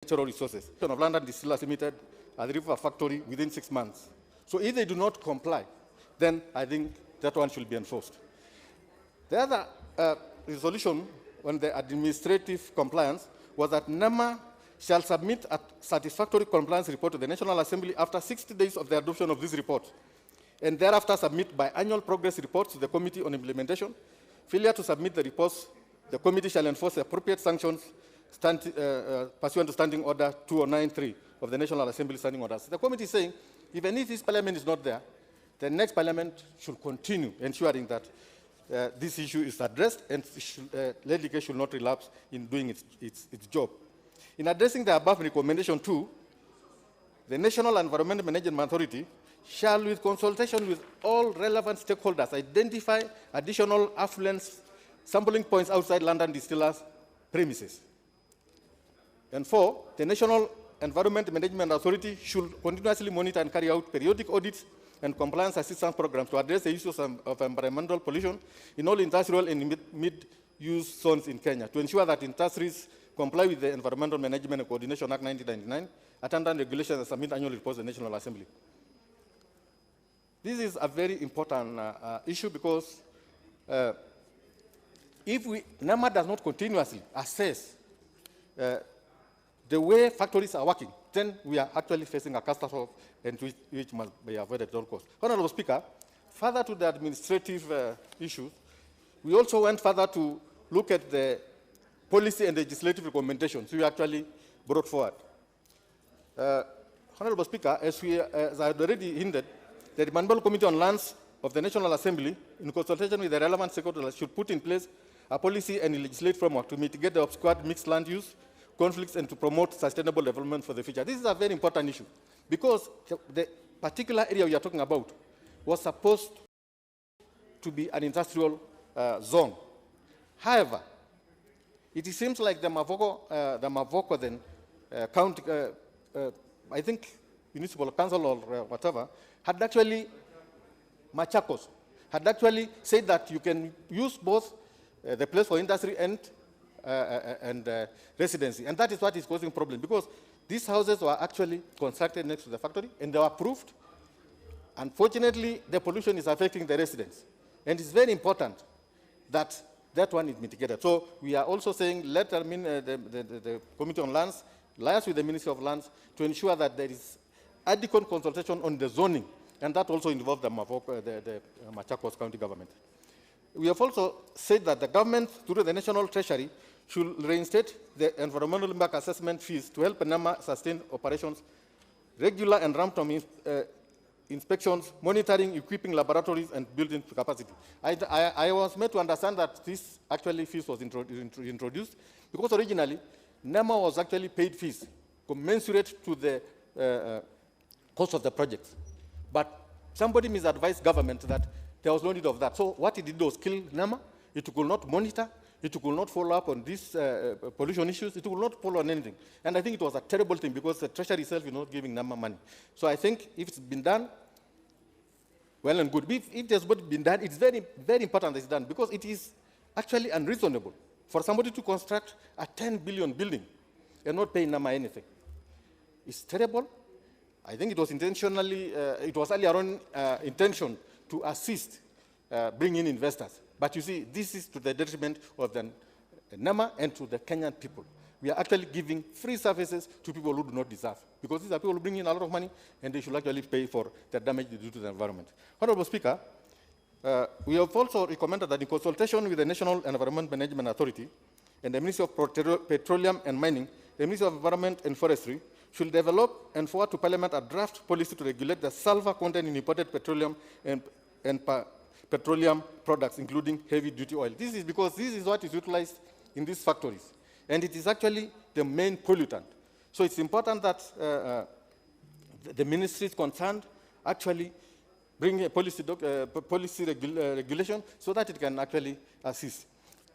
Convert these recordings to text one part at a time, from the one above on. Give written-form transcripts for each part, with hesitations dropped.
natural resources. Of London Distillers Limited at the River Factory within 6 months. So if they do not comply, then I think that one should be enforced. The other resolution on the administrative compliance was that NEMA shall submit a satisfactory compliance report to the National Assembly after 60 days of the adoption of this report, and thereafter submit by-annual progress reports to the Committee on Implementation. Failure to submit the reports, the committee shall enforce appropriate sanctions pursuant to Standing Order 2093 of the National Assembly Standing Orders. The committee is saying, even if this parliament is not there, the next parliament should continue ensuring that this issue is addressed and legislation should not relapse in doing its job. In addressing the above recommendation 2, the National Environment Management Authority shall, with consultation with all relevant stakeholders, identify additional affluence sampling points outside London Distillers' premises. And 4, the National Environment Management Authority should continuously monitor and carry out periodic audits and compliance assistance programs to address the issues of environmental pollution in all industrial and mid-use zones in Kenya, to ensure that industries comply with the Environmental Management and Coordination Act 1999, attendant regulations, and submit annual reports to the National Assembly. This is a very important issue because if NEMA does not continuously assess the way factories are working, then we are actually facing a catastrophe and which must be avoided at all costs. Honorable Speaker, further to the administrative issues, we also went further to look at the policy and legislative recommendations we actually brought forward. Honorable Speaker, as I had already hinted, the Honorable Committee on Lands of the National Assembly, in consultation with the relevant stakeholders, should put in place a policy and legislative framework to mitigate the obscured mixed land use conflicts and to promote sustainable development for the future. This is a very important issue because the particular area we are talking about was supposed to be an industrial zone. However, it seems like the Mavoko then county, I think municipal council or whatever, had actually, Machakos, had actually said that you can use both the place for industry and residency. And that is what is causing problem because these houses were actually constructed next to the factory and they were approved. Unfortunately, the pollution is affecting the residents. And it's very important that that one is mitigated. So we are also saying let the Committee on Lands liaise with the Ministry of Lands to ensure that there is adequate consultation on the zoning, and that also involves the Machakos County government. We have also said that the government, through the National Treasury, should reinstate the environmental impact assessment fees to help NEMA sustain operations, regular and random inspections, monitoring, equipping laboratories, and building capacity. I was made to understand that this actually fees was introduced because originally NEMA was actually paid fees commensurate to the cost of the projects. But somebody misadvised government that there was no need of that. So what it did was kill NEMA. It could not monitor. It could not follow up on these pollution issues. It could not follow on anything. And I think it was a terrible thing because the Treasury itself is not giving NEMA money. So I think if it's been done, well and good. If it has been done, it's very, very important that it's done because it is actually unreasonable for somebody to construct a 10 billion building and not pay NEMA anything. It's terrible. I think it was intentionally, it was earlier on intention to assist bring in investors. But you see, this is to the detriment of the NEMA and to the Kenyan people. We are actually giving free services to people who do not deserve, because these are people who bring in a lot of money, and they should actually pay for the damage they do to the environment. Honorable Speaker, we have also recommended that in consultation with the National Environment Management Authority and the Ministry of Petroleum and Mining, the Ministry of Environment and Forestry should develop and forward to Parliament a draft policy to regulate the sulfur content in imported petroleum and petroleum products, including heavy-duty oil. This is because this is what is utilized in these factories, and it is actually the main pollutant. So it's important that the ministry is concerned actually bring a policy regulation so that it can actually assist.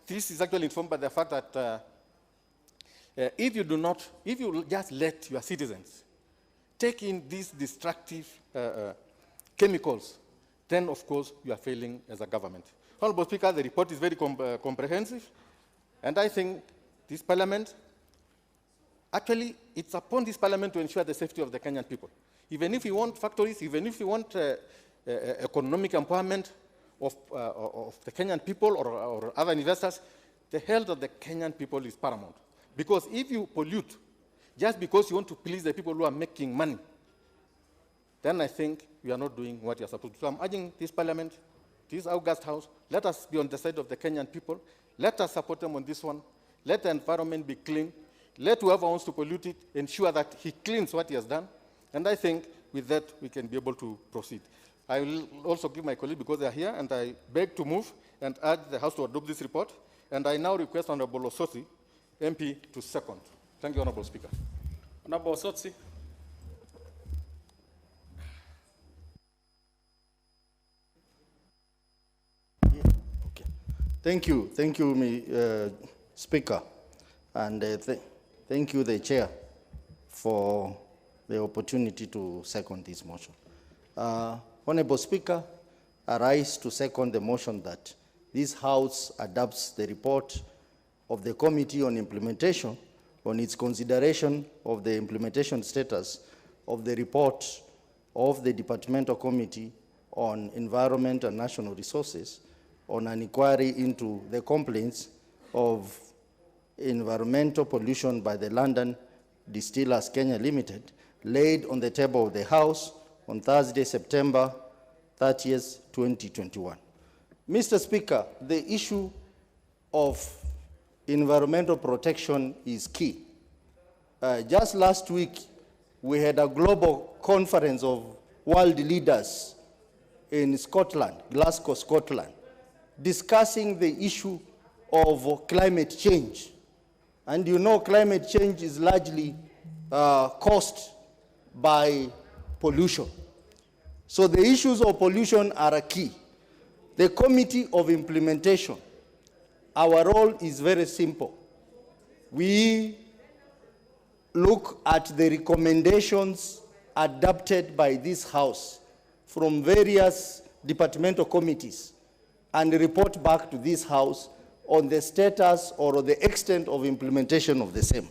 This is actually informed by the fact that if you just let your citizens take in these destructive chemicals, then of course you are failing as a government. Honorable Speaker, the report is very comprehensive, and I think this Parliament Actually, it's upon this parliament to ensure the safety of the Kenyan people. Even if we want factories, even if we want economic empowerment of the Kenyan people or other investors, the health of the Kenyan people is paramount. Because if you pollute just because you want to please the people who are making money, then I think you are not doing what you are supposed to do. So I'm urging this parliament, this August House, let us be on the side of the Kenyan people. Let us support them on this one. Let the environment be clean. Let whoever wants to pollute it ensure that he cleans what he has done. And I think with that, we can be able to proceed. I will also give my colleagues, because they are here, and I beg to move and urge the House to adopt this report. And I now request Honorable Osotsi, MP, to second. Thank you, Honorable Speaker. Honorable Osotsi. Okay. Thank you, Speaker, and thank you, the Chair, for the opportunity to second this motion. Honorable Speaker, I rise to second the motion that this House adopts the report of the Committee on Implementation on its consideration of the implementation status of the report of the Departmental Committee on Environment and National Resources on an inquiry into the complaints of environmental pollution by the London Distillers Kenya Limited, laid on the table of the House on Thursday, September 30th, 2021. Mr. Speaker, the issue of environmental protection is key. Just last week, we had a global conference of world leaders in Scotland, Glasgow, Scotland, discussing the issue of climate change. And you know, climate change is largely caused by pollution. So the issues of pollution are a key. The Committee of Implementation, our role is very simple. We look at the recommendations adopted by this House from various departmental committees and report back to this House on the status or the extent of implementation of the same.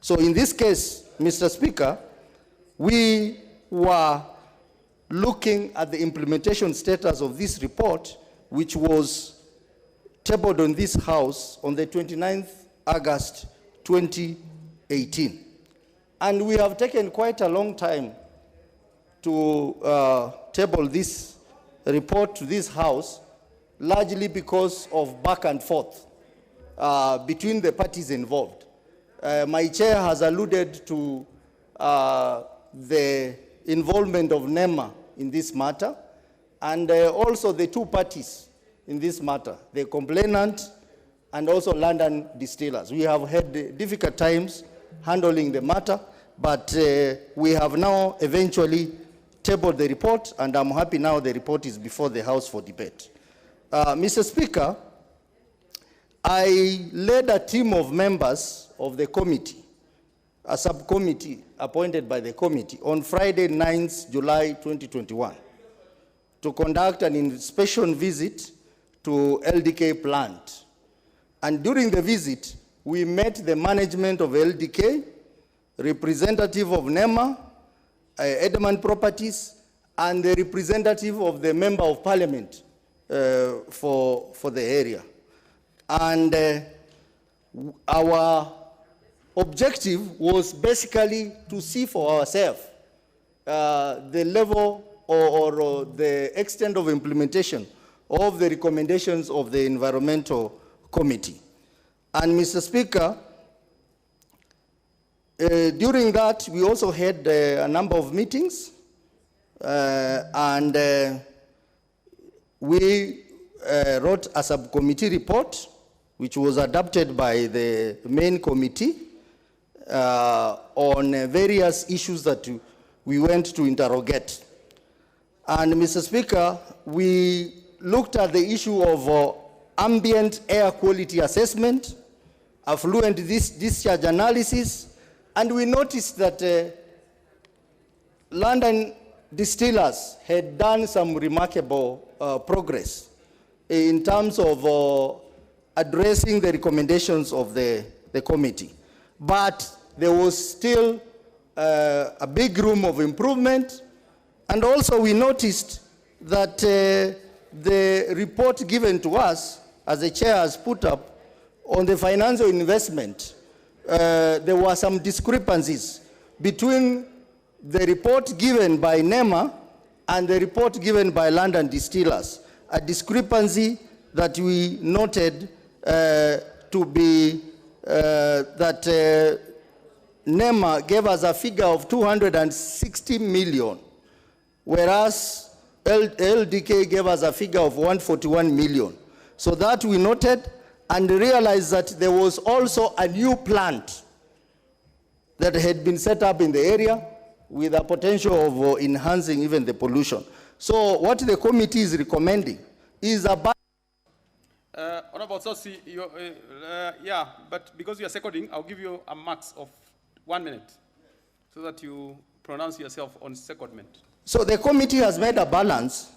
So in this case, Mr. Speaker, we were looking at the implementation status of this report, which was tabled on this House on the 29th August 2018. And we have taken quite a long time to table this report to this House, largely because of back and forth between the parties involved. My chair has alluded to the involvement of NEMA in this matter, and also the two parties in this matter, the complainant and also London Distillers. We have had difficult times handling the matter, but we have now eventually tabled the report, and I'm happy now the report is before the House for debate. Mr. Speaker, I led a team of members of the committee, a subcommittee appointed by the committee, on Friday, 9th July 2021, to conduct an inspection visit to LDK plant. And during the visit, we met the management of LDK, representative of NEMA, Edmund Properties, and the representative of the Member of Parliament for the area. And our objective was basically to see for ourselves the level or the extent of implementation of the recommendations of the Environmental Committee. And Mr. Speaker, during that, we also had a number of meetings, and we wrote a subcommittee report, which was adopted by the main committee on various issues that we went to interrogate. And Mr. Speaker, we looked at the issue of ambient air quality assessment, affluent discharge analysis, and we noticed that London Distillers had done some remarkable progress in terms of addressing the recommendations of the committee. But there was still a big room of improvement. And also we noticed that the report given to us, as the chair has put up, on the financial investment, there were some discrepancies between the report given by NEMA and the report given by London Distillers, a discrepancy that we noted to be that NEMA gave us a figure of 260 million, whereas LDK gave us a figure of 141 million. So that we noted and realized that there was also a new plant that had been set up in the area with a potential of enhancing even the pollution. So what the committee is recommending is a Honorable Sosi, yeah, but because you are seconding, I'll give you a max of 1 minute so that you pronounce yourself on secondment. So the committee has made a balance,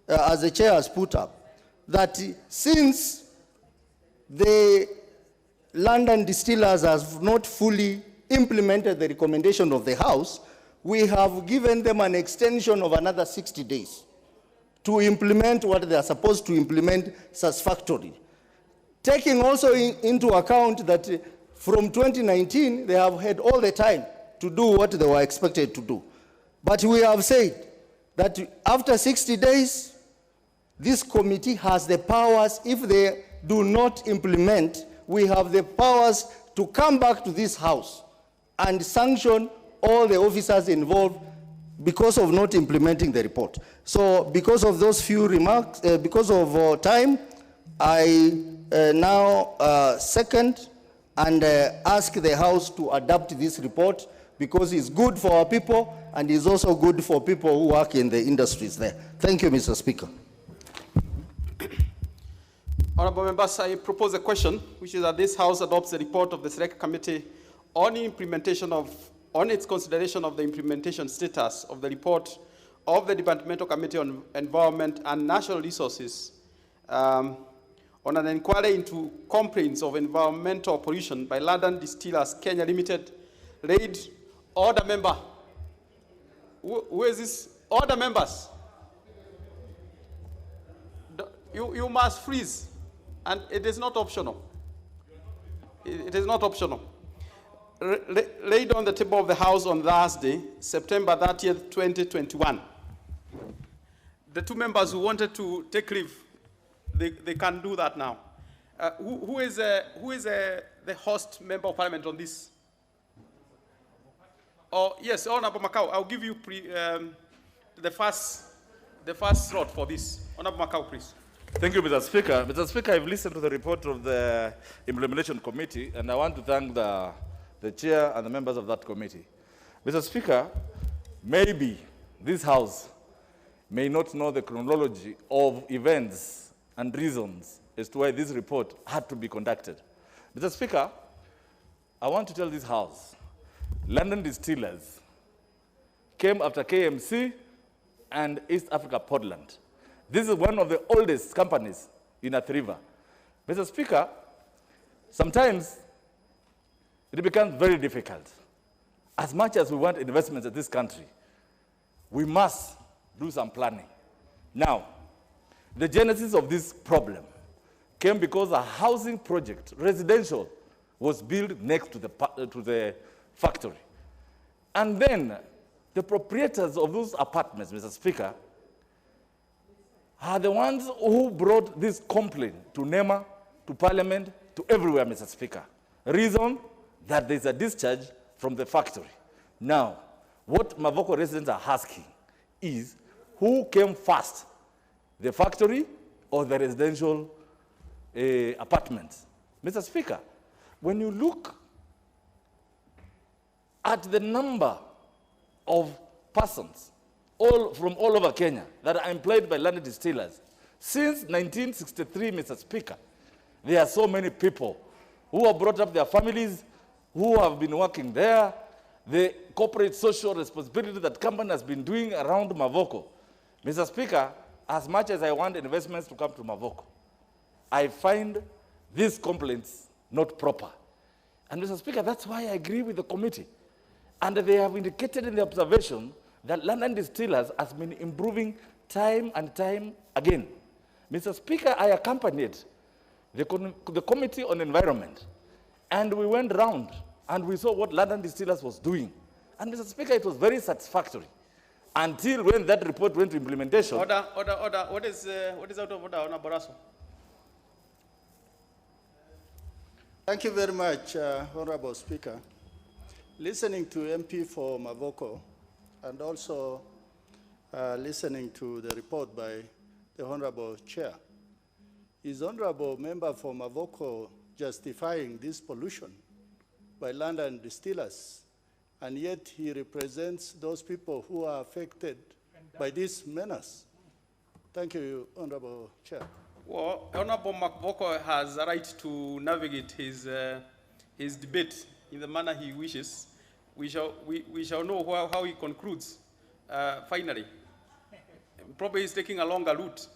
as the chair has put up, that since the London Distillers have not fully implemented the recommendation of the House, we have given them an extension of another 60 days to implement what they are supposed to implement satisfactorily. Taking also into account that from 2019, they have had all the time to do what they were expected to do. But we have said that after 60 days, this committee has the powers, if they do not implement, we have the powers to come back to this House and sanction all the officers involved because of not implementing the report. So because of those few remarks, because of time, I now second and ask the House to adopt this report because it's good for our people and it's also good for people who work in the industries there. Thank you, Mr. Speaker. Honorable members, I propose a question, which is that this House adopts the report of the Select Committee on its consideration of the implementation status of the report of the Departmental Committee on Environment and Natural Resources on an inquiry into complaints of environmental pollution by London Distillers Kenya Limited. Read order member. Who is this? Order members. You must freeze, and it is not optional. It is not optional. Laid on the table of the House on Thursday, September 30th, 2021. The two members who wanted to take leave, they can do that now. Who is the host member of parliament on this? Oh, yes, Honorable Makau, I'll give you the first slot for this. Honorable Makau, please. Thank you, Mr. Speaker. Mr. Speaker, I've listened to the report of the Implementation Committee, and I want to thank the chair and the members of that committee. Mr. Speaker, maybe this House may not know the chronology of events and reasons as to why this report had to be conducted. Mr. Speaker, I want to tell this House, London Distillers came after KMC and East Africa Portland. This is one of the oldest companies in Athi River. Mr. Speaker, sometimes it becomes very difficult. As much as we want investments in this country, we must do some planning. Now, the genesis of this problem came because a housing project, residential, was built next to the factory. And then the proprietors of those apartments, Mr. Speaker, are the ones who brought this complaint to NEMA, to Parliament, to everywhere, Mr. Speaker. Reason that there's a discharge from the factory. Now, what Mavoko residents are asking is, who came first, the factory or the residential apartments? Mr. Speaker, when you look at the number of persons from all over Kenya that are employed by London Distillers, since 1963, Mr. Speaker, there are so many people who have brought up their families, who have been working there, the corporate social responsibility that company has been doing around Mavoko. Mr. Speaker, as much as I want investments to come to Mavoko, I find these complaints not proper. And Mr. Speaker, that's why I agree with the committee. And they have indicated in the observation that London Distillers has been improving time and time again. Mr. Speaker, I accompanied the Committee on Environment, and we went round and we saw what London Distillers was doing. And Mr. Speaker, it was very satisfactory until when that report went to implementation. Order. What is out of order, Honorable Barrasso? Thank you very much, Honorable Speaker. Listening to MP for Mavoko and also listening to the report by the Honorable Chair, is Honorable Member for Mavoko justifying this pollution by London Distillers, and yet he represents those people who are affected by this menace? Thank you, Honorable Chair. Well, Honorable Mavoko has a right to navigate his debate in the manner he wishes. We shall know how he concludes finally. Probably he's taking a longer route.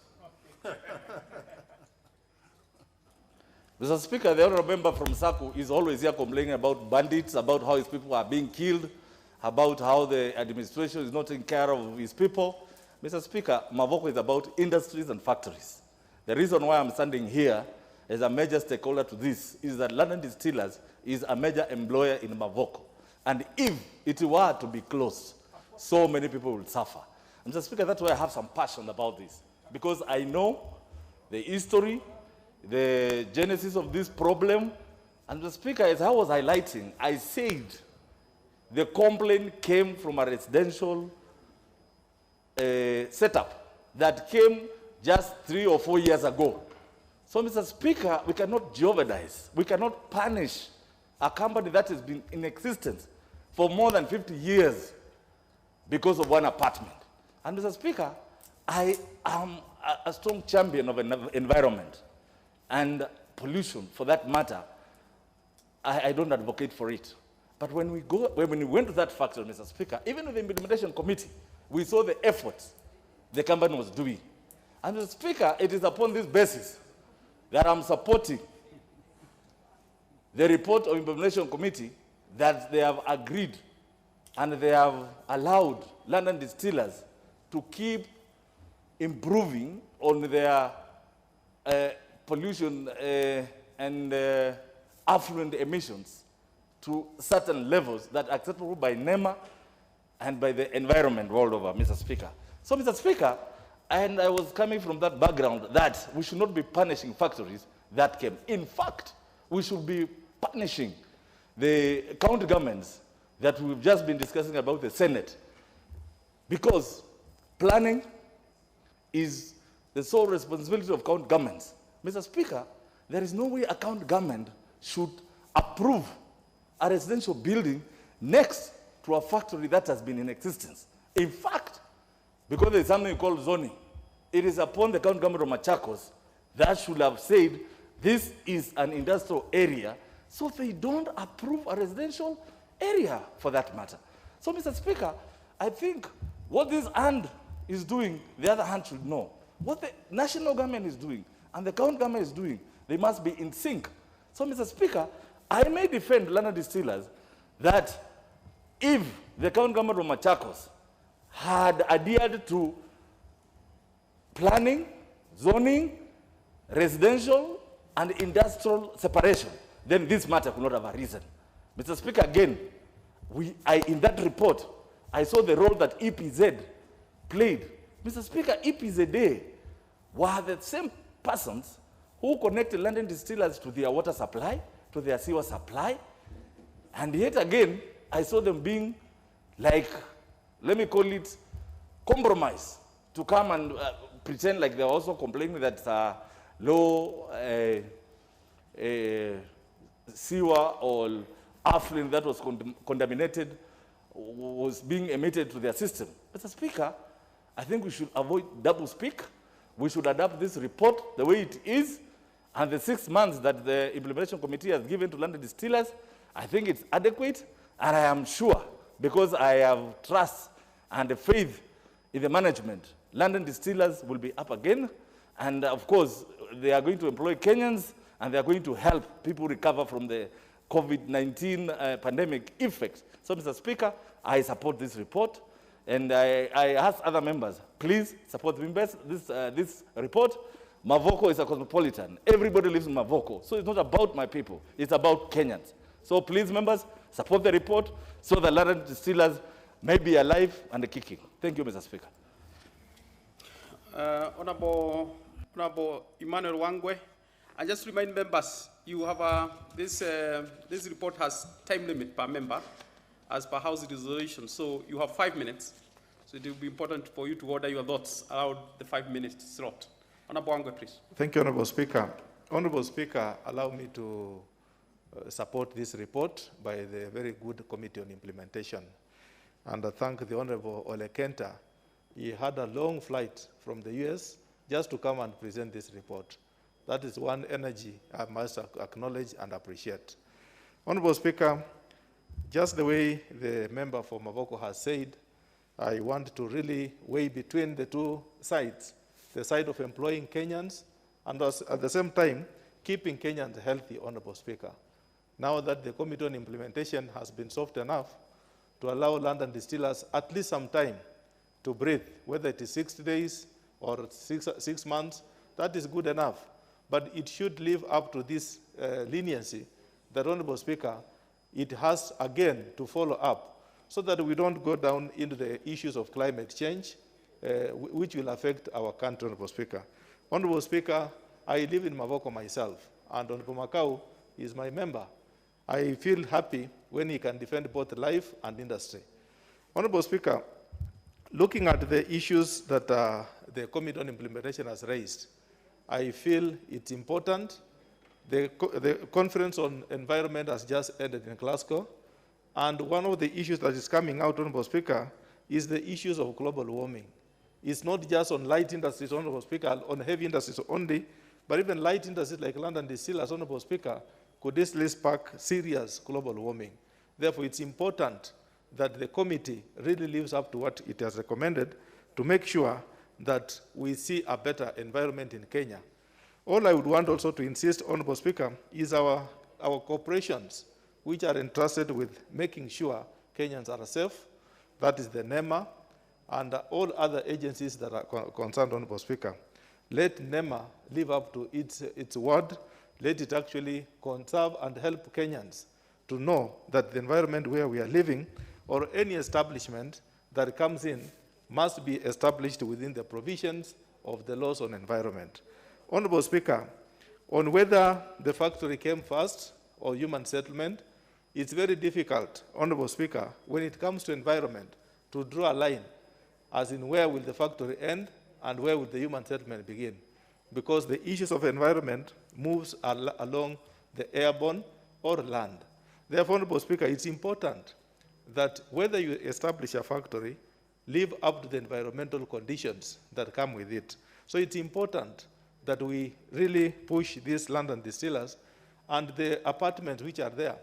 Mr. Speaker, the honorable member from Saku is always here complaining about bandits, about how his people are being killed, about how the administration is not taking care of his people. Mr. Speaker, Mavoko is about industries and factories. The reason why I'm standing here as a major stakeholder to this is that London Distillers is a major employer in Mavoko. And if it were to be closed, so many people will suffer. Mr. Speaker, that's why I have some passion about this, because I know the history, the genesis of this problem. And Mr. Speaker, as I was highlighting, I said the complaint came from a residential setup that came just 3 or 4 years ago. So, Mr. Speaker, we cannot jeopardize, we cannot punish a company that has been in existence for more than 50 years because of one apartment. And Mr. Speaker, I am a strong champion of environment and pollution, for that matter. I don't advocate for it. But when we went to that factory, Mr. Speaker, even with the implementation committee, we saw the efforts the company was doing. And Mr. Speaker, it is upon this basis that I'm supporting the report of implementation committee that they have agreed and they have allowed London Distillers to keep improving on their pollution and affluent emissions to certain levels that are acceptable by NEMA and by the environment world over, Mr. Speaker. So, Mr. Speaker, and I was coming from that background that we should not be punishing factories that came. In fact, we should be punishing the county governments that we've just been discussing about the Senate, because planning is the sole responsibility of county governments. Mr. Speaker, there is no way a county government should approve a residential building next to a factory that has been in existence. In fact, because there is something called zoning, it is upon the county government of Machakos that should have said this is an industrial area, so they don't approve a residential area for that matter. So, Mr. Speaker, I think what this hand is doing, the other hand should know. What the national government is doing and the county government is doing, they must be in sync. So, Mr. Speaker, I may defend London Distillers that if the county government of Machakos had adhered to planning, zoning, residential, and industrial separation, then this matter could not have arisen. Mr. Speaker, again, in that report, I saw the role that EPZ played. Mr. Speaker, EPZ were the same persons who connected London Distillers to their water supply, to their sewer supply, and yet again, I saw them being like, let me call it, compromise, to come and pretend like they're also complaining that low sewer or affluent that was contaminated was being emitted to their system. Mr. Speaker, I think we should avoid double speak. We should adapt this report the way it is, and the 6 months that the implementation committee has given to London Distillers, I think it's adequate, and I am sure, because I have trust and faith in the management, London Distillers will be up again, and of course, they are going to employ Kenyans, and they are going to help people recover from the COVID-19 pandemic effects. So, Mr. Speaker, I support this report, and I ask other members, please support this report. Mavoko is a cosmopolitan. Everybody lives in Mavoko. So it's not about my people. It's about Kenyans. So please, members, support the report so the land distillers may be alive and kicking. Thank you, Mr. Speaker. Honorable Emmanuel Wangwe, I just remind members, you have this report has time limit per member as per House resolution. So you have 5 minutes. So it will be important for you to order your thoughts around the 5-minute slot. Honorable Wangwe, please. Thank you, Honorable Speaker. Honorable Speaker, allow me to support this report by the very good Committee on Implementation. And I thank the Honorable 𝙏𝙗𝙧. He had a long flight from the US just to come and present this report. That is one energy I must acknowledge and appreciate. Honorable Speaker, just the way the member for Mavoko has said, I want to really weigh between the two sides, the side of employing Kenyans and at the same time keeping Kenyans healthy, Honorable Speaker. Now that the Committee on Implementation has been soft enough to allow London distillers at least some time to breathe, whether it is 60 days or 6 months, that is good enough. But it should live up to this leniency that, Honorable Speaker, it has again to follow up so that we don't go down into the issues of climate change, which will affect our country, Honorable Speaker. Honorable Speaker, I live in Mavoko myself, and Honorable Makau is my member. I feel happy when he can defend both life and industry. Honorable Speaker, looking at the issues that the Committee on Implementation has raised, I feel it's important. The Conference on Environment has just ended in Glasgow, and one of the issues that is coming out, Honorable Speaker, is the issues of global warming. It's not just on light industries, Honorable Speaker, on heavy industries only, but even light industries like London distillers, Honorable Speaker, could easily spark serious global warming. Therefore, it's important that the committee really lives up to what it has recommended to make sure that we see a better environment in Kenya. All I would want also to insist, Honorable Speaker, is our corporations, which are entrusted with making sure Kenyans are safe. That is the NEMA and all other agencies that are concerned, Honorable Speaker. Let NEMA live up to its word. Let it actually conserve and help Kenyans to know that the environment where we are living or any establishment that comes in must be established within the provisions of the laws on environment. Honorable Speaker, on whether the factory came first or human settlement, it's very difficult, Honorable Speaker, when it comes to environment, to draw a line, as in where will the factory end and where will the human settlement begin, because the issues of environment moves along the airborne or land. Therefore, Honorable Speaker, it's important that whether you establish a factory, live up to the environmental conditions that come with it. So it's important that we really push these London distillers and the apartments which are there.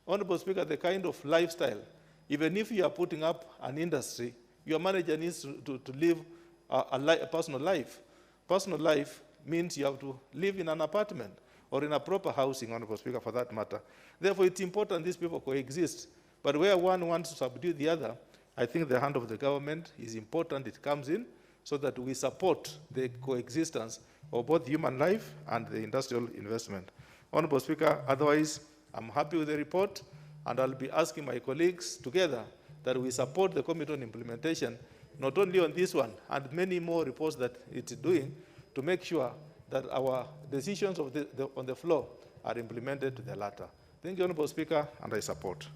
Honorable Speaker, the kind of lifestyle, even if you are putting up an industry, your manager needs to live a personal life. Personal life means you have to live in an apartment or in a proper housing, Honorable Speaker, for that matter. Therefore, it's important these people coexist. But where one wants to subdue the other, I think the hand of the government is important. It comes in so that we support the coexistence of both human life and the industrial investment. Honorable Speaker, otherwise, I'm happy with the report, and I'll be asking my colleagues together that we support the Committee on Implementation, not only on this one, and many more reports that it's doing, to make sure that our decisions on the floor are implemented to the latter. Thank you, Honorable Speaker, and I support.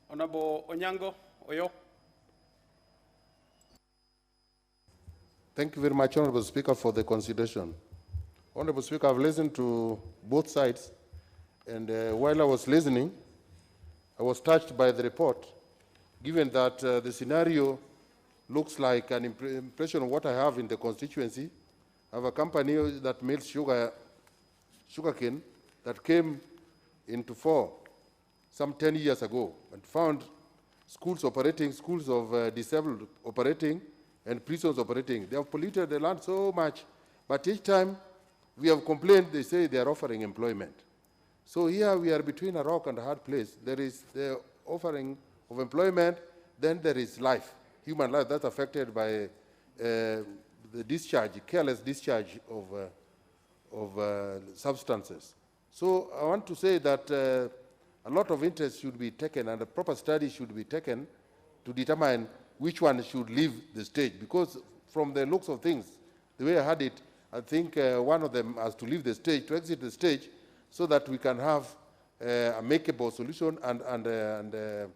Honorable Onyango Oyo. Thank you very much, Honorable Speaker, for the consideration. Honorable Speaker, I've listened to both sides, and while I was listening, I was touched by the report, given that the scenario looks like an impression of what I have in the constituency. I have a company that makes sugarcane that came into force some 10 years ago and found schools operating, schools of disabled operating, and prisons operating. They have polluted the land so much, but each time we have complained, they say they are offering employment. So here we are between a rock and a hard place. There is the offering of employment, then there is life, human life that's affected by the discharge, careless discharge of substances. So I want to say that a lot of interest should be taken and a proper study should be taken to determine which one should leave the stage. Because from the looks of things, the way I had it, I think one of them has to leave the stage, to exit the stage, so that we can have a makeable solution and the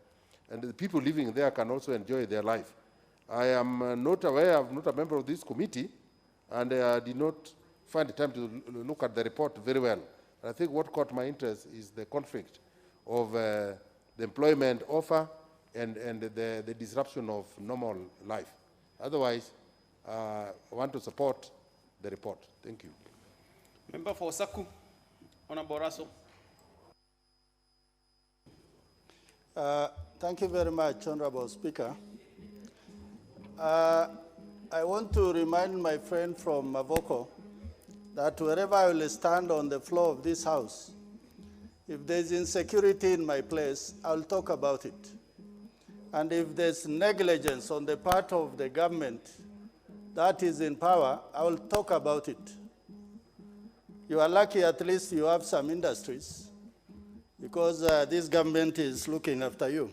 people living there can also enjoy their life. I am not aware, I'm not a member of this committee, and I did not find the time to look at the report very well. I think what caught my interest is the conflict of the employment offer and the disruption of normal life. Otherwise, I want to support the report. Thank you. Member for Saku, Honorable Russell. Thank you very much, Honorable Speaker. I want to remind my friend from Mavoko that wherever I will stand on the floor of this house, if there's insecurity in my place, I'll talk about it. And if there's negligence on the part of the government that is in power, I will talk about it. You are lucky at least you have some industries because this government is looking after you.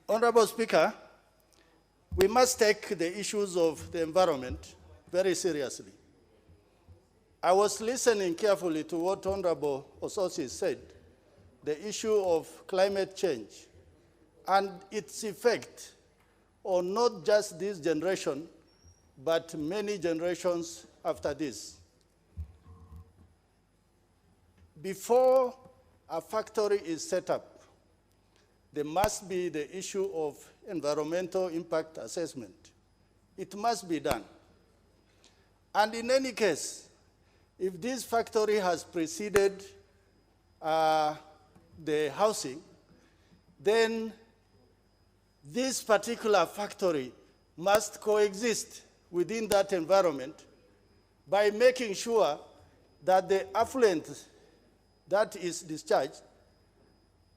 Honorable Speaker, we must take the issues of the environment very seriously. I was listening carefully to what Honorable Osotsi said, the issue of climate change and its effect on not just this generation, but many generations after this. Before a factory is set up, there must be the issue of environmental impact assessment. It must be done. And in any case, if this factory has preceded the housing, then this particular factory must coexist within that environment by making sure that the effluent that is discharged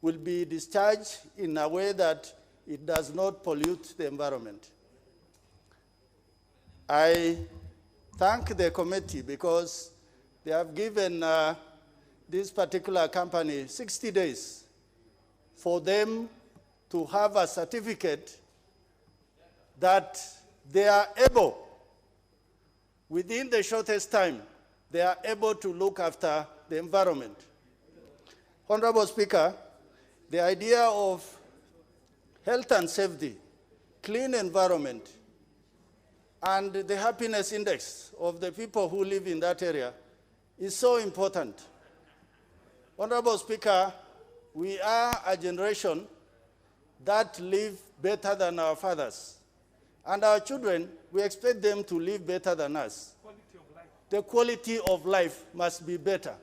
will be discharged in a way that it does not pollute the environment. I thank the committee because they have given this particular company 60 days for them to have a certificate that they are able, within the shortest time, they are able to look after the environment. Honorable Speaker, the idea of health and safety, clean environment, and the happiness index of the people who live in that area is so important. Honorable Speaker, we are a generation that live better than our fathers. And our children, we expect them to live better than us. The quality of life must be better.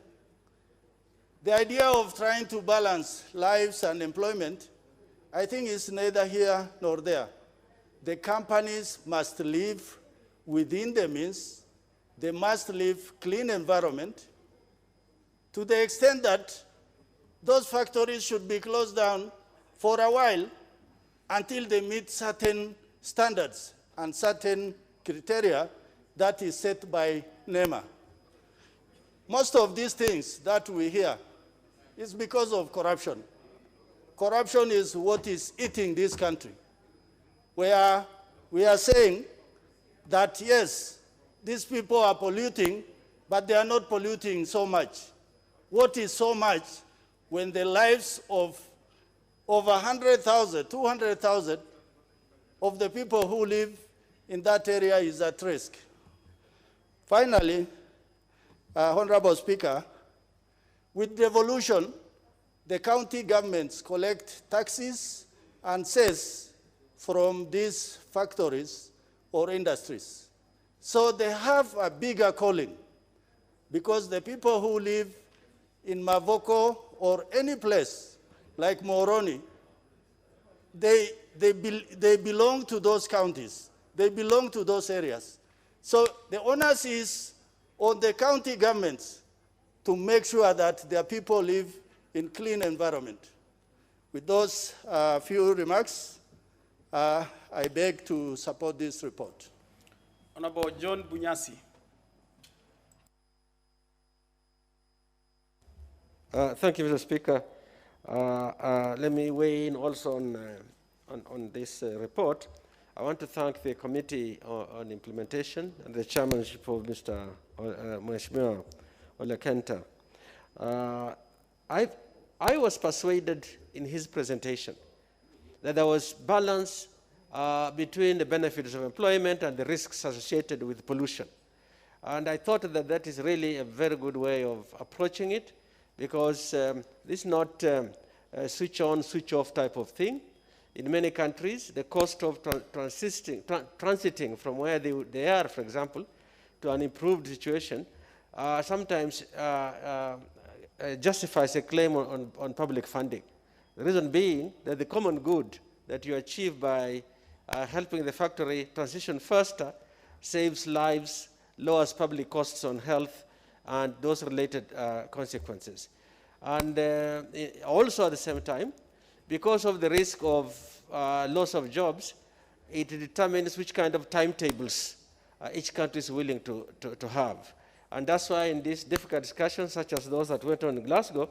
The idea of trying to balance lives and employment, I think is neither here nor there. The companies must live within the means. They must live clean environment to the extent that those factories should be closed down for a while until they meet certain standards and certain criteria that is set by NEMA. Most of these things that we hear is because of corruption. Corruption is what is eating this country, where we are saying that, yes, these people are polluting, but they are not polluting so much. What is so much when the lives of over 100,000, 200,000 of the people who live in that area is at risk? Finally, Honorable Speaker, with devolution, the county governments collect taxes and cess from these factories or industries. So they have a bigger calling because the people who live in Mavoko or any place like Moroni, they belong to those counties. They belong to those areas. So the onus is on the county governments to make sure that their people live in clean environment. With those few remarks, I beg to support this report. Honorable John Bunyasi. Thank you, Mr. Speaker. Let me weigh in also on this report. I want to thank the Committee on Implementation and the chairmanship of Mr. Mheshimiwa Ole Kenta. I was persuaded in his presentation that there was balance between the benefits of employment and the risks associated with pollution. And I thought that that is really a very good way of approaching it, because this is not a switch on, switch off type of thing. In many countries, the cost of transiting from where they are, for example, to an improved situation, sometimes justifies a claim on public funding. The reason being that the common good that you achieve by helping the factory transition faster saves lives, lowers public costs on health, and those related consequences. And also at the same time, because of the risk of loss of jobs, it determines which kind of timetables each country is willing to have. And that's why in these difficult discussions, such as those that went on in Glasgow,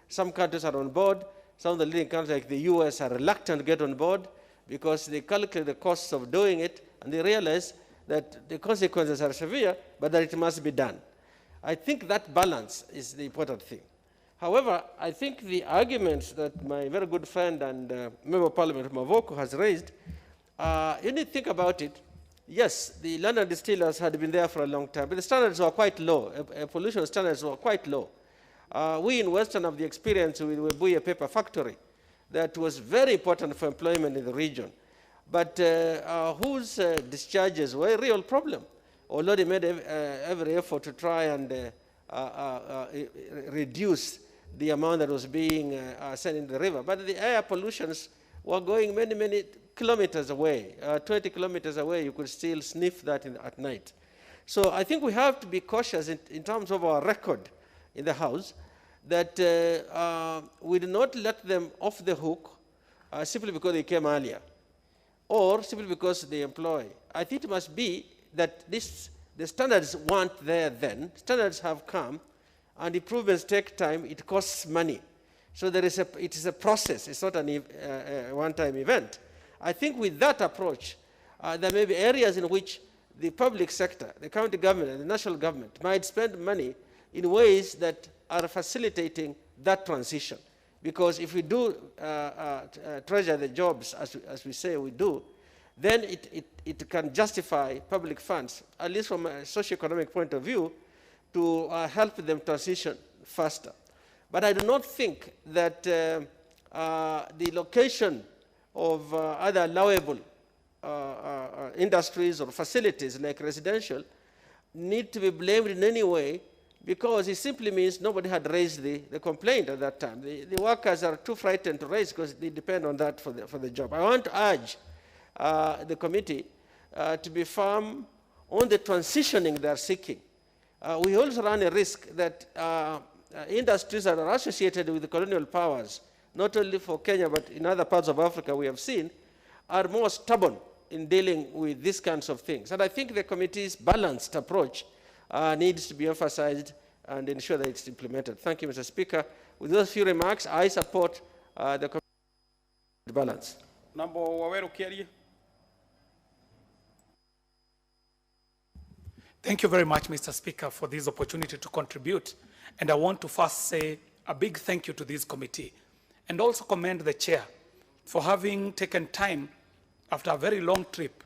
some countries are on board, some of the leading countries like the US are reluctant to get on board because they calculate the costs of doing it, and they realize that the consequences are severe, but that it must be done. I think that balance is the important thing. However, I think the arguments that my very good friend and Member of Parliament Mavoko has raised, you need to think about it. Yes, the London distillers had been there for a long time, but the standards were quite low. Pollution standards were quite low. We in Western have the experience with Webuye Paper Factory that was very important for employment in the region, but whose discharges were a real problem. Although they made every effort to try and reduce the amount that was being sent in the river. But the air pollutions were going many, many kilometers away. 20 kilometers away, you could still sniff that at night. So I think we have to be cautious in terms of our record in the House, that we do not let them off the hook simply because they came earlier, or simply because they employ. I think it must be that the standards weren't there then. Standards have come, and improvements take time. It costs money. So it is a process. It's not a one-time event. I think with that approach, there may be areas in which the public sector, the county government and the national government might spend money in ways that are facilitating that transition. Because if we do treasure the jobs, as we say we do, then it can justify public funds, at least from a socio-economic point of view, to help them transition faster. But I do not think that the location of other allowable industries or facilities like residential need to be blamed in any way, because it simply means nobody had raised the complaint at that time. The workers are too frightened to raise because they depend on that for the job. I want to urge the committee to be firm on the transitioning they are seeking. We also run a risk that industries that are associated with the colonial powers, not only for Kenya but in other parts of Africa we have seen, are more stubborn in dealing with these kinds of things. And I think the committee's balanced approach needs to be emphasized and ensure that it's implemented. Thank you, Mr. Speaker. With those few remarks, I support the committee's balance. Number Waweru Keria. Thank you very much, Mr. Speaker, for this opportunity to contribute. And I want to first say a big thank you to this committee, and also commend the chair for having taken time after a very long trip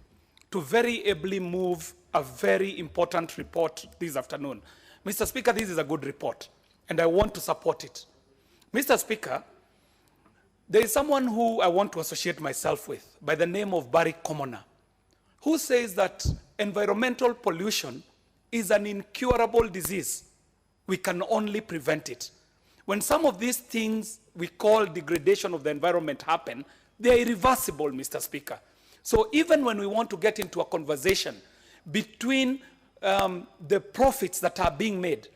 to very ably move a very important report this afternoon. Mr. Speaker, this is a good report, and I want to support it. Mr. Speaker, there is someone who I want to associate myself with by the name of Barry Commoner, who says that environmental pollution is an incurable disease. We can only prevent it. When some of these things we call degradation of the environment happen, they are irreversible, Mr. Speaker. So even when we want to get into a conversation between the profits that are being made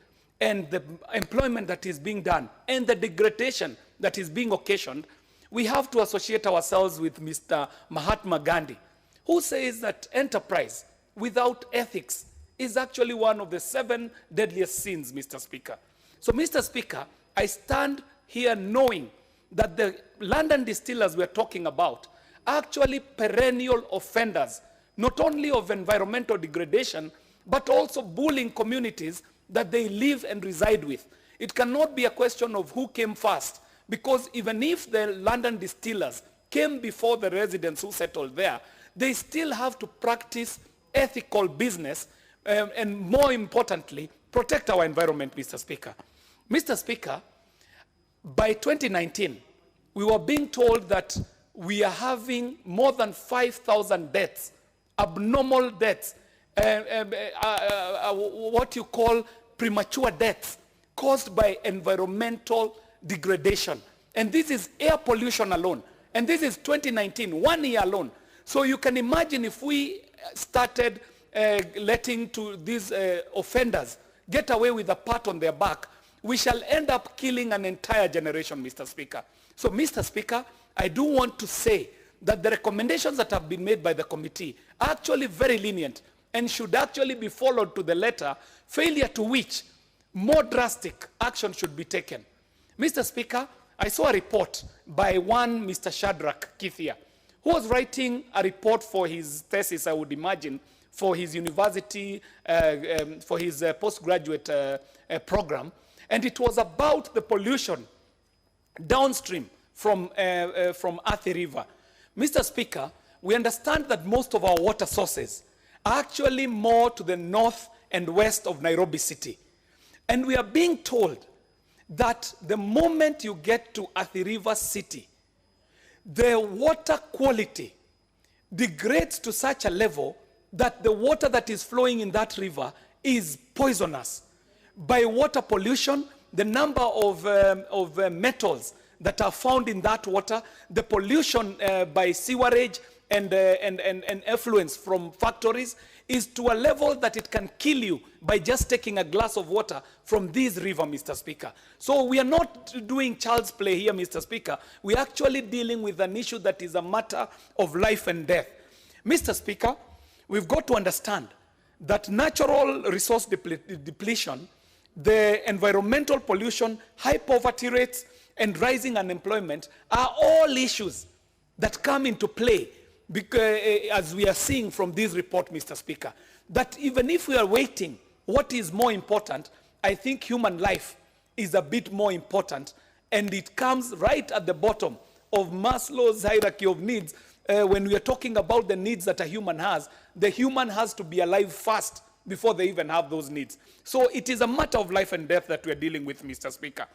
and the employment that is being done and the degradation that is being occasioned, we have to associate ourselves with Mr. Mahatma Gandhi, who says that enterprise without ethics is actually one of the 7 deadliest sins, Mr. Speaker. So, Mr. Speaker, I stand here knowing that the London distillers we're talking about are actually perennial offenders, not only of environmental degradation, but also bullying communities that they live and reside with. It cannot be a question of who came first, because even if the London distillers came before the residents who settled there, they still have to practice ethical business and more importantly, protect our environment, Mr. Speaker. Mr. Speaker, by 2019, we were being told that we are having more than 5,000 deaths, abnormal deaths, what you call premature deaths caused by environmental degradation. And this is air pollution alone. And this is 2019, 1 year alone. So you can imagine if we started letting these offenders get away with a pat on their back, we shall end up killing an entire generation, Mr. Speaker. So, Mr. Speaker, I do want to say that the recommendations that have been made by the committee are actually very lenient and should actually be followed to the letter, failure to which more drastic action should be taken. Mr. Speaker, I saw a report by one Mr. 𝙏𝙗𝙬 who was writing a report for his thesis, I would imagine, for his university, for his postgraduate program, and it was about the pollution downstream from Athi River. Mr. Speaker, we understand that most of our water sources are actually more to the north and west of Nairobi City. And we are being told that the moment you get to Athi River City, the water quality degrades to such a level that the water that is flowing in that river is poisonous. By water pollution, the number of metals that are found in that water, the pollution by sewerage and effluents from factories is to a level that it can kill you by just taking a glass of water from this river, Mr. Speaker. So we are not doing child's play here, Mr. Speaker. We are actually dealing with an issue that is a matter of life and death. Mr. Speaker, we've got to understand that natural resource depletion, the environmental pollution, high poverty rates, and rising unemployment are all issues that come into play because, as we are seeing from this report, Mr. Speaker, that even if we are waiting, what is more important, I think human life is a bit more important, and it comes right at the bottom of Maslow's hierarchy of needs. When we are talking about the needs that a human has, the human has to be alive first before they even have those needs. So it is a matter of life and death that we are dealing with, Mr. Speaker.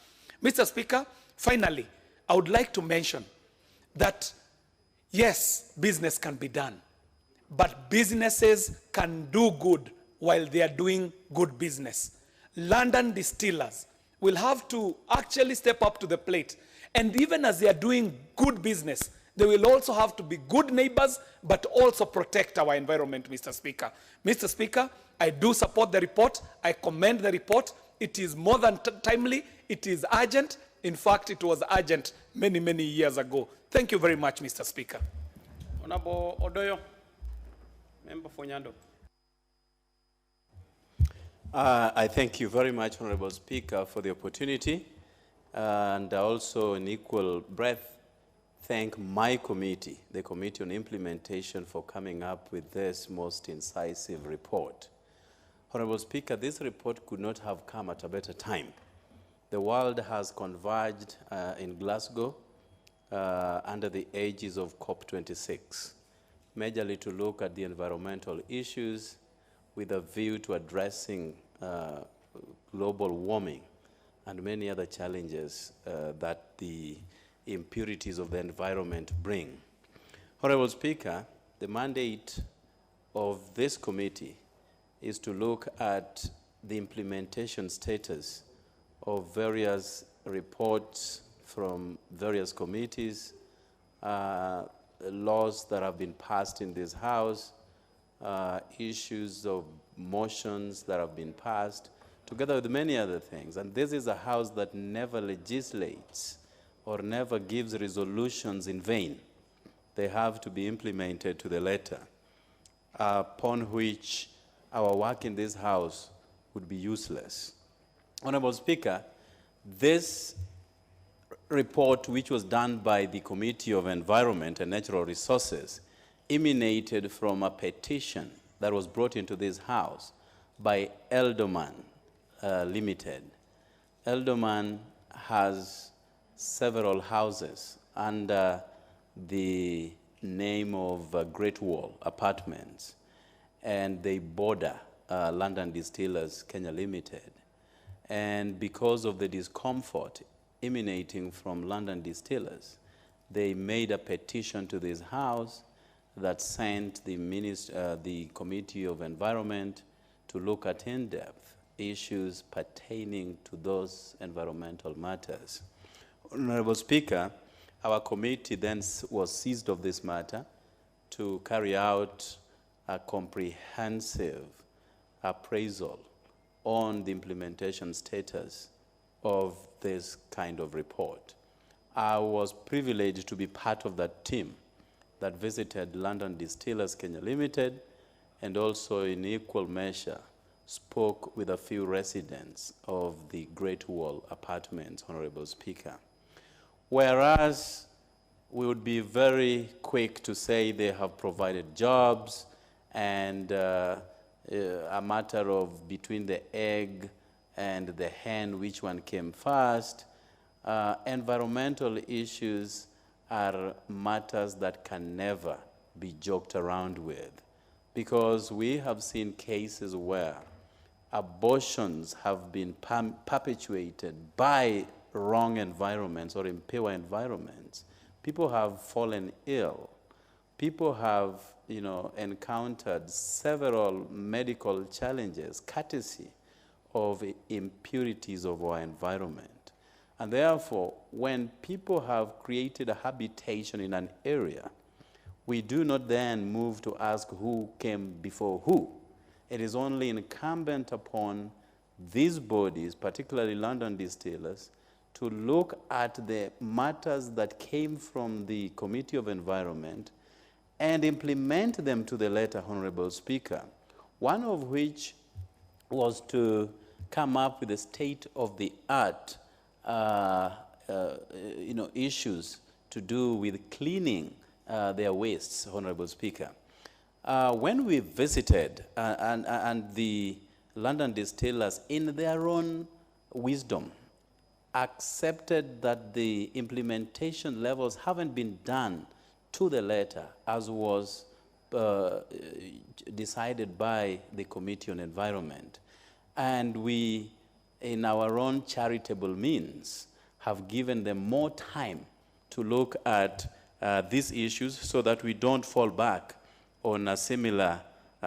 Mr. Speaker, finally, I would like to mention that yes, business can be done, but businesses can do good while they are doing good business. London distillers will have to actually step up to the plate, and even as they are doing good business, they will also have to be good neighbors, but also protect our environment, Mr. Speaker. Mr. Speaker, I do support the report. I commend the report. It is more than timely. It is urgent. In fact, it was urgent many, many years ago. Thank you very much, Mr. Speaker. Honorable Odoyo, Member for Nyando. I thank you very much, Honorable Speaker, for the opportunity, and also in equal breath thank my committee, the Committee on Implementation, for coming up with this most incisive report. Honorable Speaker, this report could not have come at a better time. The world has converged in Glasgow under the aegis of COP26, majorly to look at the environmental issues with a view to addressing global warming and many other challenges that the impurities of the environment bring. Honorable Speaker, the mandate of this committee is to look at the implementation status of various reports from various committees, laws that have been passed in this House, issues of motions that have been passed, to together with many other things. And this is a house that never legislates or never gives resolutions in vain. They have to be implemented to the letter, upon which our work in this house would be useless. Honorable Speaker, this report, which was done by the Committee of Environment and Natural Resources, emanated from a petition that was brought into this house by 𝙏𝙏𝙬 Limited. 𝙏𝙏𝙬 has several houses under the name of Great Wall Apartments, and they border London Distillers Kenya Limited. And because of the discomfort emanating from London Distillers, they made a petition to this house that sent the Committee of Environment to look at in-depth issues pertaining to those environmental matters. Honorable Speaker, our committee then was seized of this matter to carry out a comprehensive appraisal on the implementation status of this kind of report. I was privileged to be part of that team that visited London Distillers Kenya Limited, and also in equal measure spoke with a few residents of the Great Wall Apartments, Honorable Speaker. Whereas we would be very quick to say they have provided jobs and a matter of between the egg and the hen, which one came first, environmental issues are matters that can never be joked around with, because we have seen cases where abortions have been perpetuated by wrong environments or impure environments. People have fallen ill. People have, encountered several medical challenges courtesy of impurities of our environment. And therefore, when people have created a habitation in an area, we do not then move to ask who came before who. It is only incumbent upon these bodies, particularly London Distillers, to look at the matters that came from the Committee of Environment and implement them to the letter, Honorable Speaker, one of which was to come up with a state-of-the-art issues to do with cleaning their wastes, Honorable Speaker. When we visited, and the London Distillers, in their own wisdom, accepted that the implementation levels haven't been done to the letter as was decided by the Committee on Environment. And we, in our own charitable means, have given them more time to look at these issues so that we don't fall back on a similar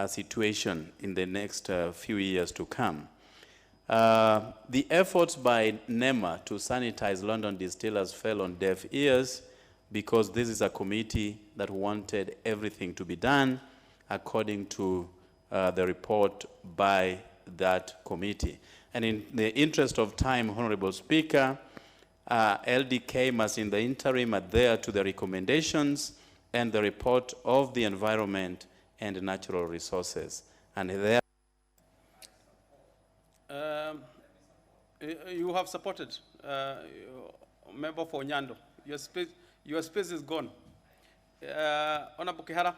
situation in the next few years to come. The efforts by NEMA to sanitize London Distillers fell on deaf ears because this is a committee that wanted everything to be done according to the report by that committee. And in the interest of time, Honorable Speaker, LDK must in the interim adhere to the recommendations and the report of the Environment and Natural Resources. And there you have supported Member for Nyando. Your space is gone. Honorable Kihara.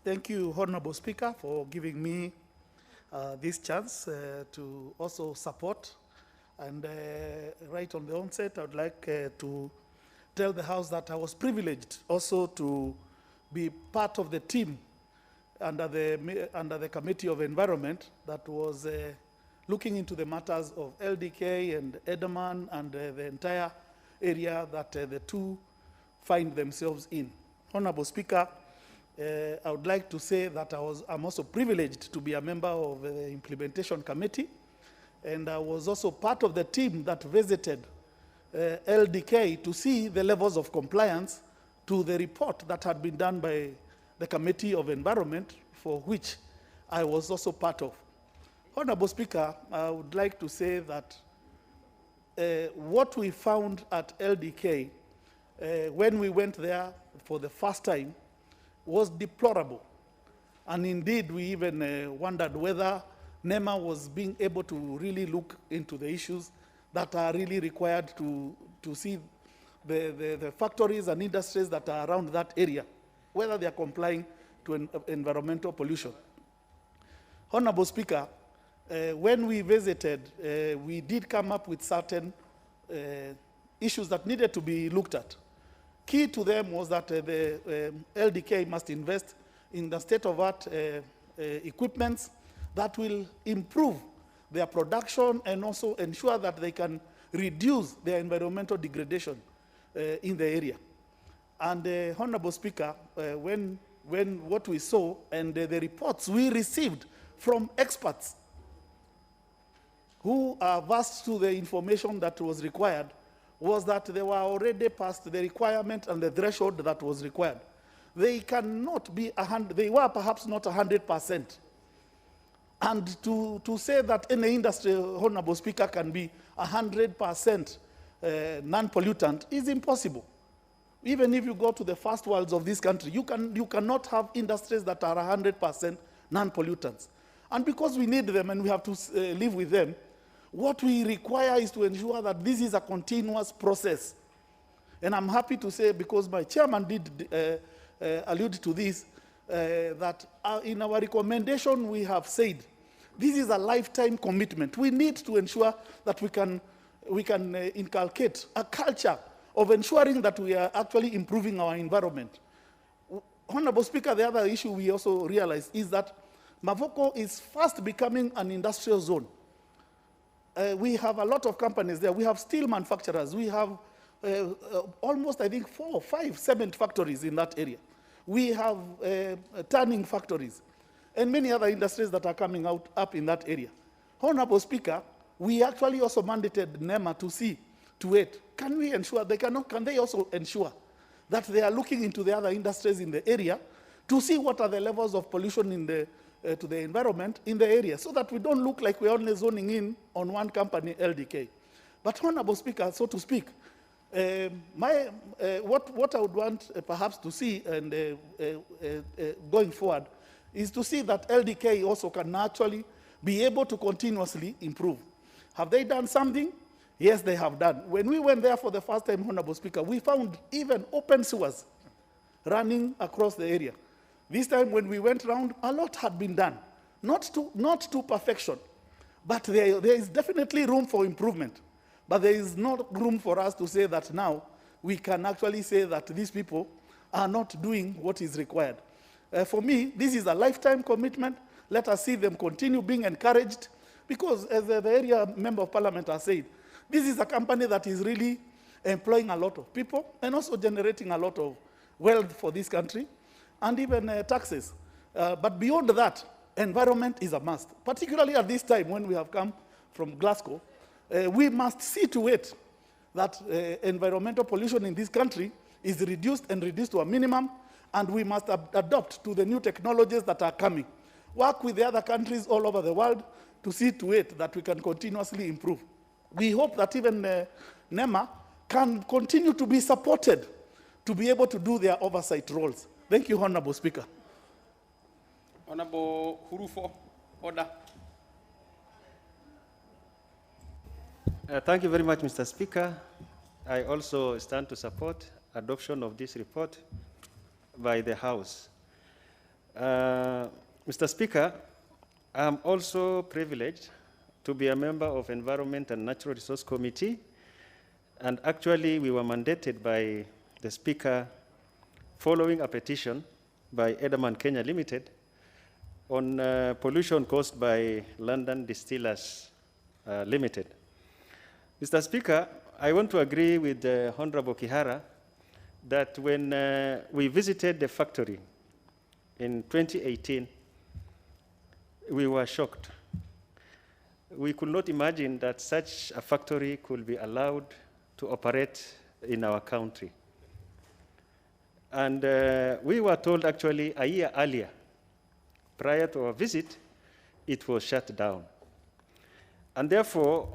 Thank you, Honorable Speaker, for giving me this chance to also support. And right on the onset, I would like to tell the House that I was privileged also to be part of the team under the Committee of Environment that was looking into the matters of LDK and 𝙏𝙏𝙬 and the entire area that the two find themselves in. Honorable Speaker, I would like to say that I'm also privileged to be a member of the Implementation Committee, and I was also part of the team that visited LDK to see the levels of compliance to the report that had been done by the Committee of Environment for which I was also part of. Honorable Speaker, I would like to say that what we found at LDK when we went there for the first time was deplorable. And indeed, we even wondered whether NEMA was being able to really look into the issues that are really required to see the factories and industries that are around that area, whether they are complying to environmental pollution. Honorable Speaker, when we visited, we did come up with certain issues that needed to be looked at. Key to them was that the LDK must invest in the state-of-art equipments that will improve their production and also ensure that they can reduce their environmental degradation in the area. And Honorable Speaker, when what we saw and the reports we received from experts who are versed to the information that was required was that they were already past the requirement and the threshold that was required. They cannot be 100, they were perhaps not 100%. And to say that any industry, Honorable Speaker, can be 100% non-pollutant is impossible. Even if you go to the first worlds of this country, you cannot have industries that are 100% non-pollutants. And because we need them and we have to live with them, what we require is to ensure that this is a continuous process. And I'm happy to say, because my chairman did allude to this, that in our recommendation we have said, this is a lifetime commitment. We need to ensure that we can inculcate a culture of ensuring that we are actually improving our environment. Honorable Speaker, the other issue we also realize is that Mavoko is fast becoming an industrial zone. We have a lot of companies there. We have steel manufacturers. We have almost, I think, 4 or 5 cement factories in that area. We have tanning factories and many other industries that are coming up in that area. Honorable Speaker, we actually also mandated NEMA to see to it. Can we ensure, can they also ensure that they are looking into the other industries in the area to see what are the levels of pollution in the, to the environment in the area, so that we don't look like we're only zoning in on one company, LDK. But Honorable Speaker, so to speak, what I would want perhaps to see and going forward is to see that LDK also can actually be able to continuously improve. Have they done something? Yes, they have done. When we went there for the first time, Honorable Speaker, we found even open sewers running across the area. This time when we went around, a lot had been done. Not to perfection, but there is definitely room for improvement. But there is no room for us to say that now we can actually say that these people are not doing what is required. For me, this is a lifetime commitment. Let us see them continue being encouraged, because as the area member of parliament has said, this is a company that is really employing a lot of people and also generating a lot of wealth for this country and even taxes. But beyond that, environment is a must, particularly at this time when we have come from Glasgow. We must see to it that environmental pollution in this country is reduced and reduced to a minimum, and we must adopt to the new technologies that are coming. Work with the other countries all over the world to see to it that we can continuously improve. We hope that even NEMA can continue to be supported to be able to do their oversight roles. Thank you, Honorable Speaker. Honorable Hurufo, order. Thank you very much, Mr. Speaker. I also stand to support adoption of this report by the House. Mr. Speaker, I am also privileged to be a member of Environment and Natural Resource Committee, and actually we were mandated by the Speaker following a petition by Edelman Kenya Limited on pollution caused by London Distillers Limited. Mr. Speaker, I want to agree with Honorable Kihara that when we visited the factory in 2018, we were shocked. We could not imagine that such a factory could be allowed to operate in our country. And we were told actually a year earlier, prior to our visit, it was shut down. And therefore,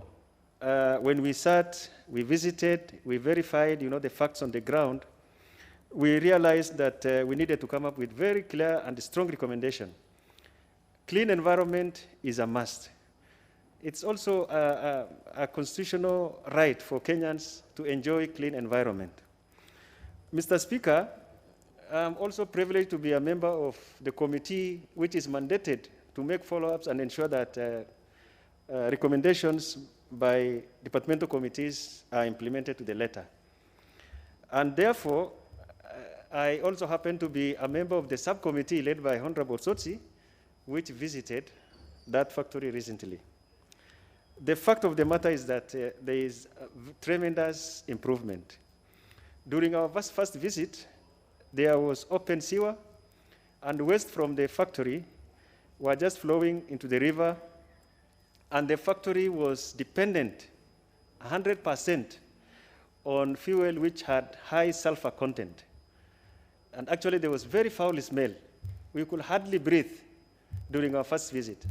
when we sat, we visited, we verified, the facts on the ground, we realized that we needed to come up with very clear and strong recommendation. Clean environment is a must. It's also a constitutional right for Kenyans to enjoy clean environment. Mr. Speaker, I'm also privileged to be a member of the committee which is mandated to make follow-ups and ensure that recommendations by departmental committees are implemented to the letter. And therefore, I also happen to be a member of the subcommittee led by Honorable 𝙏𝙘𝙧, which visited that factory recently. The fact of the matter is that there is tremendous improvement. During our first visit, there was open sewer, and waste from the factory were just flowing into the river, and the factory was dependent 100% on fuel which had high sulfur content. And actually, there was very foul smell. We could hardly breathe during our first visit.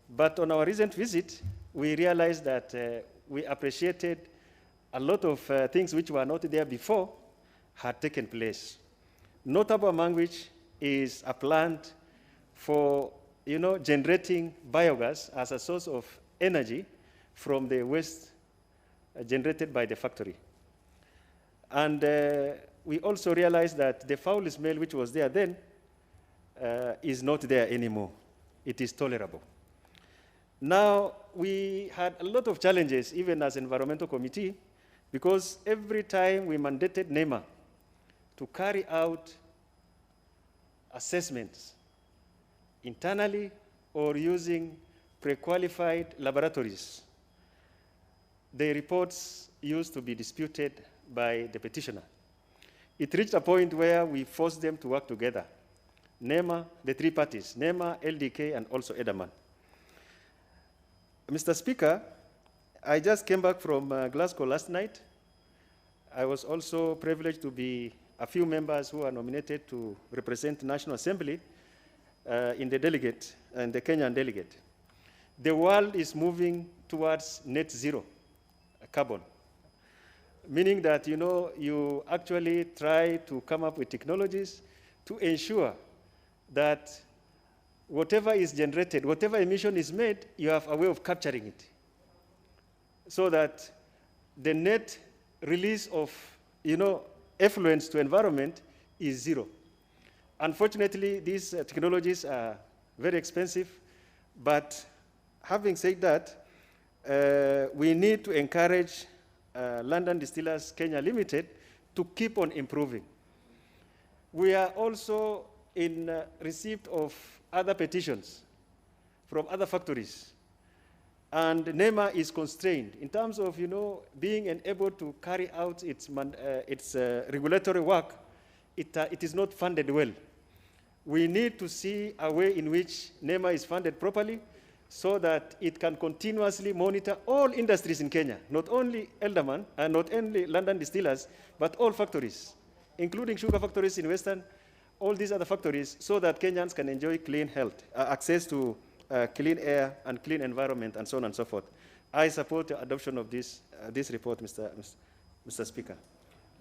But on our recent visit, we realized that we appreciated a lot of things which were not there before had taken place. Notable among which is a plant for generating biogas as a source of energy from the waste generated by the factory. And we also realized that the foul smell which was there then is not there anymore. It is tolerable. Now, we had a lot of challenges, even as environmental committee, because every time we mandated NEMA to carry out assessments internally or using pre-qualified laboratories, the reports used to be disputed by the petitioner. It reached a point where we forced them to work together. NEMA, the three parties, NEMA, LDK, and also EDAMAN. Mr. Speaker, I just came back from Glasgow last night. I was also privileged to be a few members who are nominated to represent the National Assembly in the delegate, and the Kenyan delegate. The world is moving towards net zero carbon, meaning that you actually try to come up with technologies to ensure that whatever is generated, whatever emission is made, you have a way of capturing it, so that the net release of effluents to environment is zero. Unfortunately, these technologies are very expensive, but having said that, we need to encourage London Distillers Kenya Limited to keep on improving. We are also in receipt of other petitions from other factories, and NEMA is constrained in terms of being able to carry out its regulatory work. It is not funded well. We need to see a way in which NEMA is funded properly so that it can continuously monitor all industries in Kenya, not only Elderman and not only London Distillers, but all factories, including sugar factories in Western, all these other factories, so that Kenyans can enjoy clean health, access to clean air and clean environment, and so on and so forth. I support the adoption of this report, Mr. Speaker.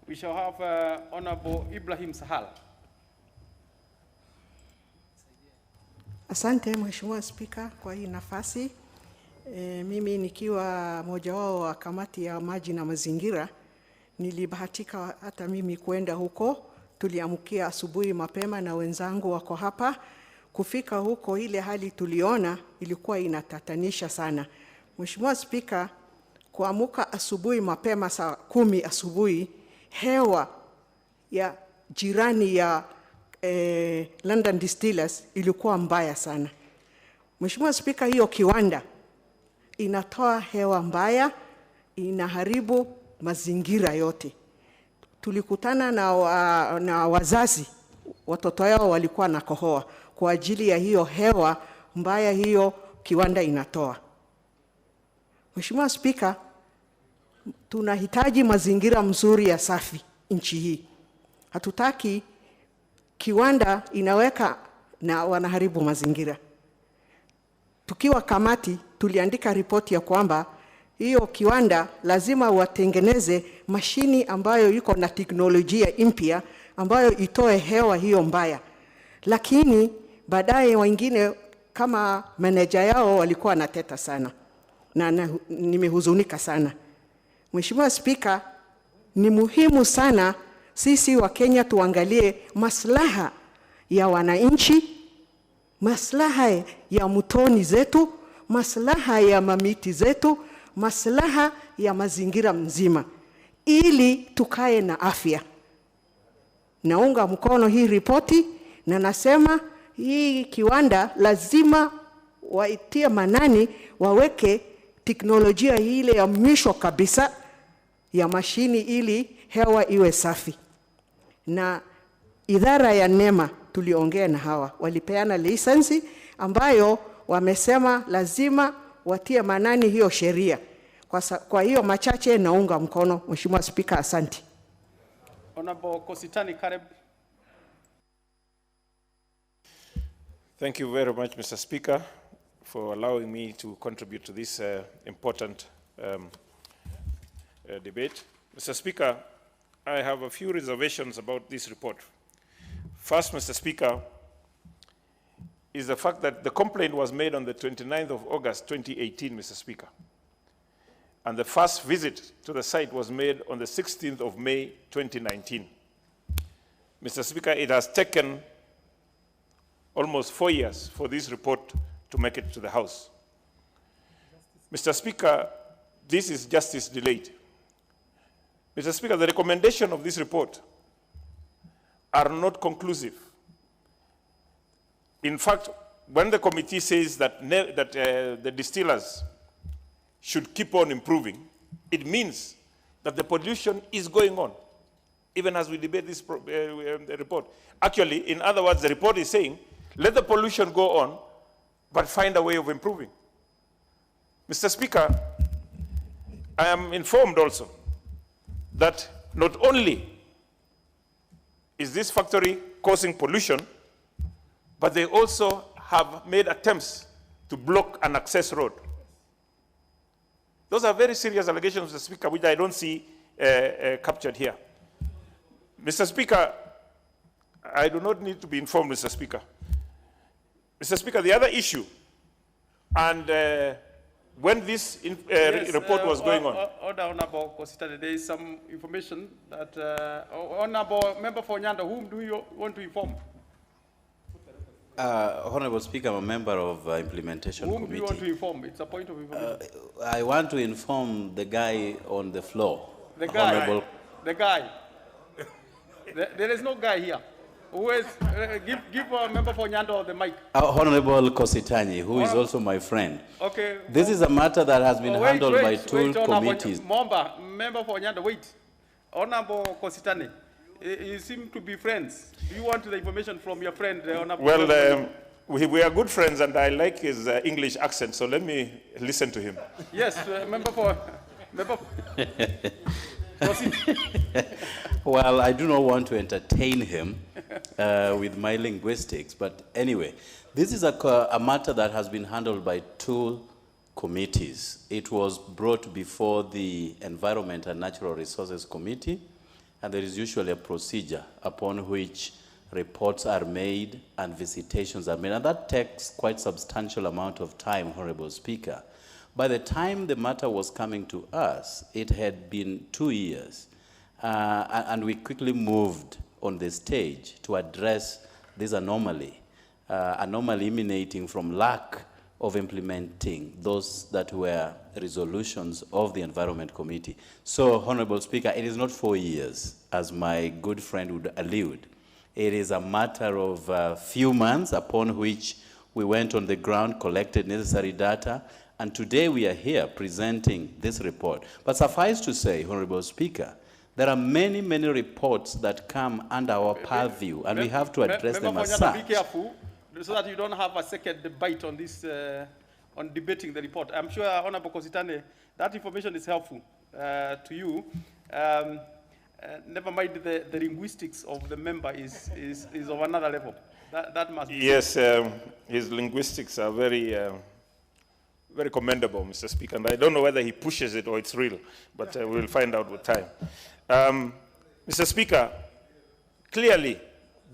We shall have Honorable Ibrahim Sahal. Asante Mheshimiwa Spika kwa hii nafasi. Mimi nikiwa moja wao wa kamati ya maji na mazingira, nilibahatika hata mimi kwenda huko. Tuliamkia asubuhi mapema na wenzangu wako hapa. Kufika huko, ile hali tuliona ilikuwa inatatanisha sana. Mheshimiwa Spika, kuamka asubuhi mapema saa 10 asubuhi, hewa ya jirani ya London Distillers ilikuwa mbaya sana. Mheshimiwa Spika, hiyo kiwanda inatoa hewa mbaya, inaharibu mazingira yote. Tulikutana na wazazi, watoto yao walikuwa na kohoa kwa ajili ya hiyo hewa mbaya hiyo kiwanda inatoa. Mheshimiwa Spika, tunahitaji mazingira mzuri ya safi nchi hii. Hatutaki kiwanda inaweka na wanaharibu mazingira. Tukiwa kamati tuliandika ripoti ya kwamba hiyo kiwanda lazima watengeneze mashini ambayo iko na teknolojia mpya ambayo itoe hewa hiyo mbaya. Lakini baadaye wengine kama meneja yao walikuwa wanateta sana na nimehuzunika sana. Mheshimiwa Spika, ni muhimu sana sisi wa Kenya tuangalie maslaha ya wananchi, maslaha ya mtoni zetu, maslaha ya mamiti zetu, maslaha ya mazingira mzima, ili tukae na afya. Naunga mkono hii ripoti na nasema hii kiwanda lazima waitie manani, waweke teknolojia ile ya mwisho kabisa ya mashini ili hewa iwe safi. Na idara ya NEMA tuliongea na hawa, walipeana lisensi ambayo wamesema lazima watie manani hiyo sheria. Kwa hiyo machache naunga mkono. Mheshimiwa Spika, asante. Honorable 𝙗𝗓𝘓. Thank you very much, Mr. Speaker, for allowing me to contribute to this important debate. Mr. Speaker, I have a few reservations about this report. First, Mr. Speaker, is the fact that the complaint was made on the 29th of August, 2018, Mr. Speaker. And the first visit to the site was made on the 16th of May, 2019. Mr. Speaker, it has taken almost 4 years for this report to make it to the House. Mr. Speaker, this is justice delayed. Mr. Speaker, the recommendation of this report are not conclusive. In fact, when the committee says that, the distillers should keep on improving, it means that the pollution is going on, even as we debate this report. Actually, in other words, the report is saying, let the pollution go on, but find a way of improving. Mr. Speaker, I am informed also that not only is this factory causing pollution, but they also have made attempts to block an access road. Those are very serious allegations, Mr. Speaker, which I don't see captured here. Mr. Speaker, I do not need to be informed, Mr. Speaker. Mr. Speaker, the other issue, and when this report was going on. Honorable 𝙗𝗓𝘓, there is some information that, Honorable Member for Nyando, whom do you want to inform? Honorable Speaker, I'm a member of Implementation Committee. Committee. Whom do you want to inform? It's a point of information. I want to inform the guy on the floor. The guy. Honorable. The guy. There is no guy here. Who is, give a member for Nyando the mic. Honorable 𝙗𝗓𝘓, who is also my friend. Okay. This is a matter that has been handled by two committees. Member for Nyando, wait. Honorable 𝙗𝗓𝘓, you seem to be friends. Do you want the information from your friend, Honorable? Well, we are good friends, and I like his English accent, so let me listen to him. Yes, member for... Well, I do not want to entertain him with my linguistics, but anyway, this is a matter that has been handled by two committees. It was brought before the Environment and Natural Resources Committee, and there is usually a procedure upon which reports are made and visitations are made, and that takes quite substantial amount of time, Honorable Speaker. By the time the matter was coming to us, it had been 2 years, and we quickly moved on the stage to address this anomaly emanating from lack of implementing those that were resolutions of the Environment Committee. So, Honorable Speaker, it is not 4 years, as my good friend would allude. It is a matter of a few months upon which we went on the ground, collected necessary data, and today we are here presenting this report. But suffice to say, Honorable Speaker, there are many, many reports that come under our purview, and we have to address them as such. Be careful, so that you don't have a second debate on this, on debating the report. I'm sure, Honorable 𝙗𝗓𝘓, that information is helpful to you. Never mind the linguistics of the member is of another level. That must be. Yes, his linguistics are very, very commendable, Mr. Speaker. And I don't know whether he pushes it or it's real, but we'll find out with time. Mr. Speaker, clearly,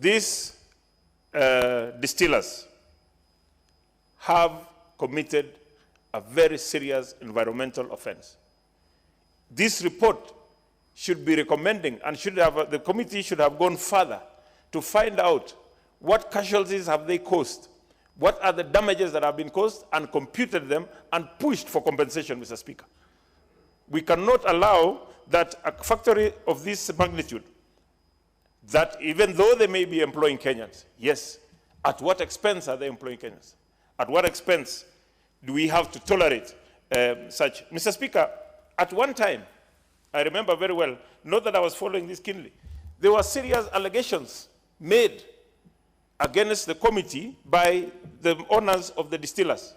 these distillers have committed a very serious environmental offense. This report should be recommending and should have, the committee should have gone further to find out what casualties have they caused, what are the damages that have been caused, and computed them and pushed for compensation, Mr. Speaker. We cannot allow that a factory of this magnitude, that even though they may be employing Kenyans, yes, at what expense are they employing Kenyans? At what expense do we have to tolerate such? Mr. Speaker, at one time, I remember very well, not that I was following this keenly, there were serious allegations made against the committee by the owners of the distillers.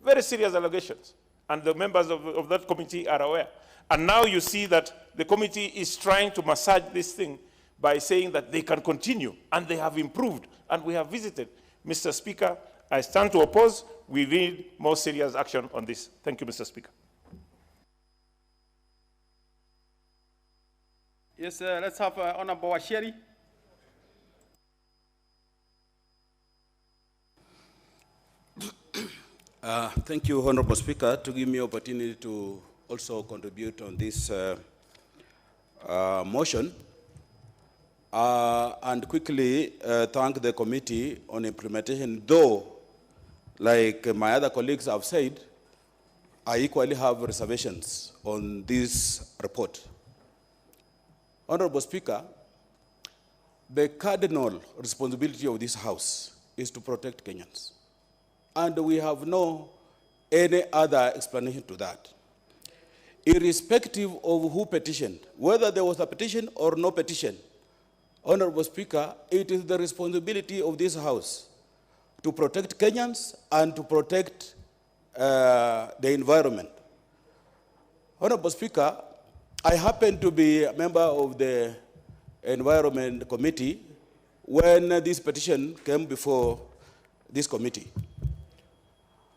Very serious allegations. And the members of that committee are aware. And now you see that the committee is trying to massage this thing by saying that they can continue, and they have improved, and we have visited. Mr. Speaker, I stand to oppose. We need more serious action on this. Thank you, Mr. Speaker. Yes, let's have Honorable Wacheri. Thank you, Honorable Speaker, to give me opportunity to also contribute on this motion. And quickly thank the committee on implementation, though, like my other colleagues have said, I equally have reservations on this report. Honorable Speaker, the cardinal responsibility of this House is to protect Kenyans. And we have no any other explanation to that. Irrespective of who petitioned, whether there was a petition or no petition, Honorable Speaker, it is the responsibility of this House to protect Kenyans and to protect the environment. Honorable Speaker, I happen to be a member of the Environment Committee when this petition came before this committee.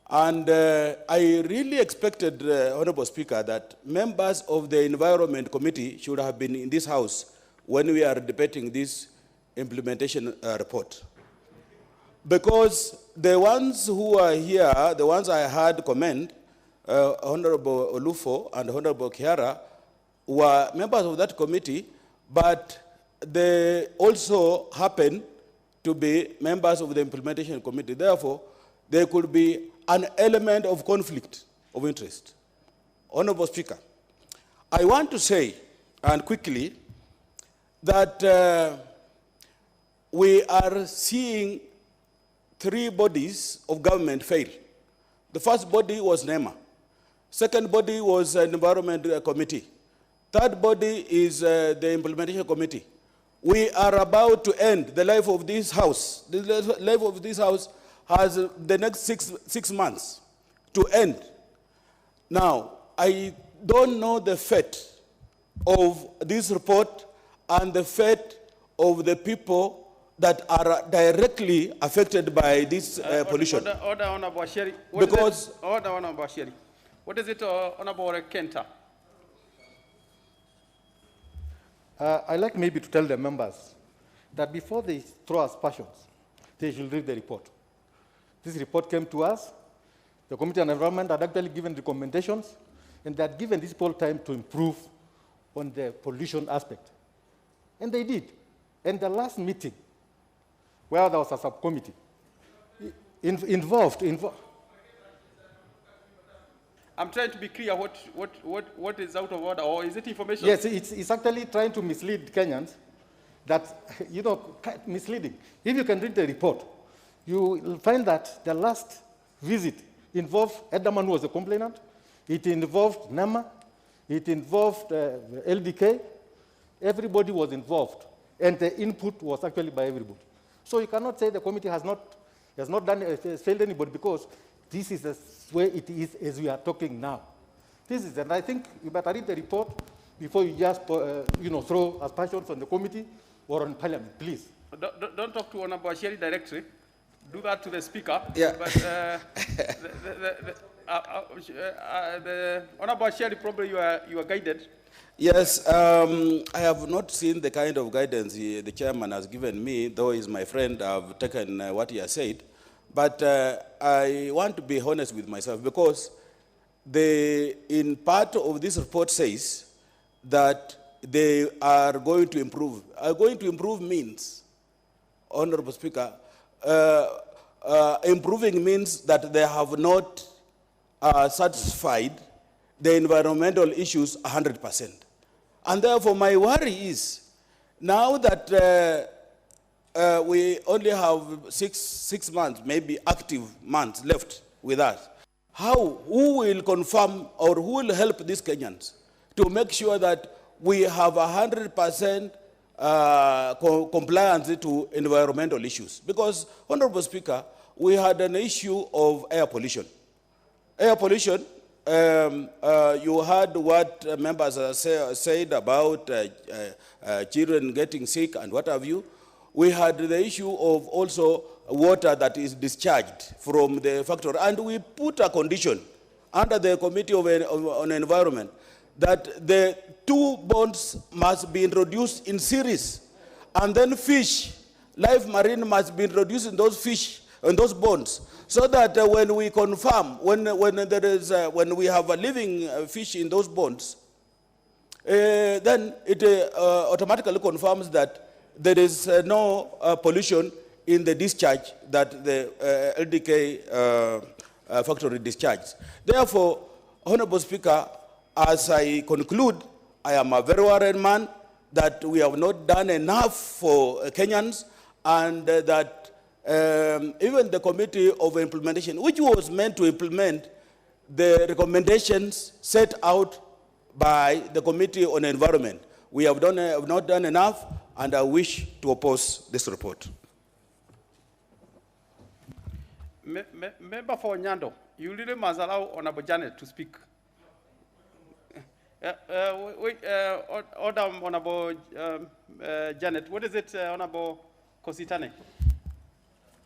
And I really expected, Honorable Speaker, that members of the Environment Committee should have been in this House when we are debating this implementation report. Because the ones who are here, the ones I had comment, Honorable Olufo and Honorable Kiara, were members of that committee, but they also happen to be members of the implementation committee. Therefore, there could be an element of conflict of interest. Honorable Speaker, I want to say, and quickly, that we are seeing three bodies of government fail. The first body was NEMA. Second body was an environment committee. Third body is the implementation committee. We are about to end the life of this House. The life of this House has the next six months to end. Now, I don't know the fate of this report and the fate of the people that are directly affected by this pollution. Order, Honorable Wacheri. Order, Honorable Wacheri. What is it, Honorable Kenta? I'd like maybe to tell the members that before they throw us passions, they should read the report. This report came to us. The Committee on Environment had actually given recommendations, and they had given this people time to improve on the pollution aspect. And they did. And the last meeting, where there was a subcommittee, involved. I'm trying to be clear what is out of order, or is it information? Yes, it's actually trying to mislead Kenyans. That, you know, misleading. If you can read the report, you will find that the last visit involved Edaman, who was the complainant. It involved NEMA. It involved LDK. Everybody was involved. And the input was actually by everybody. So you cannot say the committee has not failed anybody, because this is the way it is as we are talking now. This is, and I think you better read the report. before you just throw aspersions on the committee or on parliament, please. Don't talk to Honorable Asheri directly. Do that to the speaker. Yeah. But the Honorable Asheri, probably you are guided. Yes, I have not seen the kind of guidance the chairman has given me, though he's my friend. I've taken what he has said. But I want to be honest with myself, because in part of this report says that they are going to improve. Are going to improve means, Honorable Speaker, improving means that they have not satisfied the environmental issues 100%. And therefore, my worry is, now that we only have six months, maybe active months left with us, who will confirm or who will help these Kenyans to make sure that we have 100% compliance to environmental issues? Because, Honorable Speaker, we had an issue of air pollution. Air pollution, you heard what members said about children getting sick and what have you. We had the issue of also water that is discharged from the factory. And we put a condition under the Committee on Environment that the 2 bonds must be introduced in series. And then fish, live marine must be introduced in those fish, in those bonds. So that when we confirm, when we have a living fish in those bonds, then it automatically confirms that there is no pollution in the discharge that the LDK factory discharges. Therefore, Honorable Speaker, as I conclude, I am a very worried man that we have not done enough for Kenyans, and that even the Committee of Implementation, which was meant to implement the recommendations set out by the Committee on Environment, we have not done enough, and I wish to oppose this report. Member for Nyando, you really must allow Honorable Janet to speak. Order, Honorable Janet. What is it, Honorable Kositane?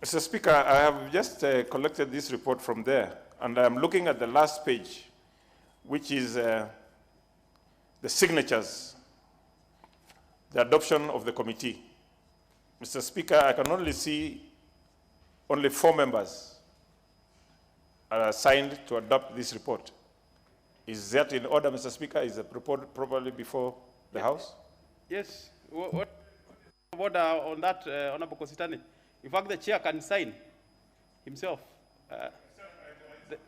Mr. Speaker, I have just collected this report from there, and I'm looking at the last page, which is the signatures, the adoption of the committee. Mr. Speaker, I can only see only 4 members are signed to adopt this report. Is that in order, Mr. Speaker? Is the report properly before the House? Yes. What on that, Honorable Kositane? In fact, the chair can sign himself.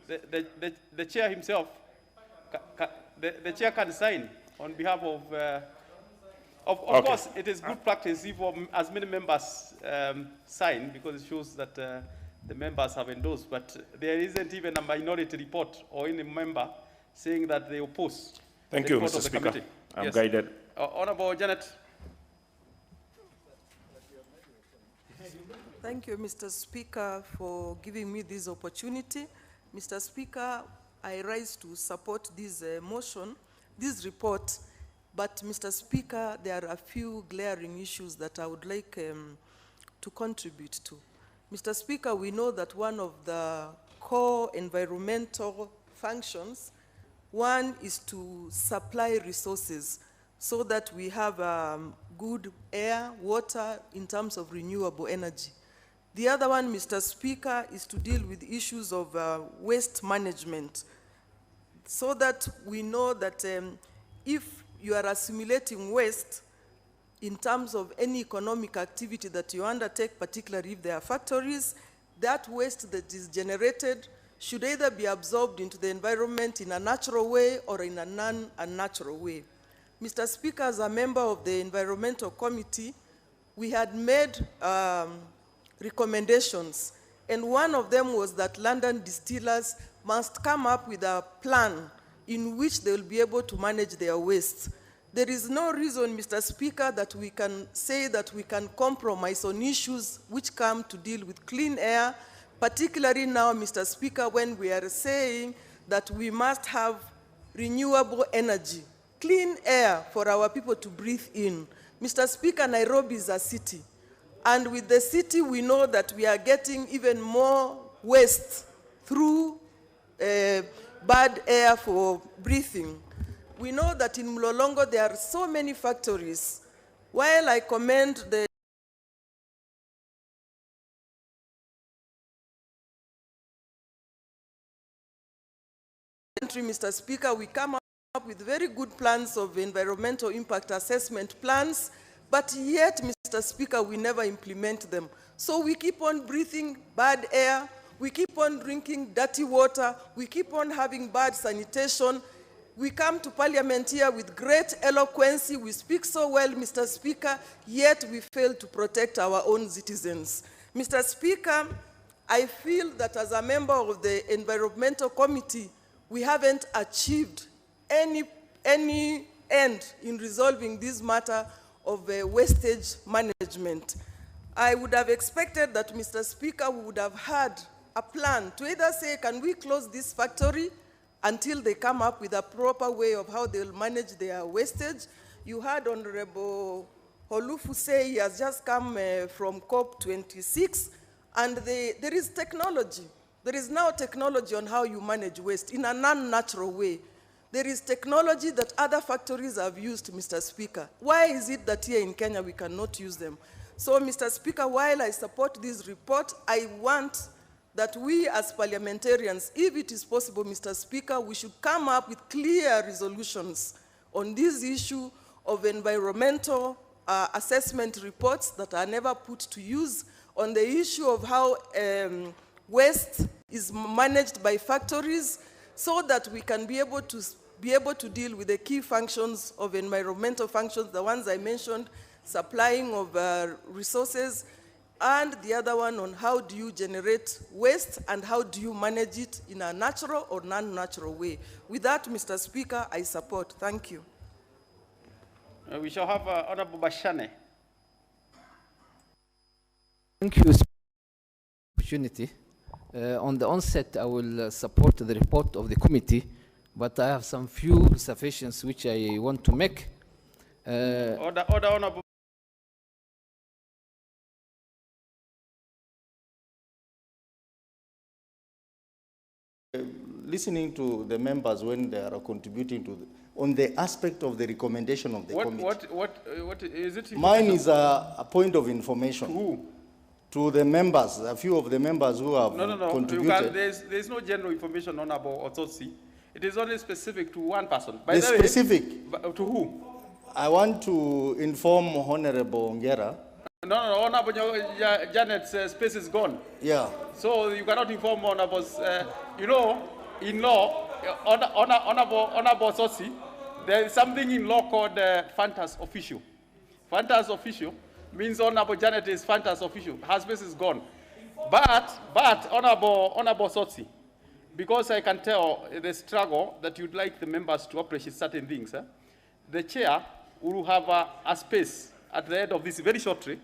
The chair himself, the chair can sign on behalf of okay. Course, it is good practice if as many members sign, because it shows that the members have endorsed, but there isn't even a minority report or any member saying that they oppose. Thank you, Mr. Speaker. Committee. I'm yes. guided. Honorable Janet. Thank you, Mr. Speaker, for giving me this opportunity. Mr. Speaker, I rise to support this motion, this report, but Mr. Speaker, there are a few glaring issues that I would like to contribute to. Mr. Speaker, we know that one of the core environmental functions, one is to supply resources so that we have good air, water in terms of renewable energy. The other one, Mr. Speaker, is to deal with issues of waste management, so that we know that if you are assimilating waste in terms of any economic activity that you undertake, particularly if there are factories, that waste that is generated should either be absorbed into the environment in a natural way or in a non-unnatural way. Mr. Speaker, as a member of the Environmental Committee, we had made recommendations, and one of them was that London distillers must come up with a plan in which they will be able to manage their waste. There is no reason, Mr. Speaker, that we can say that we can compromise on issues which come to deal with clean air, particularly now, Mr. Speaker, when we are saying that we must have renewable energy clean air for our people to breathe in. Mr. Speaker, Nairobi is a city. And with the city, we know that we are getting even more waste through bad air for breathing. We know that in Mlolongo, there are so many factories. While I commend the Mr. Speaker, we come up with very good plans of environmental impact assessment plans, but yet, Mr. Speaker, we never implement them. So we keep on breathing bad air, we keep on drinking dirty water, we keep on having bad sanitation. We come to Parliament here with great eloquence, we speak so well, Mr. Speaker, yet we fail to protect our own citizens. Mr. Speaker, I feel that as a member of the Environmental Committee, we haven't achieved any end in resolving this matter of wastage management. I would have expected that, Mr. Speaker, we would have had a plan to either say, can we close this factory until they come up with a proper way of how they'll manage their wastage. You heard Honorable Olufu say he has just come from COP26, and there is technology. There is now technology on how you manage waste in a non-natural way. There is technology that other factories have used, Mr. Speaker. Why is it that here in Kenya we cannot use them? So, Mr. Speaker, while I support this report, I want that we as parliamentarians, if it is possible, Mr. Speaker, we should come up with clear resolutions on this issue of environmental assessment reports that are never put to use, on the issue of how waste is managed by factories, so that we can be able to deal with the key functions of environmental functions, the ones I mentioned, supplying of resources, and the other one on how do you generate waste and how do you manage it in a natural or non-natural way. With that, Mr. Speaker, I support. Thank you. We shall have Honorable Bashane. Thank you for the opportunity. On the onset, I will support the report of the committee, but I have some few reservations which I want to make. Order, Honorable. Listening to the members when they are contributing to on the aspect of the recommendation of the committee. What is it? Mine is a point of information. Who? To the members, a few of the members who have contributed. There's no general information on about authority. It is only specific to one person. By the specific? Way, to who? I want to inform Honorable Ongera. No, Honorable Janet's space is gone. Yeah. So you cannot inform Honorable, you know, in law, Honorable Sosi, there is something in law called Fantas official. Fantas official means Honorable Janet is Fantas official. Her space is gone. But Honorable Sosi, because I can tell the struggle that you'd like the members to appreciate certain things, the chair will have a space at the end of this very shortly.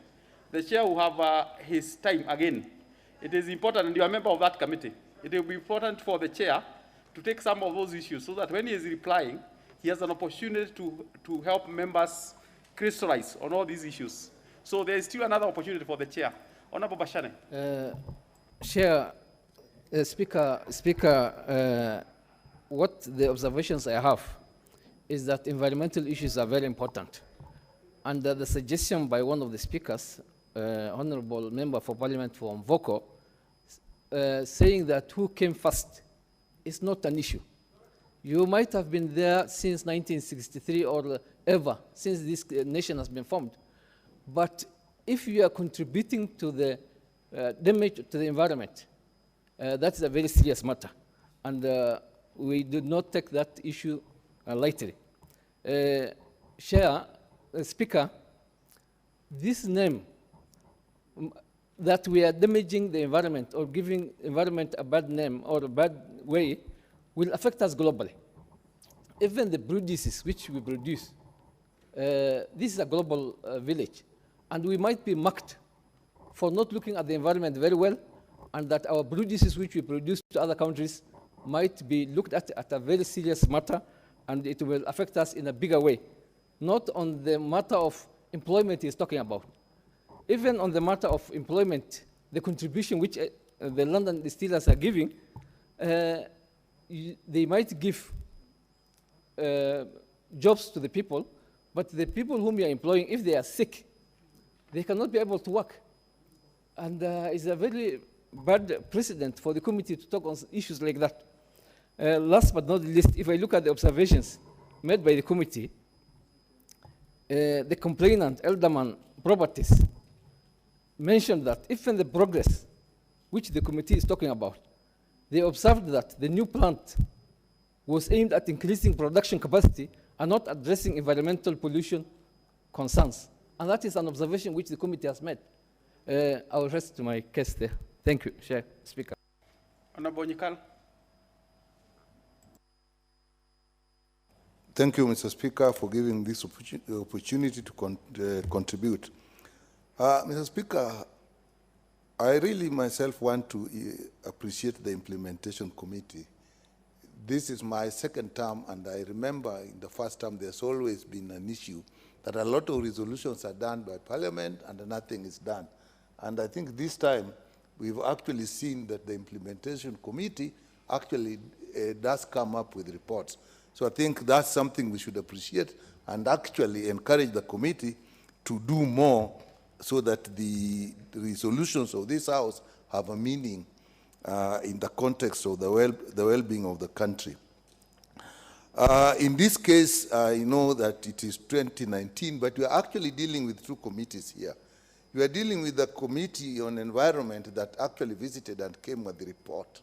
The chair will have his time again. It is important, and you are a member of that committee. It will be important for the chair to take some of those issues so that when he is replying, he has an opportunity to help members crystallize on all these issues. So there is still another opportunity for the chair. Honorable Bashane. Chair, Speaker, what the observations I have is that environmental issues are very important. And the suggestion by one of the speakers, Honorable Member for Parliament from Voko, saying that who came first is not an issue. You might have been there since 1963 or ever, since this nation has been formed. But if you are contributing to the damage to the environment, that's a very serious matter. And we do not take that issue lightly. Speaker, this name that we are damaging the environment or giving environment a bad name or a bad way will affect us globally. Even the produces which we produce, this is a global village, and we might be mocked for not looking at the environment very well, and that our produces which we produce to other countries might be looked at a very serious matter, and it will affect us in a bigger way, not on the matter of employment he's talking about. Even on the matter of employment, the contribution which the London distillers are giving, they might give jobs to the people, but the people whom you are employing, if they are sick, they cannot be able to work. And it's a very bad precedent for the committee to talk on issues like that. Last but not least, if I look at the observations made by the committee, the complainant, Elderman Properties, mentioned that if in the progress which the committee is talking about, they observed that the new plant was aimed at increasing production capacity and not addressing environmental pollution concerns. And that is an observation which the committee has made. I will rest to my case there. Thank you, Chair, Speaker. Honorable Nyikal. Thank you, Mr. Speaker, for giving this opportunity to contribute. Mr. Speaker, I really myself want to appreciate the implementation committee. This is my second term, and I remember in the first term there's always been an issue that a lot of resolutions are done by Parliament and nothing is done. And I think this time we've actually seen that the implementation committee actually does come up with reports. So I think that's something we should appreciate and actually encourage the committee to do more so that the resolutions of this House have a meaning in the context of the well-being of the country. In this case, I know that it is 2019, but we are actually dealing with two committees here. We are dealing with the Committee on Environment that actually visited and came with the report.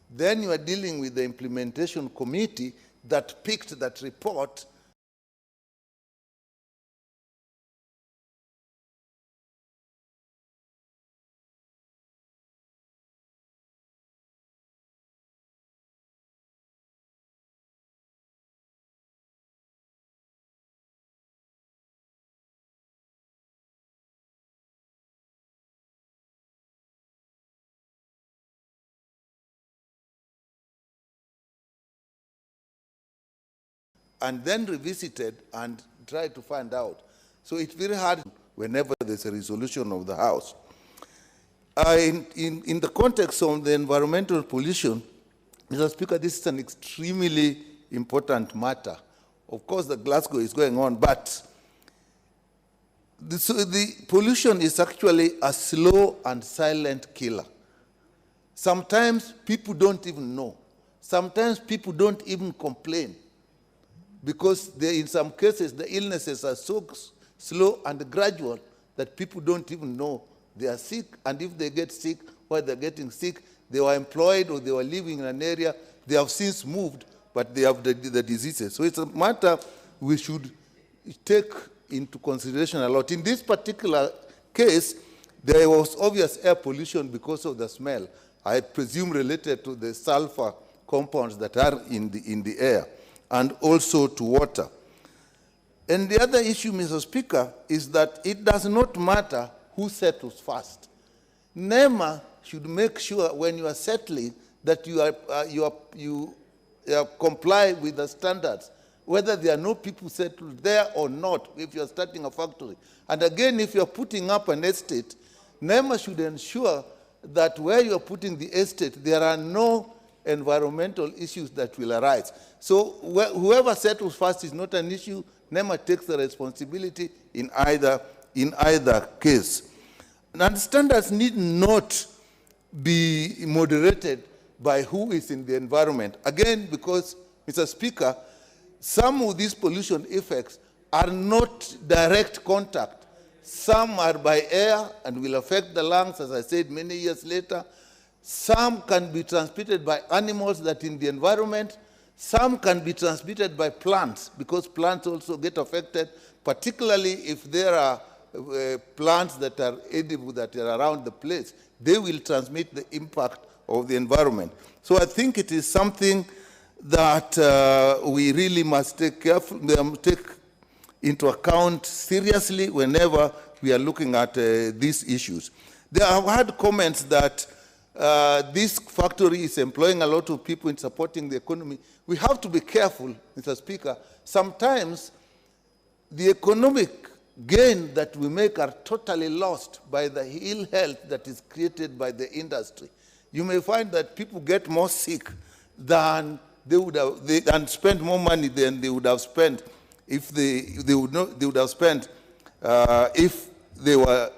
Then you are dealing with the Implementation Committee that picked that report and then revisited and tried to find out. So it's very hard whenever there's a resolution of the House. In the context of the environmental pollution, Mr. Speaker, this is an extremely important matter. Of course, the Glasgow is going on, but the pollution is actually a slow and silent killer. Sometimes people don't even know. Sometimes people don't even complain, because in some cases, the illnesses are so slow and gradual that people don't even know they are sick, and if they get sick, while they're getting sick, they were employed or they were living in an area, they have since moved, but they have the diseases. So it's a matter we should take into consideration a lot. In this particular case, there was obvious air pollution because of the smell, I presume related to the sulfur compounds that are in the air, and also to water. And the other issue, Mr. Speaker, is that it does not matter who settles first. NEMA should make sure when you are settling that you comply with the standards, whether there are no people settled there or not, if you are starting a factory. And again, if you are putting up an estate, NEMA should ensure that where you are putting the estate, there are no environmental issues that will arise. So whoever settles first is not an issue. NEMA takes the responsibility in either case. And standards need not be moderated by who is in the environment. Again, because, Mr. Speaker, some of these pollution effects are not direct contact. Some are by air and will affect the lungs, as I said, many years later. Some can be transmitted by animals that are in the environment. Some can be transmitted by plants, because plants also get affected, particularly if there are plants that are edible that are around the place. They will transmit the impact of the environment. So I think it is something that we really must take into account seriously whenever we are looking at these issues. There have had comments that this factory is employing a lot of people in supporting the economy. We have to be careful, Mr. Speaker. Sometimes the economic gain that we make are totally lost by the ill health that is created by the industry. You may find that people get more sick than they would have, and spend more money than they would have spent if they would have spent if they were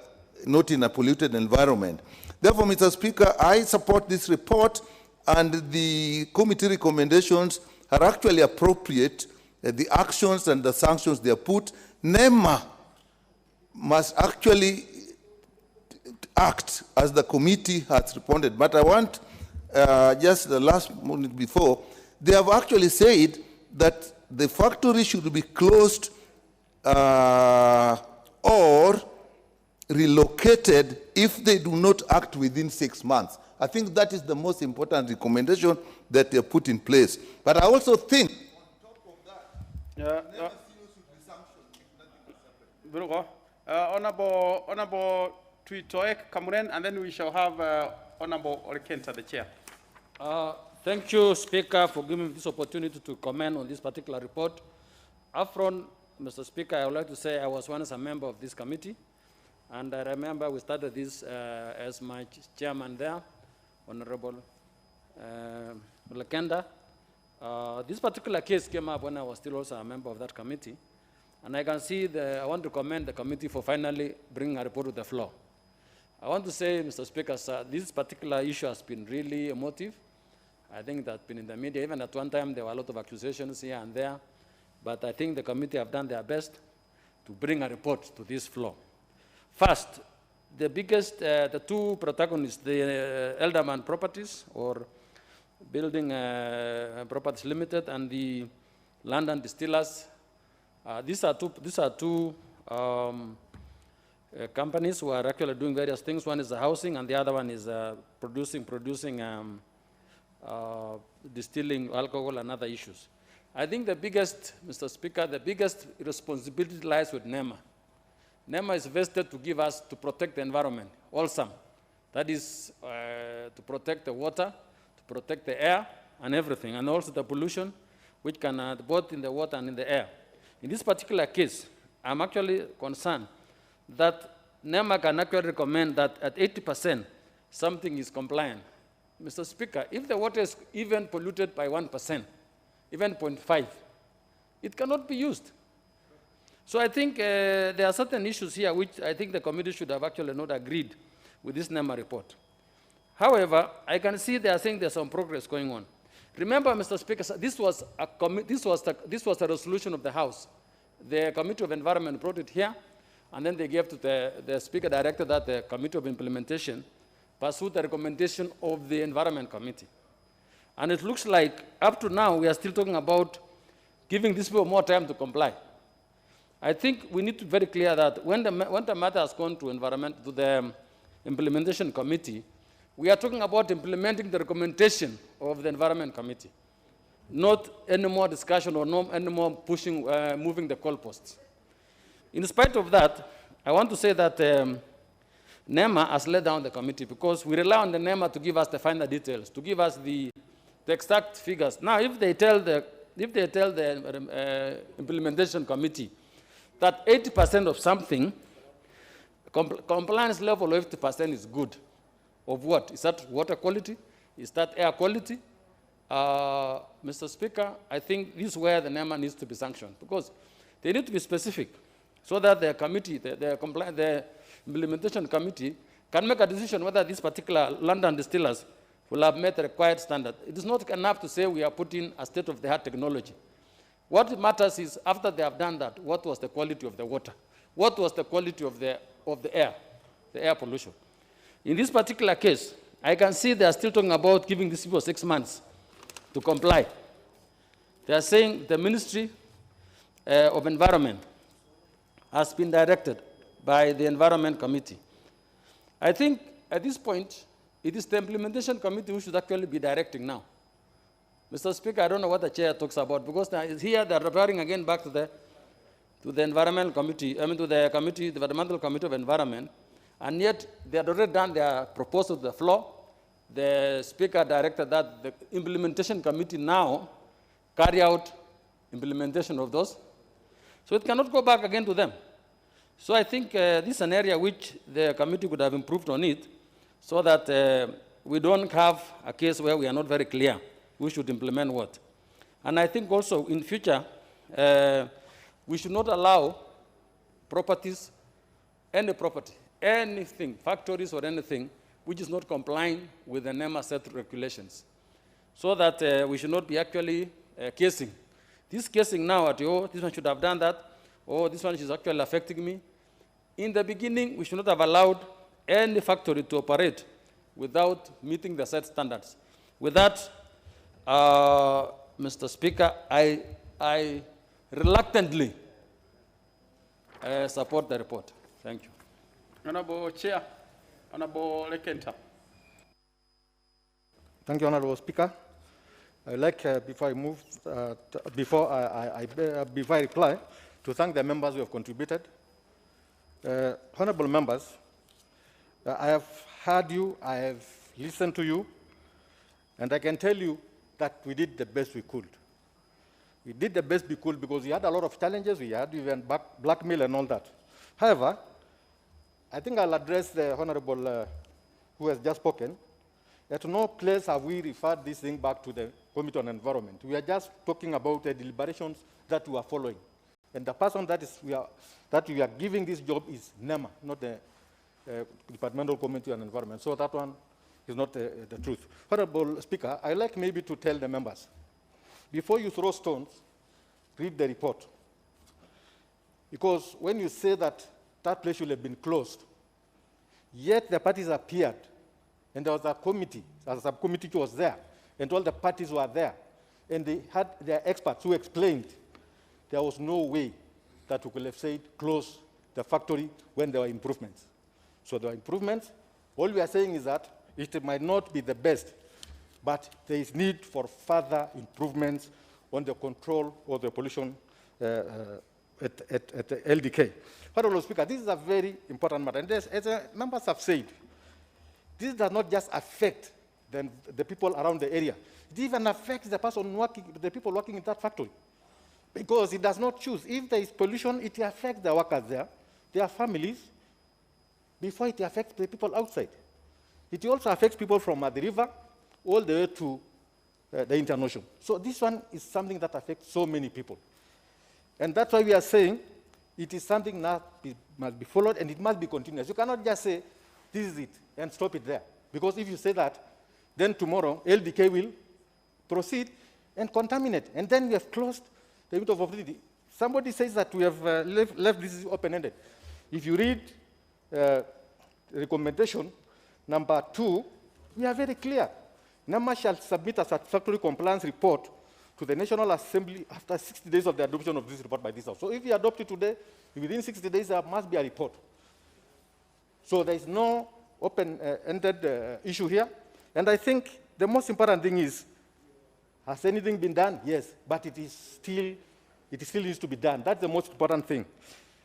not in a polluted environment. Therefore, Mr. Speaker, I support this report, and the committee recommendations are actually appropriate. The actions and the sanctions they are put. NEMA must actually act as the committee has responded. But I want, just the last moment before, they have actually said that the factory should be closed or relocated if they do not act within 6 months. I think that is the most important recommendation that they put in place. But I also think, Honorable 𝙏𝙗𝘀 and then we shall have Honorable Olekenta, the chair. Thank you, Speaker, for giving me this opportunity to comment on this particular report. Upfront, Mr. Speaker, I would like to say I was once a member of this committee, and I remember we started this as my chairman there, Honorable Olekenta. This particular case came up when I was still also a member of that committee, and I can see I want to commend the committee for finally bringing a report to the floor. I want to say, Mr. Speaker, sir, this particular issue has been really emotive. I think that's been in the media. Even at one time, there were a lot of accusations here and there. But I think the committee have done their best to bring a report to this floor. First, the biggest, the two protagonists, the Elderman Properties, or Building Properties Limited, and the London Distillers. These are two companies who are actually doing various things. One is the housing, and the other one is producing distilling alcohol and other issues. I think the biggest, Mr. Speaker, the biggest responsibility lies with NEMA. NEMA is vested to protect the environment, wholesome. That is to protect the water, to protect the air and everything, and also the pollution, which can both in the water and in the air. In this particular case, I'm actually concerned that NEMA can actually recommend that at 80% something is compliant. Mr. Speaker, if the water is even polluted by 1%, even 0.5, it cannot be used. So I think there are certain issues here which I think the committee should have actually not agreed with this NEMA report. However, I can see they are saying there's some progress going on. Remember, Mr. Speaker, this was a resolution of the House. The Committee of Environment brought it here, and then they gave to the Speaker directed that the Committee of Implementation pursue the recommendation of the Environment Committee. And it looks like up to now we are still talking about giving these people more time to comply. I think we need to be very clear that when the matter has gone to the Implementation Committee, we are talking about implementing the recommendation of the Environment Committee, not any more discussion or any more pushing, moving the goalposts. In spite of that, I want to say that NEMA has let down the committee because we rely on the NEMA to give us the final details, to give us the exact figures. Now, if they tell the Implementation Committee that 80% of something, compliance level of 80% is good, of what? Is that water quality? Is that air quality? Mr. Speaker, I think this is where the NEMA needs to be sanctioned because they need to be specific so that the committee, the Implementation Committee can make a decision whether this particular London distillers will have met the required standard. It is not enough to say we are putting a state-of-the-art technology. What matters is after they have done that, what was the quality of the water? What was the quality of the air, the air pollution? In this particular case, I can see they are still talking about giving these people 6 months to comply. They are saying the Ministry of Environment has been directed by the Environment Committee. I think at this point, it is the Implementation Committee who should actually be directing now. Mr. Speaker, I don't know what the chair talks about because here they're referring again back to the Environment Committee, to the Developmental Committee of Environment, and yet they had already done their proposal to the floor, the Speaker directed that the implementation committee now carry out implementation of those. So it cannot go back again to them. So I think this is an area which the committee could have improved on it so that we don't have a case where we are not very clear we should implement what. And I think also in future, we should not allow properties, any property, anything, factories or anything, which is not complying with the NEMA set regulations. So that we should not be actually casing. This casing now at, oh, this one should have done that, oh, this one is actually affecting me. In the beginning, we should not have allowed any factory to operate without meeting the set standards. With that, Mr. Speaker, I reluctantly support the report. Thank you. Honorable Chair, Honorable Lekenta. Thank you, Honorable Speaker. I'd like, before I reply, to thank the members who have contributed. Honorable members, I have heard you, I have listened to you, and I can tell you that we did the best we could. We did the best we could because we had a lot of challenges, we had even blackmail and all that. However, I think I'll address the Honorable who has just spoken. At no place have we referred this thing back to the Committee on Environment. We are just talking about the deliberations that we are following. And the person that we are giving this job is NEMA, not the Departmental Committee on Environment. So that one is not the truth. Honorable Speaker, I'd like maybe to tell the members, before you throw stones, read the report. Because when you say that that place should have been closed, yet the parties appeared, and there was a committee, a subcommittee was there, and all the parties were there, and they had their experts who explained there was no way that we could have said close the factory when there were improvements. So there were improvements. All we are saying is that it might not be the best, but there is need for further improvements on the control of the pollution at the LDK. Honorable Speaker, this is a very important matter. And as the members have said, this does not just affect the people around the area. It even affects the people working in that factory. Because it does not choose. If there is pollution, it affects the workers there, their families, before it affects the people outside. It also affects people from the river all the way to the Indian Ocean. So this one is something that affects so many people. And that's why we are saying it is something that must be followed and it must be continuous. You cannot just say, this is it, and stop it there. Because if you say that, then tomorrow LDK will proceed and contaminate. And then we have closed the window of opportunity. Somebody says that we have left this open-ended. If you read recommendation number 2, we are very clear. NEMA shall submit a satisfactory compliance report to the National Assembly after 60 days of the adoption of this report by this House. So if we adopt it today, within 60 days, there must be a report. So there is no open-ended issue here. And I think the most important thing is, has anything been done? Yes, but it still needs to be done. That's the most important thing.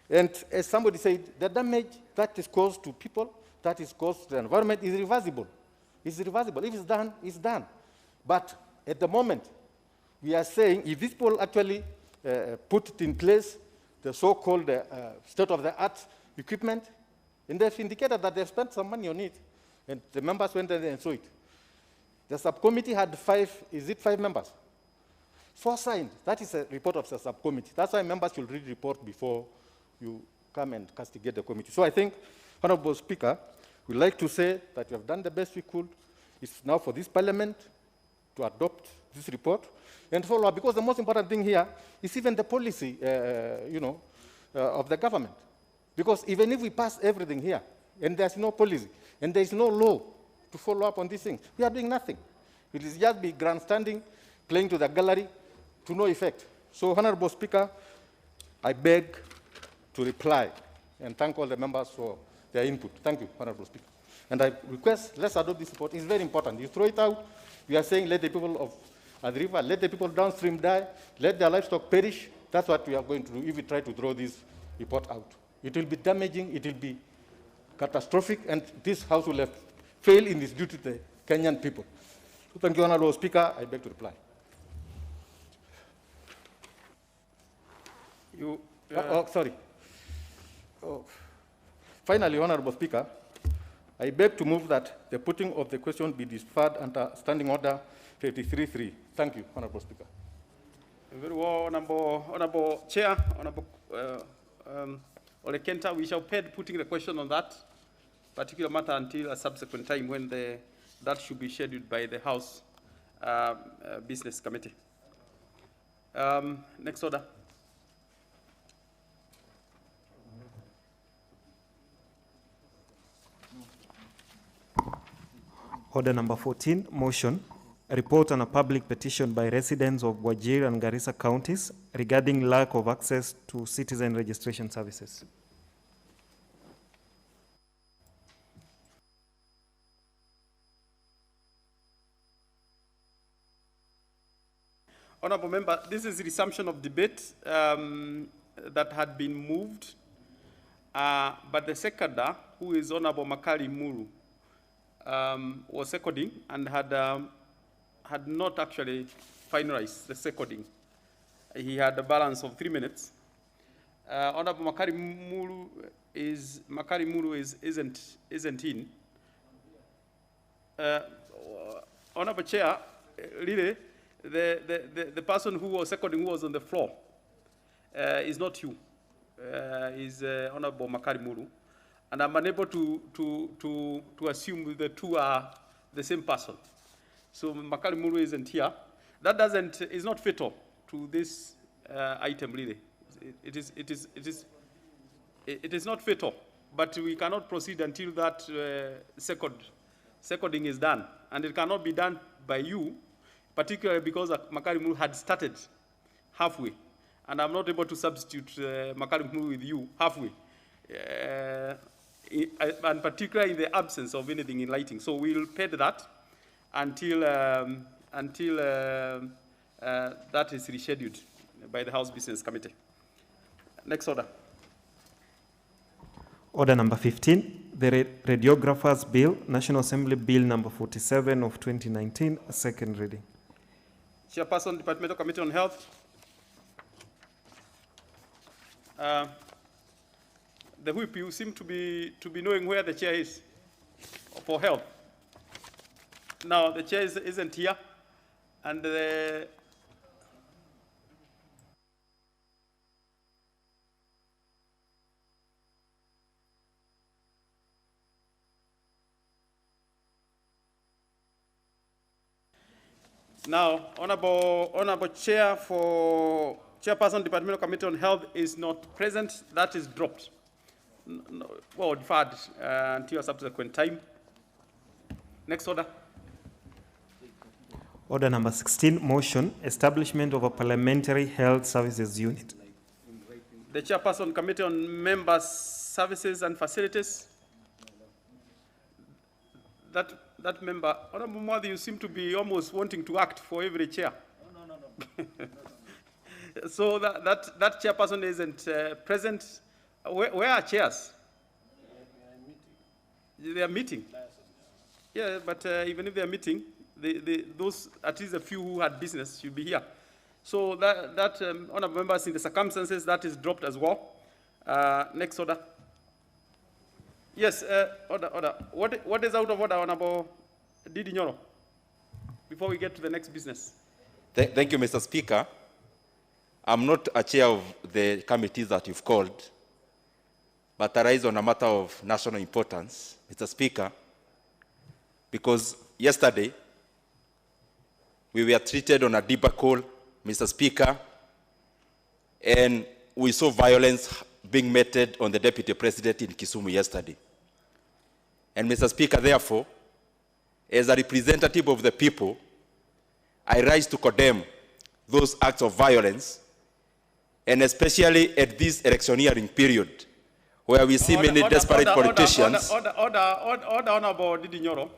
And as somebody said, the damage that is caused to people, that is caused to the environment is reversible. It's reversible. If it's done, it's done. But at the moment, we are saying if these people actually put it in place, the so-called state-of-the-art equipment, and they've indicated that they've spent some money on it, and the members went there and saw it. The subcommittee had 5 members? 4 signed. That is a report of the subcommittee. That's why members should read the report before you come and castigate the committee. So I think, Honorable Speaker, we'd like to say that we have done the best we could. It's now for this Parliament to adopt this report and follow up, because the most important thing here is even the policy, of the government. Because even if we pass everything here, and there's no policy, and there's no law to follow up on these things, we are doing nothing. It is just be grandstanding, playing to the gallery, to no effect. So, Honorable Speaker, I beg to reply and thank all the members for their input. Thank you, Honorable Speaker. And I request, let's adopt this report. It's very important. You throw it out, we are saying let the people of the river, let the people downstream die, let their livestock perish. That's what we are going to do if we try to throw this report out. It will be damaging, it will be catastrophic, and this House will have failed in its duty to the Kenyan people. So thank you, Honorable Speaker. I beg to reply. Sorry. Finally, Honorable Speaker, I beg to move that the putting of the question be deferred under Standing Order 53.3. Thank you, Honorable Speaker. Very well, Honorable Chair, Honorable Olekenta, we shall pay putting the question on that particular matter until a subsequent time when that should be scheduled by the House Business Committee. Next order. Order number 14, motion, a report on a public petition by residents of Wajir and Garissa counties regarding lack of access to citizen registration services. Honorable Member, this is the resumption of debate that had been moved, but the seconder, who is Honorable Makari Muru, was seconding and had not actually finalized the seconding. He had a balance of 3 minutes. Honorable Makari Muru isn't in. Honorable Chair, really, the person who was seconding, who was on the floor, is not you. Is Honorable Makari Muru. And I'm unable to assume the two are the same person. So Makari Muru isn't here. That is not fatal to this item, really. It is not fatal, but we cannot proceed until that seconding is done. And it cannot be done by you, particularly because Makari Muru had started halfway. And I'm not able to substitute Makari Muru with you halfway. And particularly in the absence of anything in writing. So we'll pay that until that is rescheduled by the House Business Committee. Next order. Order number 15, the Radiographers Bill, National Assembly Bill number 47 of 2019, a second reading. Chairperson, Departmental Committee on Health. The whip, you seem to be knowing where the chair is for health. Now, the chair isn't here, and now, Honorable Chair for Chairperson, Departmental Committee on Health is not present. That is dropped. No, well, deferred until a subsequent time. Next order. Order number 16, motion, establishment of a parliamentary health services unit. The Chairperson, Committee on Members' Services and Facilities. That member, Honorable Mwadi, you seem to be almost wanting to act for every chair. No. So that chairperson isn't present. Where are chairs? They are meeting. Yeah, but even if they are meeting, those, at least a few who had business, should be here. So that honorable members, in the circumstances, that is dropped as well. Next order. Yes, order. What is out of order, Honorable Didi Nyoro, before we get to the next business? Thank you, Mr. Speaker. I'm not a chair of the committees that you've called, but I rise on a matter of national importance, Mr. Speaker, because yesterday we were treated on a debacle, Mr. Speaker, and we saw violence being meted on the Deputy President in Kisumu yesterday. And Mr. Speaker, therefore, as a representative of the people, I rise to condemn those acts of violence, and especially at this electioneering period, where we see many desperate politicians. Order, Honorable Didi Nyoro.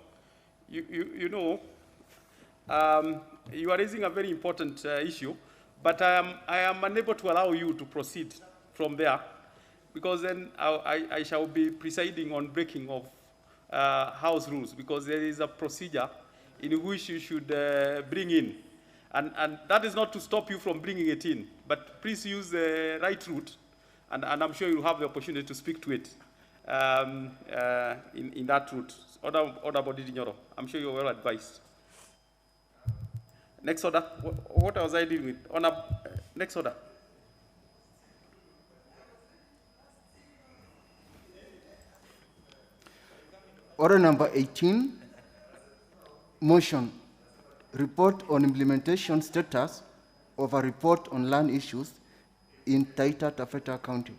You know, you are raising a very important issue, but I am unable to allow you to proceed from there, because then I shall be presiding on breaking of House rules, because there is a procedure in which you should bring in. And that is not to stop you from bringing it in, but please use the right route, and I'm sure you'll have the opportunity to speak to it in that route. Order body Nyoro, I'm sure you're well advised. Next order. What was I dealing with? Next order. Order number 18, motion, report on implementation status of a report on land issues in Taita Taveta County.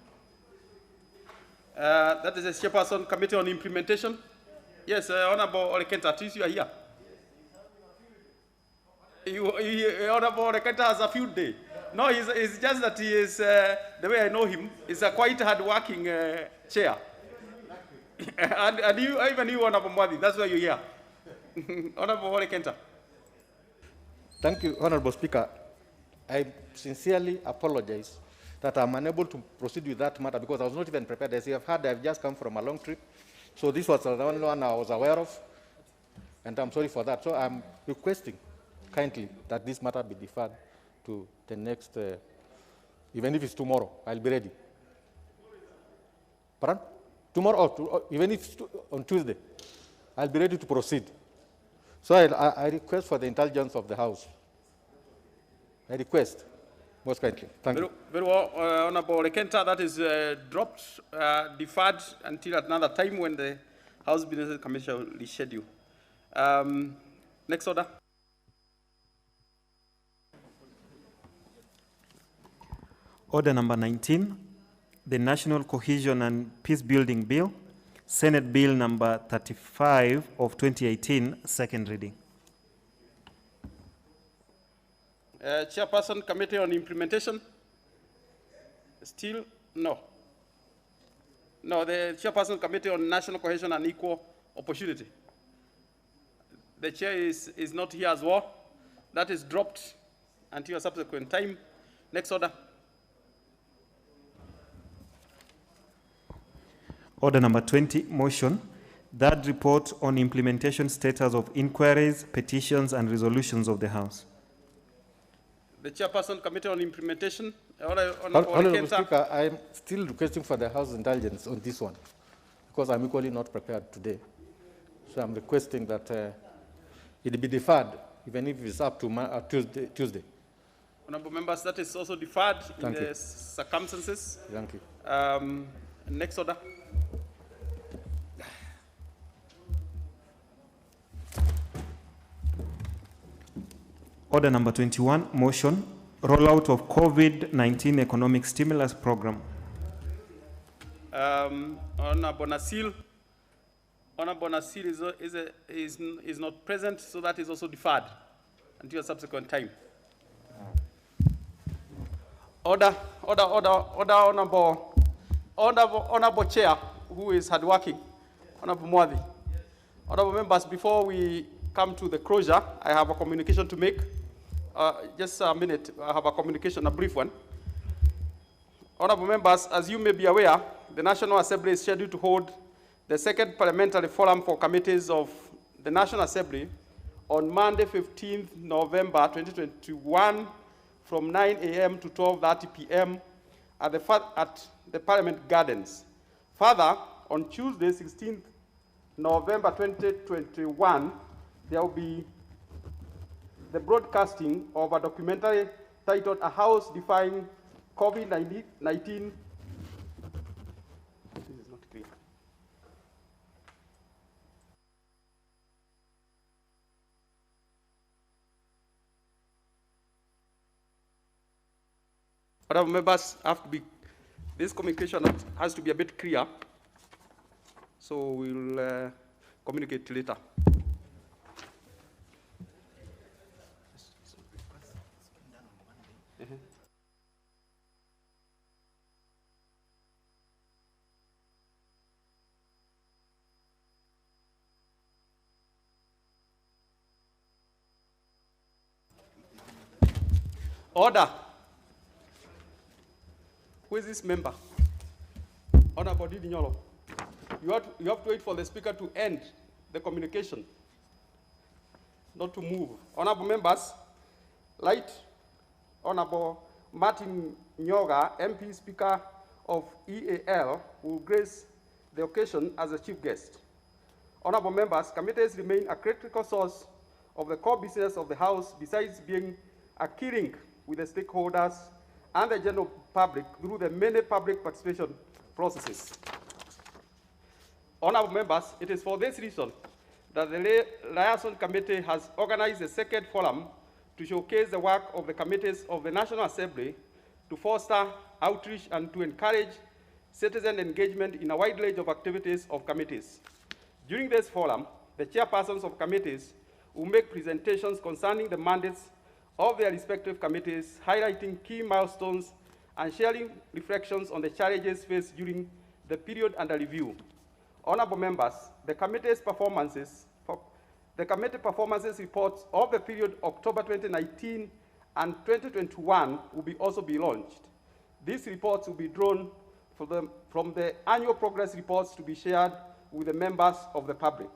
That is a chairperson committee on implementation. Yes, Honorable Olekenta, at least you are here. Honorable Olekenta has a field day. No, it's just that he is, the way I know him, is a quite hard-working chair. and you, even you, Honorable Mwadi, that's why you're here. Honorable Olekenta. Thank you, Honorable Speaker. I sincerely apologize that I'm unable to proceed with that matter because I was not even prepared. As you have heard, I've just come from a long trip. So this was the only one I was aware of, and I'm sorry for that. So I'm requesting kindly that this matter be deferred to the next, even if it's tomorrow, I'll be ready. Pardon? Tomorrow, or even if it's on Tuesday, I'll be ready to proceed. So I request for the intelligence of the House. I request, most kindly. Thank you. Very well, Honorable Olekenta, that is dropped, deferred until another time when the House Business Committee will reschedule. Next order. Order number 19, the National Cohesion and Peace Building Bill, Senate Bill number 35 of 2018, second reading. Chairperson, Committee on Implementation? Still? No. No, the Chairperson, Committee on National Cohesion and Equal Opportunity. The Chair is not here as well. That is dropped until a subsequent time. Next order. Order number 20, motion, that report on implementation status of inquiries, petitions, and resolutions of the House. The Chairperson, Committee on Implementation. Honorable Speaker, I'm still requesting for the House intelligence on this one because I'm equally not prepared today. So I'm requesting that it be deferred, even if it's up to Tuesday. Honorable members, that is also deferred in the circumstances. Thank you. Next order. Order number 21, motion, rollout of COVID-19 economic stimulus program. Honorable Nasil is not present, so that is also deferred until a subsequent time. Order, Honorable Chair, who is hardworking, Honorable Mwadi. Honorable members, before we come to the closure, I have a communication to make. Just a minute, I have a communication, a brief one. Honorable members, as you may be aware, the National Assembly is scheduled to hold the second parliamentary forum for committees of the National Assembly on Monday, 15th November 2021 from 9 a.m. to 12:30 p.m. at the Parliament Gardens. Further, on Tuesday, 16th November 2021, there will be the broadcasting of a documentary titled A House Defying COVID-19. This is not clear. Honorable members, this communication has to be a bit clear, so we'll communicate later. Order. Who is this member? Honorable Nyoro. You have to wait for the speaker to end the communication, not to move. Honorable members, Light Honorable Martin Nyoga, MP Speaker of EAL, will grace the occasion as a chief guest. Honorable members, committees remain a critical source of the core business of the House, besides being a key link with the stakeholders and the general public through the many public participation processes. Honorable members, it is for this reason that the Liaison Committee has organized a second forum to showcase the work of the committees of the National Assembly, to foster outreach and to encourage citizen engagement in a wide range of activities of committees. During this forum, the chairpersons of committees will make presentations concerning the mandates of their respective committees, highlighting key milestones and sharing reflections on the challenges faced during the period under review. Honorable members, the committee performances reports of the period October 2019 and 2021 will also be launched. These reports will be drawn from the annual progress reports to be shared with the members of the public.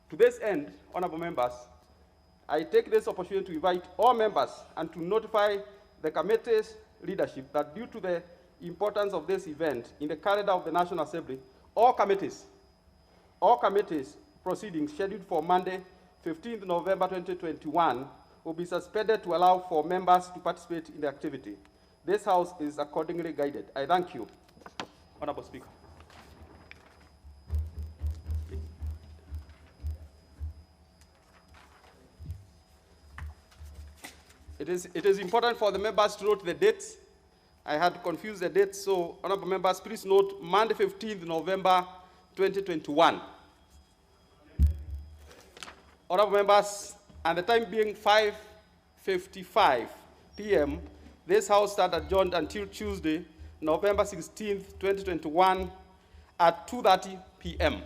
To this end, honorable members, I take this opportunity to invite all members and to notify the committee's leadership that due to the importance of this event in the calendar of the National Assembly, all committees proceedings scheduled for Monday, 15th November 2021 will be suspended to allow for members to participate in the activity. This House is accordingly guided. I thank you, Honorable Speaker. It is important for the members to note the dates. I had confused the dates, so honorable members, please note Monday, 15th November 2021. Honorable members, and the time being 5:55 p.m., this House starts adjourned until Tuesday, November 16th, 2021 at 2:30 p.m.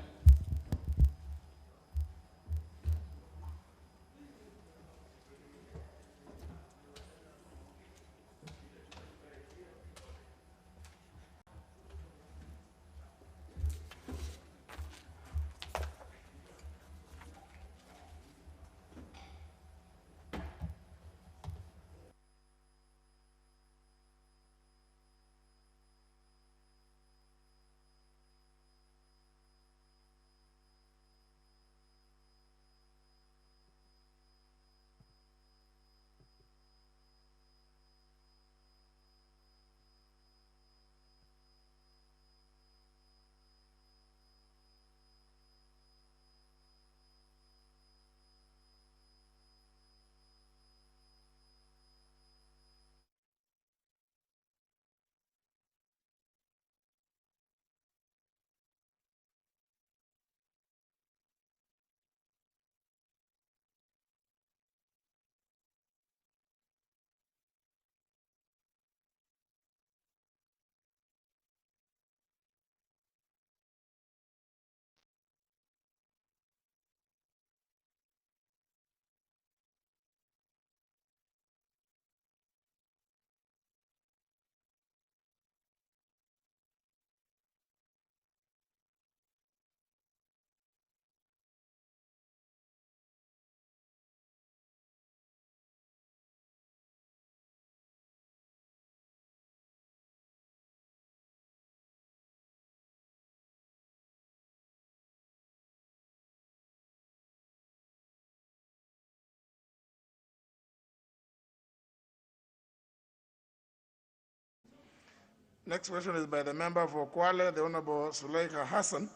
Next question is by the member for Kwale, the Honorable Suleika Hassan,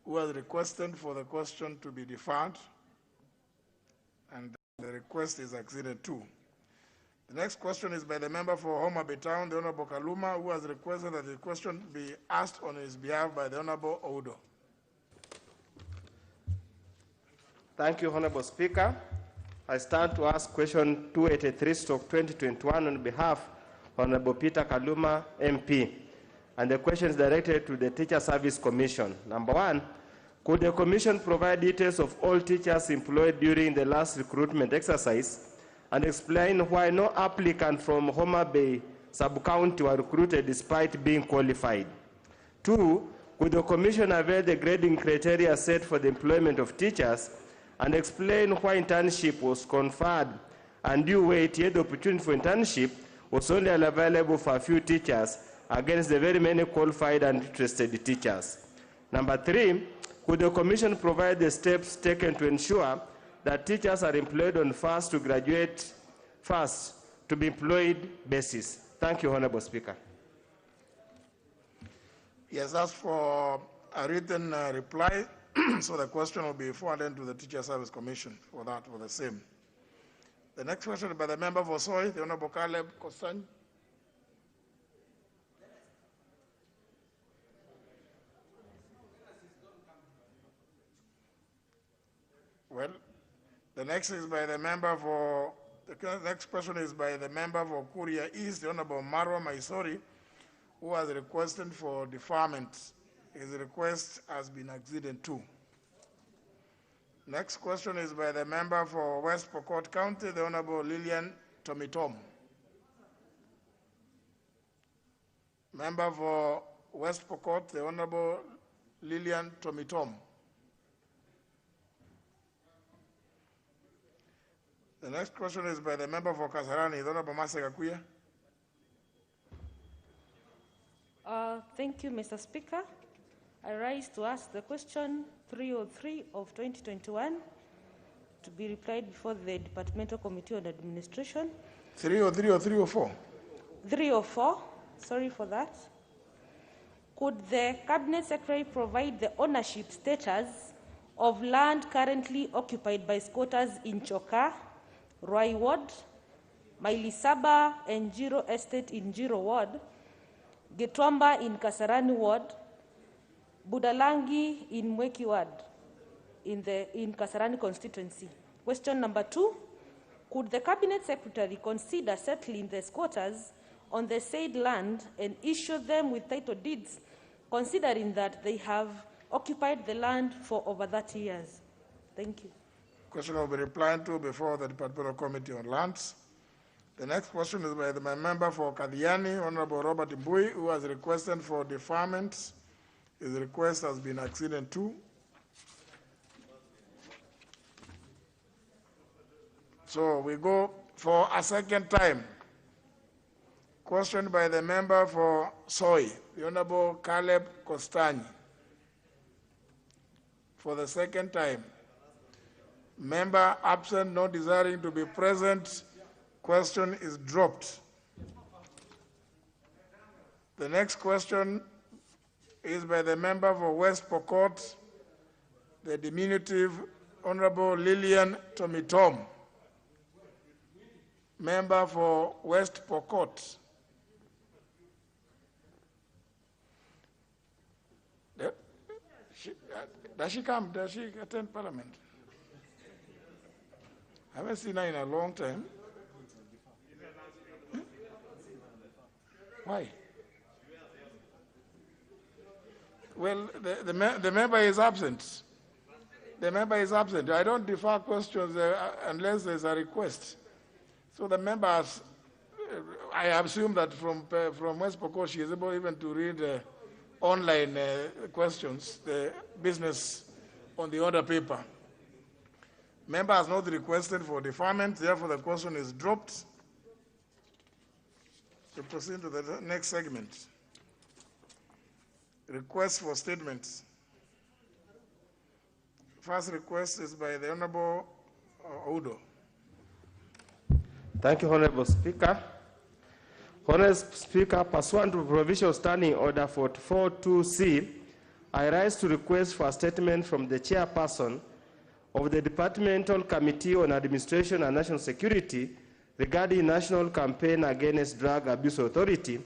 who has requested for the question to be deferred, and the request is acceded to. The next question is by the member for Homa Bay Town, the Honorable Kaluma, who has requested that the question be asked on his behalf by the Honorable Odo. Thank you, Honorable Speaker. I stand to ask question 283/2021 on behalf Honorable Peter Kaluma, MP. And the question is directed to the Teacher Service Commission. Number one, could the Commission provide details of all teachers employed during the last recruitment exercise and explain why no applicant from Homa Bay sub-county were recruited despite being qualified? Two, Could the Commission avail the grading criteria set for the employment of teachers and explain why internship was conferred and due weight, yet the opportunity for internship was only available for a few teachers against the very many qualified and interested teachers? Number 3, could the Commission provide the steps taken to ensure that teachers are employed on first to graduate, first to be employed basis? Thank you, Honorable Speaker. He has asked for a written reply, so the question will be forwarded to the Teacher Service Commission for the same. The next question is by the member for Soy, the Honorable 𝙏𝙗𝙬𝙧. Well, the next is by the member for, the next question is by the member for Kuria East, the Honorable Marwa Maisori, who has requested for deferment. His request has been acceded to. Next question is by the member for West Pokot County, the Honorable Lillian Tomitom. Member for West Pokot, the Honorable Lillian Tomitom. The next question is by the member for Kasarani, the Honorable Masega Kuya. Thank you, Mr. Speaker. I rise to ask the question 303 of 2021 to be replied before the Departmental Committee on Administration. 303 or 304? 304, sorry for that. Could the Cabinet Secretary provide the ownership status of land currently occupied by squatters in Choka, Roy Ward, Mailisaba and Jiro Estate in Jiro Ward, Getwamba in Kasarani Ward, Budalangi in Mweki Ward in Kasarani constituency? Question number 2, could the Cabinet Secretary consider settling the squatters on the said land and issue them with title deeds, considering that they have occupied the land for over 30 years? Thank you. Question will be replied to before the Departmental Committee on Lands. The next question is by my member for Kadiani, Honorable Robert Mbui, who has requested for deferment. His request has been acceded to. So we go for a second time. Question by the member for Soy, the Honorable Caleb Kostani. For the second time. Member absent, not desiring to be present, question is dropped. The next question is by the member for West Pokot, the diminutive Honorable Lillian Tomitom. Member for West Pokot. Does she come? Does she attend Parliament? I haven't seen her in a long time. Why? Well, the member is absent. The member is absent. I don't defer questions unless there's a request. So the member has, I assume that from West Pokot, she is able even to read online questions, the business on the order paper. Member has not requested for deferment, therefore the question is dropped. We proceed to the next segment. Request for statements. First request is by the Honorable Oudo. Thank you, Honorable Speaker. Honorable Speaker, pursuant to Provisional Standing Order 44.2c, I rise to request for a statement from the chairperson of the Departmental Committee on Administration and National Security regarding National Campaign Against Drug Abuse Authority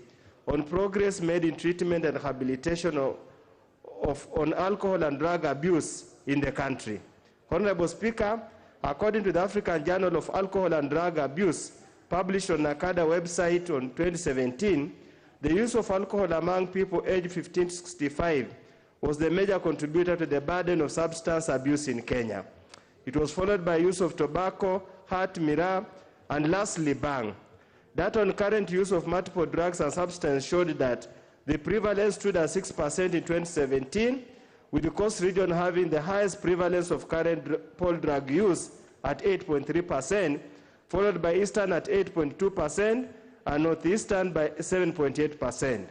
on progress made in treatment and rehabilitation on alcohol and drug abuse in the country. Honorable Speaker, according to the African Journal of Alcohol and Drug Abuse, published on NACADA website on 2017, the use of alcohol among people aged 15 to 65 was the major contributor to the burden of substance abuse in Kenya. It was followed by use of tobacco, heart, miraa, and lastly, bang. That on current use of multiple drugs and substances showed that The prevalence stood at 6% in 2017, with the Coast region having the highest prevalence of current poll drug use at 8.3%, followed by Eastern at 8.2%, and Northeastern by 7.8%.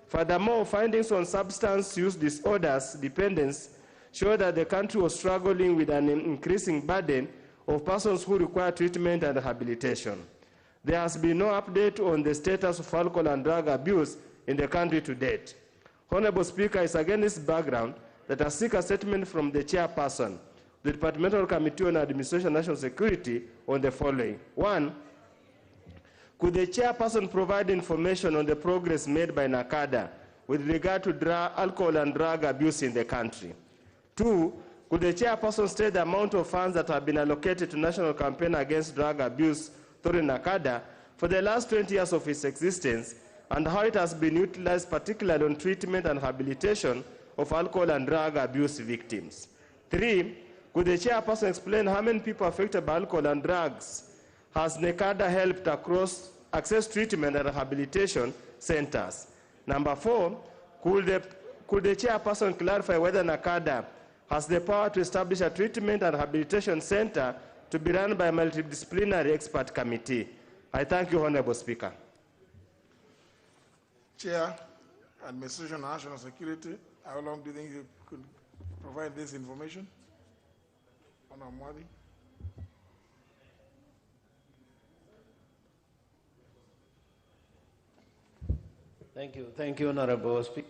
Furthermore, findings on substance use disorders dependence show that the country was struggling with an increasing burden of persons who require treatment and rehabilitation. There has been no update on the status of alcohol and drug abuse in the country to date. Honorable Speaker, it's against this background that I seek a statement from the chairperson, the Departmental Committee on Administration and National Security, on the following. 1, could the chairperson provide information on the progress made by NACADA with regard to alcohol and drug abuse in the country? 2, could the chairperson state the amount of funds that have been allocated to National Campaign Against Drug Abuse through NACADA for the last 20 years of its existence, and how it has been utilized particularly on treatment and rehabilitation of alcohol and drug abuse victims? 3, could the chairperson explain how many people affected by alcohol and drugs has NACADA helped across access treatment and rehabilitation centers? Number 4, could the chairperson clarify whether NACADA has the power to establish a treatment and rehabilitation center to be run by a multidisciplinary expert committee? I thank you, Honorable Speaker. Chair, Administration and National Security, how long do you think you could provide this information? Honorable Mwadi. Thank you, Honorable Speaker.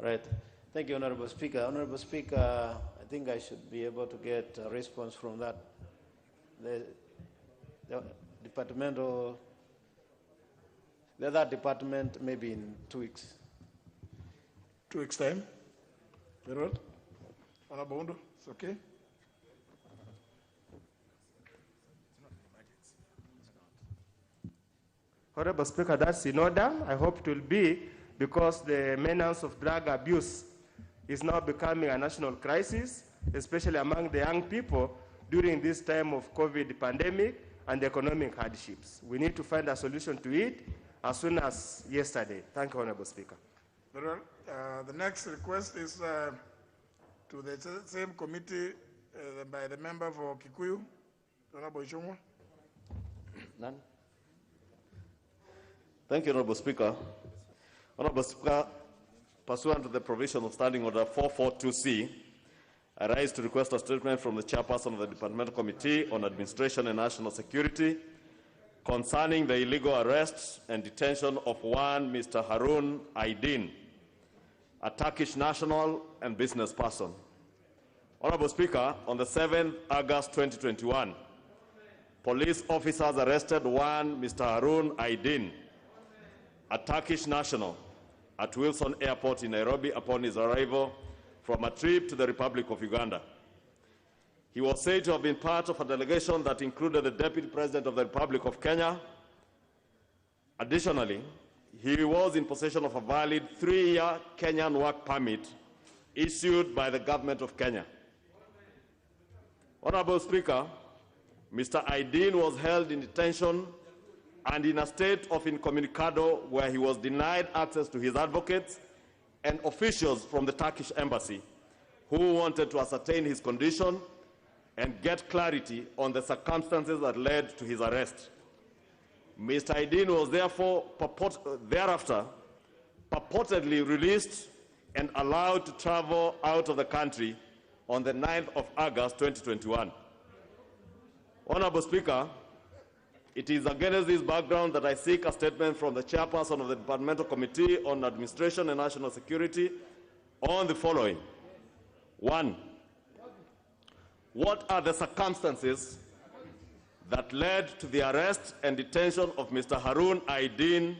Right. Thank you, Honorable Speaker. Honorable Speaker, I think I should be able to get a response from that. The other department, maybe in 2 weeks. 2 weeks' time? Very well. Honorable Ondo, it's okay? Honorable Speaker, that's in order. I hope it will be, because the menace of drug abuse is now becoming a national crisis, especially among the young people during this time of COVID pandemic and economic hardships. We need to find a solution to it as soon as yesterday. Thank you, Honorable Speaker. Very well. The next request is to the same committee by the member for Kikuyu, Honorable Ishongwa. None. Thank you, Honorable Speaker. Honorable Speaker, pursuant to the provision of Standing Order 442C, I rise to request a statement from the chairperson of the Departmental Committee on Administration and National Security concerning the illegal arrest and detention of one Mr. Harun Aidin, a Turkish national and business person. Honorable Speaker, on the 7th August 2021, police officers arrested one Mr. Harun Aidin, a Turkish national, at Wilson Airport in Nairobi upon his arrival from a trip to the Republic of Uganda. He was said to have been part of a delegation that included the Deputy President of the Republic of Kenya. Additionally, he was in possession of a valid 3-year Kenyan work permit issued by the government of Kenya. Honorable Speaker, Mr. Aidin was held in detention and in a state of incommunicado, where he was denied access to his advocates and officials from the Turkish embassy who wanted to ascertain his condition and get clarity on the circumstances that led to his arrest. Mr. Aidin was therefore thereafter purportedly released and allowed to travel out of the country on the 9th of August 2021. Honorable Speaker, it is against this background that I seek a statement from the chairperson of the Departmental Committee on Administration and National Security on the following. 1, what are the circumstances that led to the arrest and detention of Mr. Harun Aidin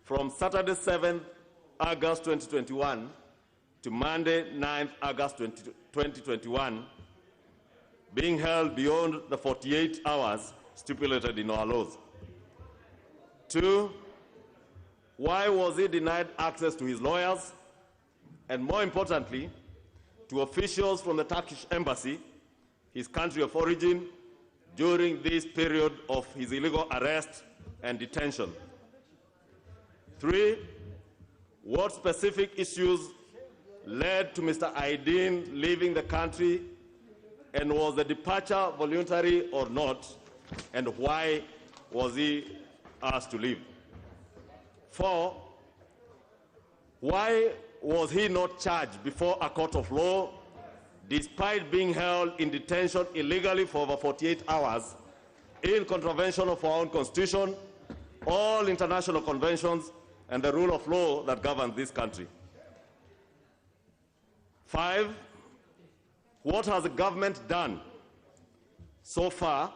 from Saturday 7th August 2021 to Monday 9th August 2021, being held beyond the 48 hours stipulated in our laws? 2, why was he denied access to his lawyers, and more importantly, to officials from the Turkish embassy, his country of origin, during this period of his illegal arrest and detention? 3, what specific issues led to Mr. Aydin leaving the country, and was the departure voluntary or not, and why was he asked to leave? 4, why was he not charged before a court of law despite being held in detention illegally for over 48 hours in contravention of our own constitution, all international conventions, and the rule of law that governs this country? 5, what has the government done so far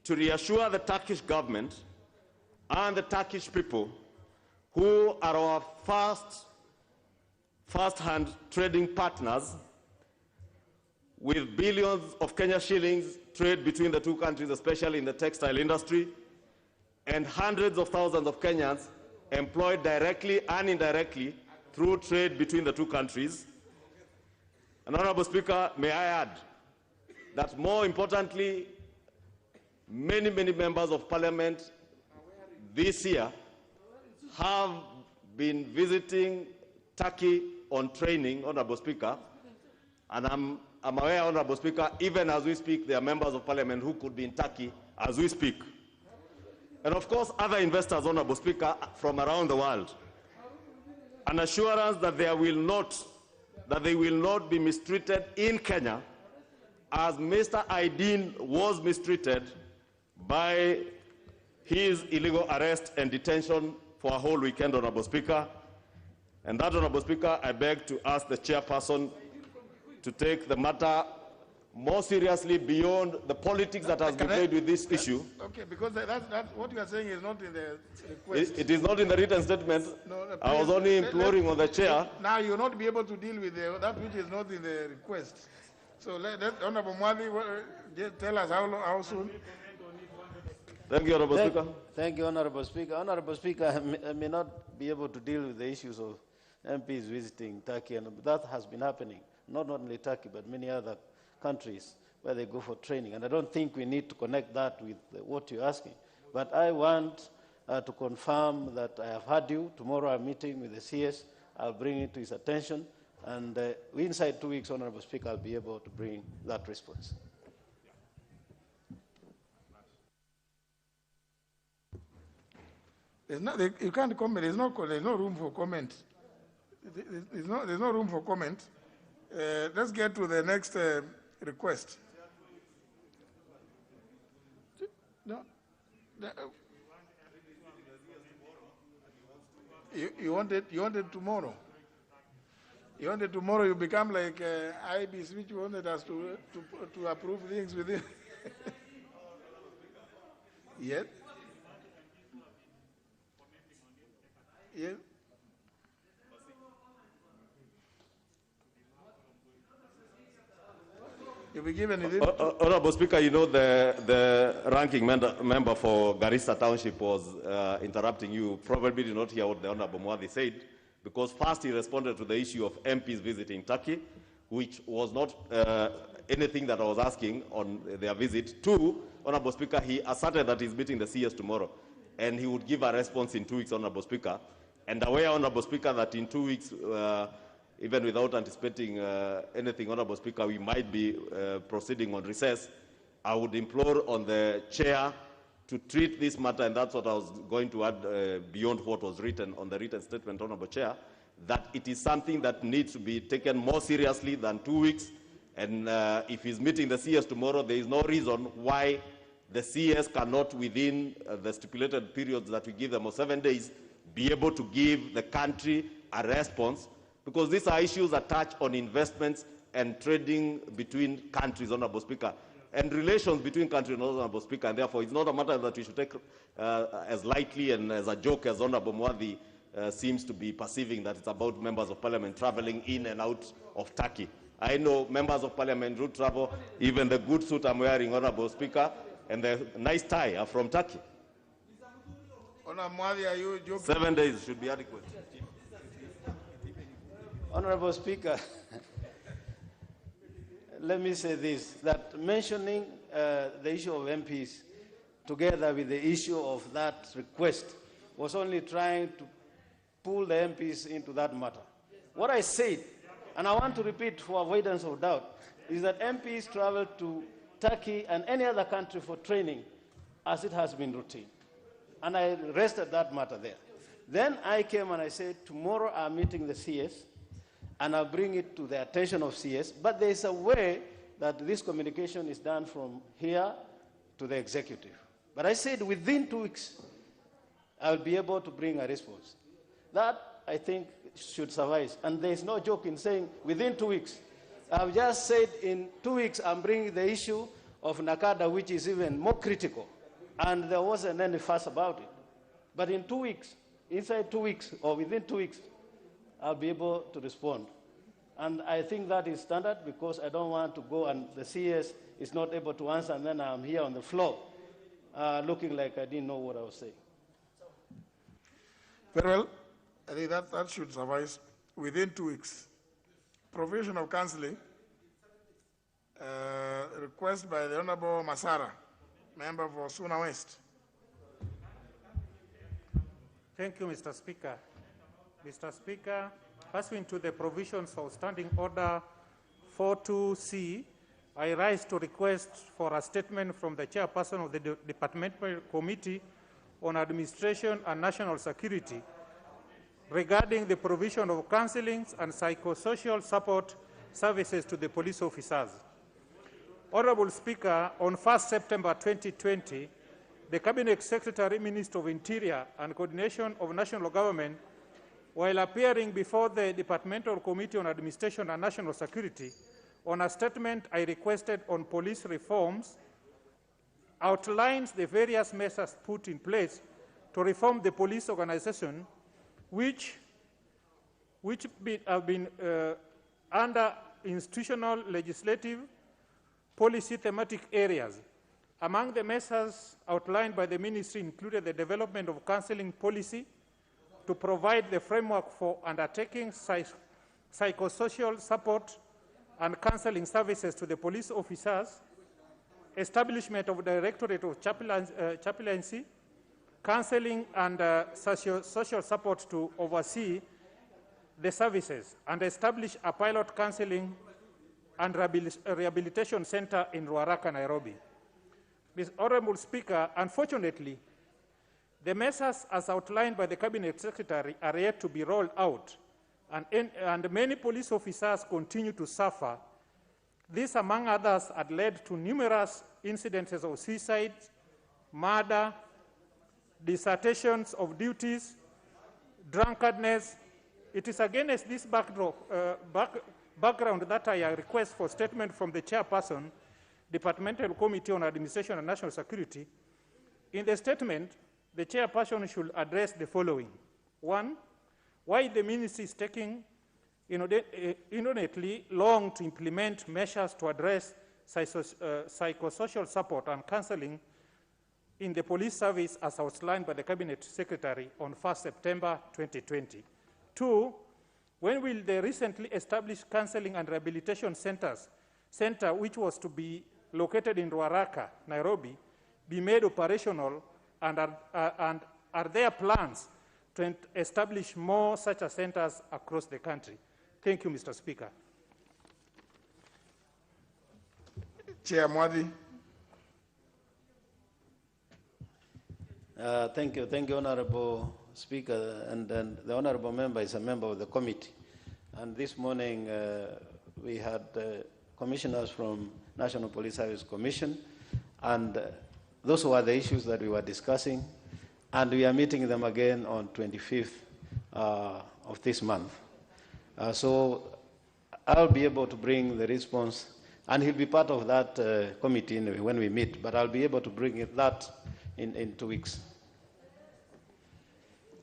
to reassure the Turkish government and the Turkish people, who are our first-hand trading partners, with billions of Kenya shillings trade between the two countries, especially in the textile industry, and hundreds of thousands of Kenyans employed directly and indirectly through trade between the two countries? And Honorable Speaker, may I add that more importantly, many members of Parliament this year have been visiting Turkey on training, Honorable Speaker, and I'm aware, Honorable Speaker, even as we speak, there are members of Parliament who could be in Turkey as we speak. And of course, other investors, Honorable Speaker, from around the world. An assurance that they will not be mistreated in Kenya as Mr. Aydin was mistreated by his illegal arrest and detention for a whole weekend, Honorable Speaker. And that, Honorable Speaker, I beg to ask the chairperson to take the matter more seriously beyond the politics that has been played with this issue. Okay, because that's what you are saying is not in the request. It is not in the written statement. No, I was only imploring on the chair. Now you will not be able to deal with that which is not in the request. So let Honorable Mwadi tell us how soon. Thank you, Honorable Speaker. Thank you, Honorable Speaker. Honorable Speaker, I may not be able to deal with the issues of MPs visiting Turkey, and that has been happening, not only Turkey, but many other countries where they go for training. And I don't think we need to connect that with what you're asking. But I want to confirm that I have heard you. Tomorrow I'm meeting with the CS. I'll bring it to his attention. And inside 2 weeks, Honorable Speaker, I'll be able to bring that response. You can't comment. There's no room for comment. There's no room for comment. Let's get to the next request. No, you wanted tomorrow. You wanted tomorrow. You become like IBC, which wanted us to approve things within. Yes. Yes. You'll be given it. Honorable Speaker, you know the ranking member for Garissa Township was interrupting you. Probably did not hear what the Honorable Mwadi said, because first he responded to the issue of MPs visiting Turkey, which was not anything that I was asking on their visit. 2, Honorable Speaker, he asserted that he's meeting the CS tomorrow, and he would give a response in 2 weeks, Honorable Speaker. And aware, Honorable Speaker, that in 2 weeks, even without anticipating anything, Honorable Speaker, we might be proceeding on recess. I would implore on the chair to treat this matter, and that's what I was going to add beyond what was written on the written statement, Honorable Chair, that it is something that needs to be taken more seriously than 2 weeks. And if he's meeting the CS tomorrow, there is no reason why the CS cannot, within the stipulated periods that we give them of 7 days, be able to give the country a response, because these are issues that touch on investments and trading between countries, Honorable Speaker, and relations between countries, Honorable Speaker, and therefore it's not a matter that we should take as lightly and as a joke as Honorable Mwadi seems to be perceiving, that it's about members of Parliament traveling in and out of Turkey. I know members of Parliament do travel, even the good suit I'm wearing, Honorable Speaker, and the nice tie are from Turkey. Honorable Mwadi, are you joking? 7 days should be adequate. Honorable Speaker, let me say this, that mentioning the issue of MPs together with the issue of that request, was only trying to pull the MPs into that matter. What I said, and I want to repeat for avoidance of doubt, is that MPs travel to Turkey and any other country for training as it has been routine. And I rested that matter there. Then I came and I said, tomorrow I'm meeting the CS and I'll bring it to the attention of CS, but there's a way that this communication is done from here to the executive. But I said within 2 weeks, I'll be able to bring a response. That, I think, should suffice. And there's no joke in saying within 2 weeks. I've just said in 2 weeks, I'm bringing the issue of Nakada, which is even more critical. And there wasn't any fuss about it. But in 2 weeks, inside 2 weeks, or within 2 weeks, I'll be able to respond. And I think that is standard because I don't want to go and the CS is not able to answer and then I'm here on the floor looking like I didn't know what I was saying. Very well. I think that should suffice. Within 2 weeks. Provision of counseling. Request by the Honorable Masara, member for Suna West. Thank you, Mr. Speaker. Mr. Speaker, pursuant to the provisions of Standing Order 42C, I rise to request for a statement from the chairperson of the Departmental Committee on Administration and National Security regarding the provision of counseling and psychosocial support services to the police officers. Honorable Speaker, on 1st September 2020, the Cabinet Secretary, Minister of Interior and Coordination of National Government, while appearing before the Departmental Committee on Administration and National Security on a statement I requested on police reforms, outlines the various measures put in place to reform the police organization, which have been under institutional, legislative, policy thematic areas. Among the measures outlined by the ministry included the development of counseling policy to provide the framework for undertaking psychosocial support and counseling services to the police officers, establishment of Directorate of Chaplaincy, counseling and social support to oversee the services, and establish a pilot counseling and rehabilitation center in Ruaraka, Nairobi. Mr. Honorable Speaker, unfortunately, the measures as outlined by the Cabinet Secretary are yet to be rolled out, and many police officers continue to suffer. This, among others, had led to numerous incidences of suicide, murder, desertions of duties, drunkenness. It is against this background that I request for statement from the chairperson, Departmental Committee on Administration and National Security. In the statement, the chairperson should address the following. 1, why the ministry is taking inordinately long to implement measures to address psychosocial support and counseling in the police service as outlined by the Cabinet Secretary on 1st September 2020. 2, when will the recently established counseling and rehabilitation center, which was to be located in Ruaraka, Nairobi, be made operational, and are there plans to establish more such centers across the country? Thank you, Mr. Speaker. Chair Mwadi. Thank you, Honorable Speaker. And the Honorable Member is a member of the committee. And this morning we had commissioners from National Police Service Commission, and those were the issues that we were discussing. And we are meeting them again on 25th of this month. So I'll be able to bring the response, and he'll be part of that committee when we meet, but I'll be able to bring that in 2 weeks.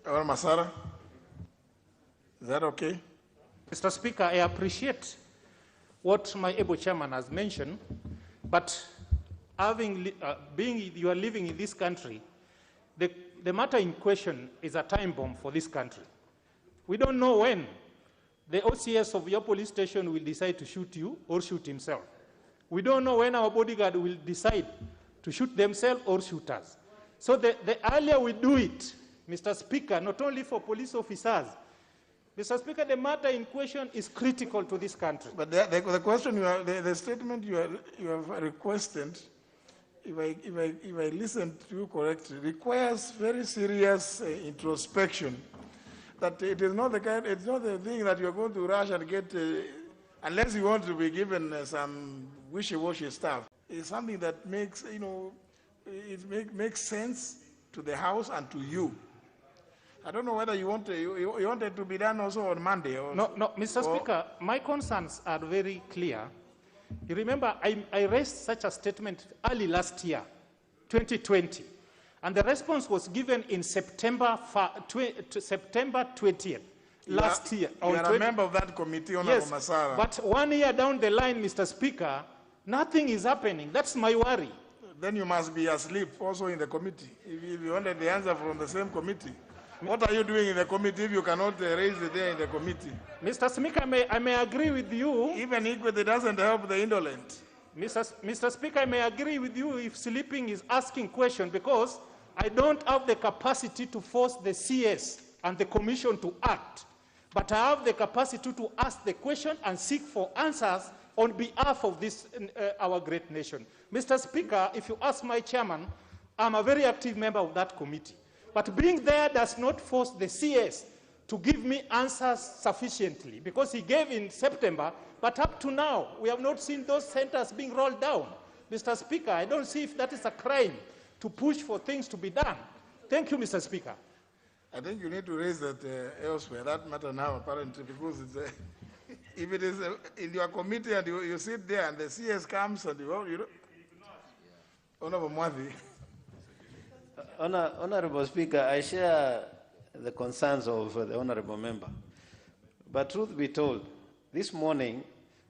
Masara, is that okay? Mr. Speaker, I appreciate what my able chairman has mentioned, but being you are living in this country, the matter in question is a time bomb for this country. We don't know when the OCS of your police station will decide to shoot you or shoot himself. We don't know when our bodyguard will decide to shoot themselves or shoot us. So the earlier we do it, Mr. Speaker, not only for police officers, Mr. Speaker, the matter in question is critical to this country. But the question the statement you have requested, if I listen to you correctly, requires very serious introspection. That it is not it's not the thing that you're going to rush and get, unless you want to be given some wishy-washy stuff. It's something that makes, makes sense to the House and to you. I don't know whether you want it to be done also on Monday. Or, no, Mr. Speaker, my concerns are very clear. You remember, I raised such a statement early last year, 2020, and the response was given in September 20th, last year. You are a member of that committee, Honorable Masara. But 1 year down the line, Mr. Speaker, nothing is happening. That's my worry. Then you must be asleep also in the committee, if you wanted the answer from the same committee. What are you doing in the committee if you cannot raise it there in the committee? Mr. Speaker, I may agree with you. Even equity doesn't help the indolent. Mr. Speaker, I may agree with you if sleeping is asking questions, because I don't have the capacity to force the CS and the Commission to act. But I have the capacity to ask the question and seek for answers on behalf of this, our great nation. Mr. Speaker, if you ask my chairman, I'm a very active member of that committee. But being there does not force the CS to give me answers sufficiently, because he gave in September, but up to now, we have not seen those centers being rolled down. Mr. Speaker, I don't see if that is a crime to push for things to be done. Thank you, Mr. Speaker. I think you need to raise that elsewhere, that matter now, apparently, because it's, if it is in your committee and you sit there and the CS comes and you don't. Honorable Mwadhi. Honorable Speaker, I share the concerns of the honorable member. But truth be told, this morning,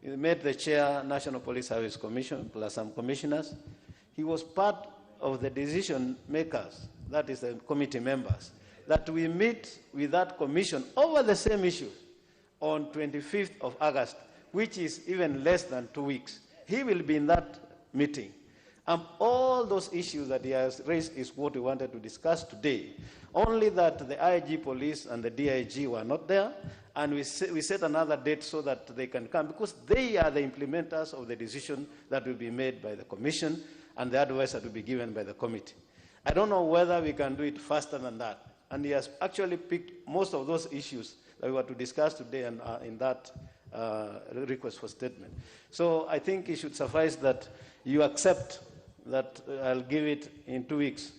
we met the chair, National Police Service Commission, plus some commissioners. He was part of the decision makers, that is the committee members, that we meet with that commission over the same issue on 25th of August, which is even less than 2 weeks. He will be in that meeting. All those issues that he has raised is what we wanted to discuss today. Only that the IG police and the DIG were not there, and we set another date so that they can come, because they are the implementers of the decision that will be made by the commission and the advice that will be given by the committee. I don't know whether we can do it faster than that. And he has actually picked most of those issues that we were to discuss today and in that request for statement. So I think it should suffice that you accept that I'll give it in 2 weeks,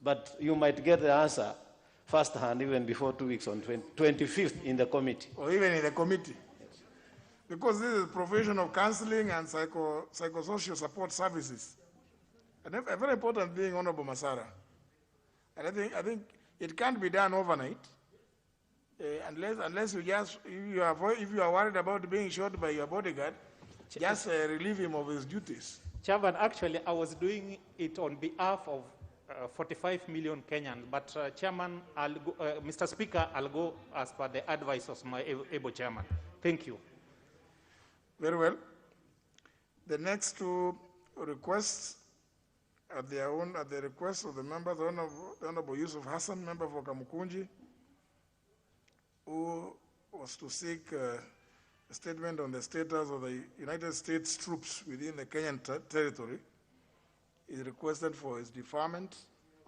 but you might get the answer firsthand even before 2 weeks on 25th in the committee. Or even in the committee. Because this is professional counseling and psychosocial support services. And a very important thing, Honorable Masara. And I think it can't be done overnight, unless you just, if you are worried about being shot by your bodyguard, just relieve him of his duties. Chairman, actually, I was doing it on behalf of 45 million Kenyans, but Chairman, Mr. Speaker, I'll go as per the advice of my able chairman. Thank you. Very well. The next two requests at the request of the members, the Honorable Yusuf Hassan, member for Kamukunji, who was to seek a statement on the status of the United States troops within the Kenyan territory. He requested for his deferment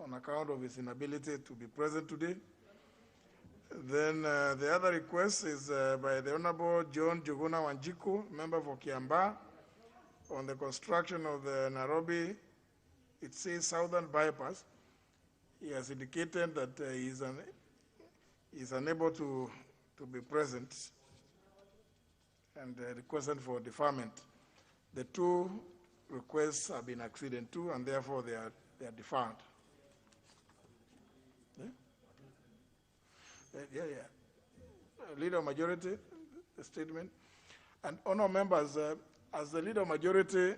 on account of his inability to be present today. Then the other request is by the Honorable John Juguna Wanjiku, member for Kiambaa, on the construction of the Nairobi, it says Southern Bypass. He has indicated that he is unable to be present and requested for deferment. The two requests have been acceded to, and therefore they are deferred. Leader of Majority, the statement. And honour members, as the Leader of Majority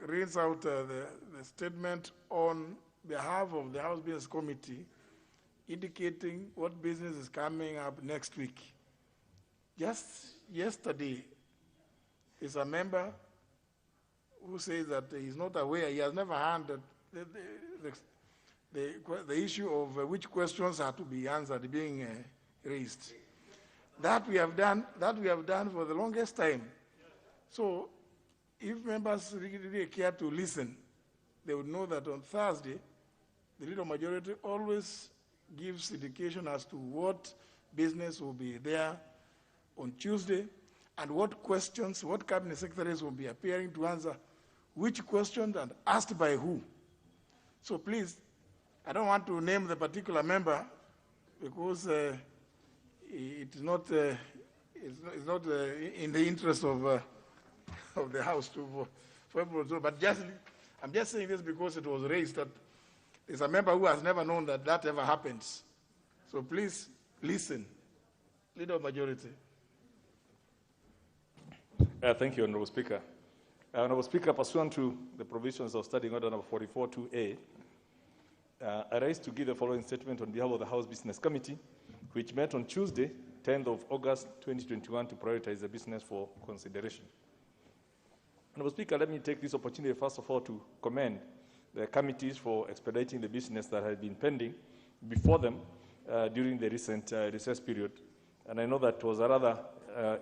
reads out the statement on behalf of the House Business Committee, indicating what business is coming up next week. Just yesterday, is a member who says that he's not aware, he has never heard that the issue of which questions are to be answered being raised. That we have done for the longest time. So if members really care to listen, they would know that on Thursday, the Leader Majority always gives indication as to what business will be there on Tuesday and what questions, what cabinet secretaries will be appearing to answer which questions and asked by who. So please, I don't want to name the particular member because it's not in the interest of the House for everyone to know. But I'm just saying this because it was raised that there's a member who has never known that that ever happens. So please listen. Leader of Majority. Thank you, Honorable Speaker. Honorable Speaker, pursuant to the provisions of Standing Order number 44-2A, I rise to give the following statement on behalf of the House Business Committee, which met on Tuesday, 10th of August 2021, to prioritize the business for consideration. Honorable Speaker, let me take this opportunity first of all to commend the committees for expediting the business that had been pending before them during the recent recess period. And I know that was a rather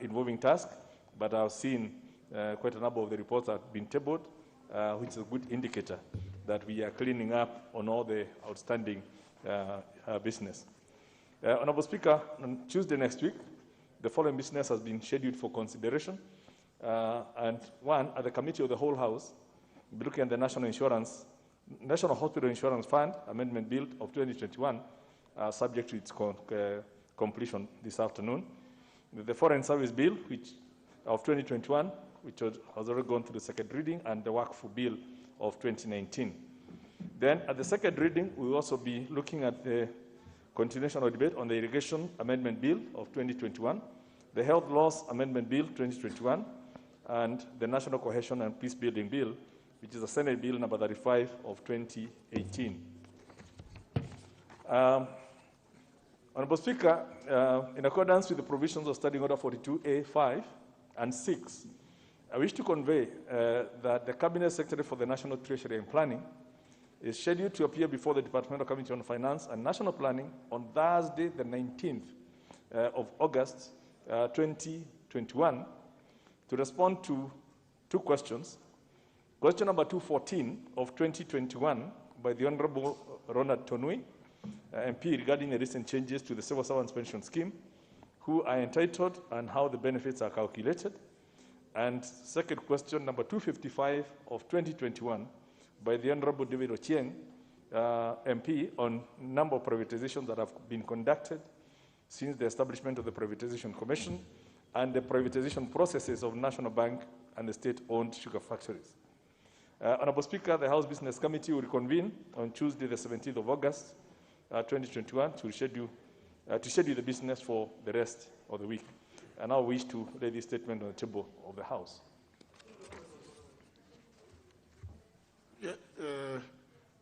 involving task, but I've seen quite a number of the reports that have been tabled, which is a good indicator that we are cleaning up on all the outstanding business. Honorable Speaker, on Tuesday next week, the following business has been scheduled for consideration. And one, at the Committee of the Whole House, we'll be looking at the National Hospital Insurance Fund Amendment Bill of 2021, subject to its completion this afternoon. The Foreign Service Bill of 2021, which has already gone through the second reading, and the Waqf Bill of 2019. Then, at the second reading, we will also be looking at the continuation of debate on the Irrigation Amendment Bill of 2021, the Health Laws Amendment Bill 2021, and the National Cohesion and Peace Building Bill, which is the Senate Bill number 35 of 2018. Honorable Speaker, in accordance with the provisions of Standing Order 42A, 5, and 6, I wish to convey that the Cabinet Secretary for the National Treasury and Planning is scheduled to appear before the Departmental Committee on Finance and National Planning on Thursday, the 19th of August 2021, to respond to two questions. Question number 214 of 2021 by the Honorable Ronald Tonui, MP, regarding the recent changes to the Civil Servants Pension Scheme, who are entitled and how the benefits are calculated. And second question, number 255 of 2021 by the Honorable David Ochieng, MP, on number of privatizations that have been conducted since the establishment of the Privatization Commission and the privatization processes of National Bank and the state-owned sugar factories. Honorable Speaker, the House Business Committee will reconvene on Tuesday, the 17th of August, 2021, to schedule the business for the rest of the week. And I wish to lay this statement on the table of the House. Yeah,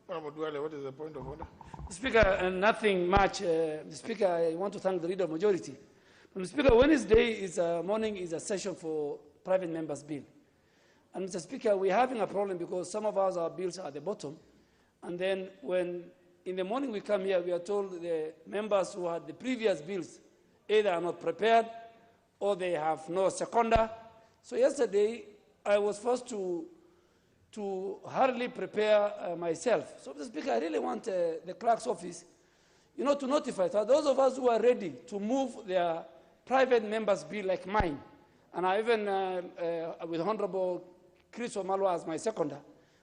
Honorable Duale, what is the point of order? Speaker, nothing much. Speaker, I want to thank the Leader of Majority. Speaker, Wednesday morning is a session for private members' bill. And Mr. Speaker, we're having a problem because some of our bills are at the bottom. And then when in the morning we come here, we are told the members who had the previous bills either are not prepared or they have no seconder. So yesterday, I was forced to hurriedly prepare myself. So, Mr. Speaker, I really want the clerk's office, to notify so those of us who are ready to move their private members' bill like mine, and I even with Honorable Chris Omalwa as my seconder,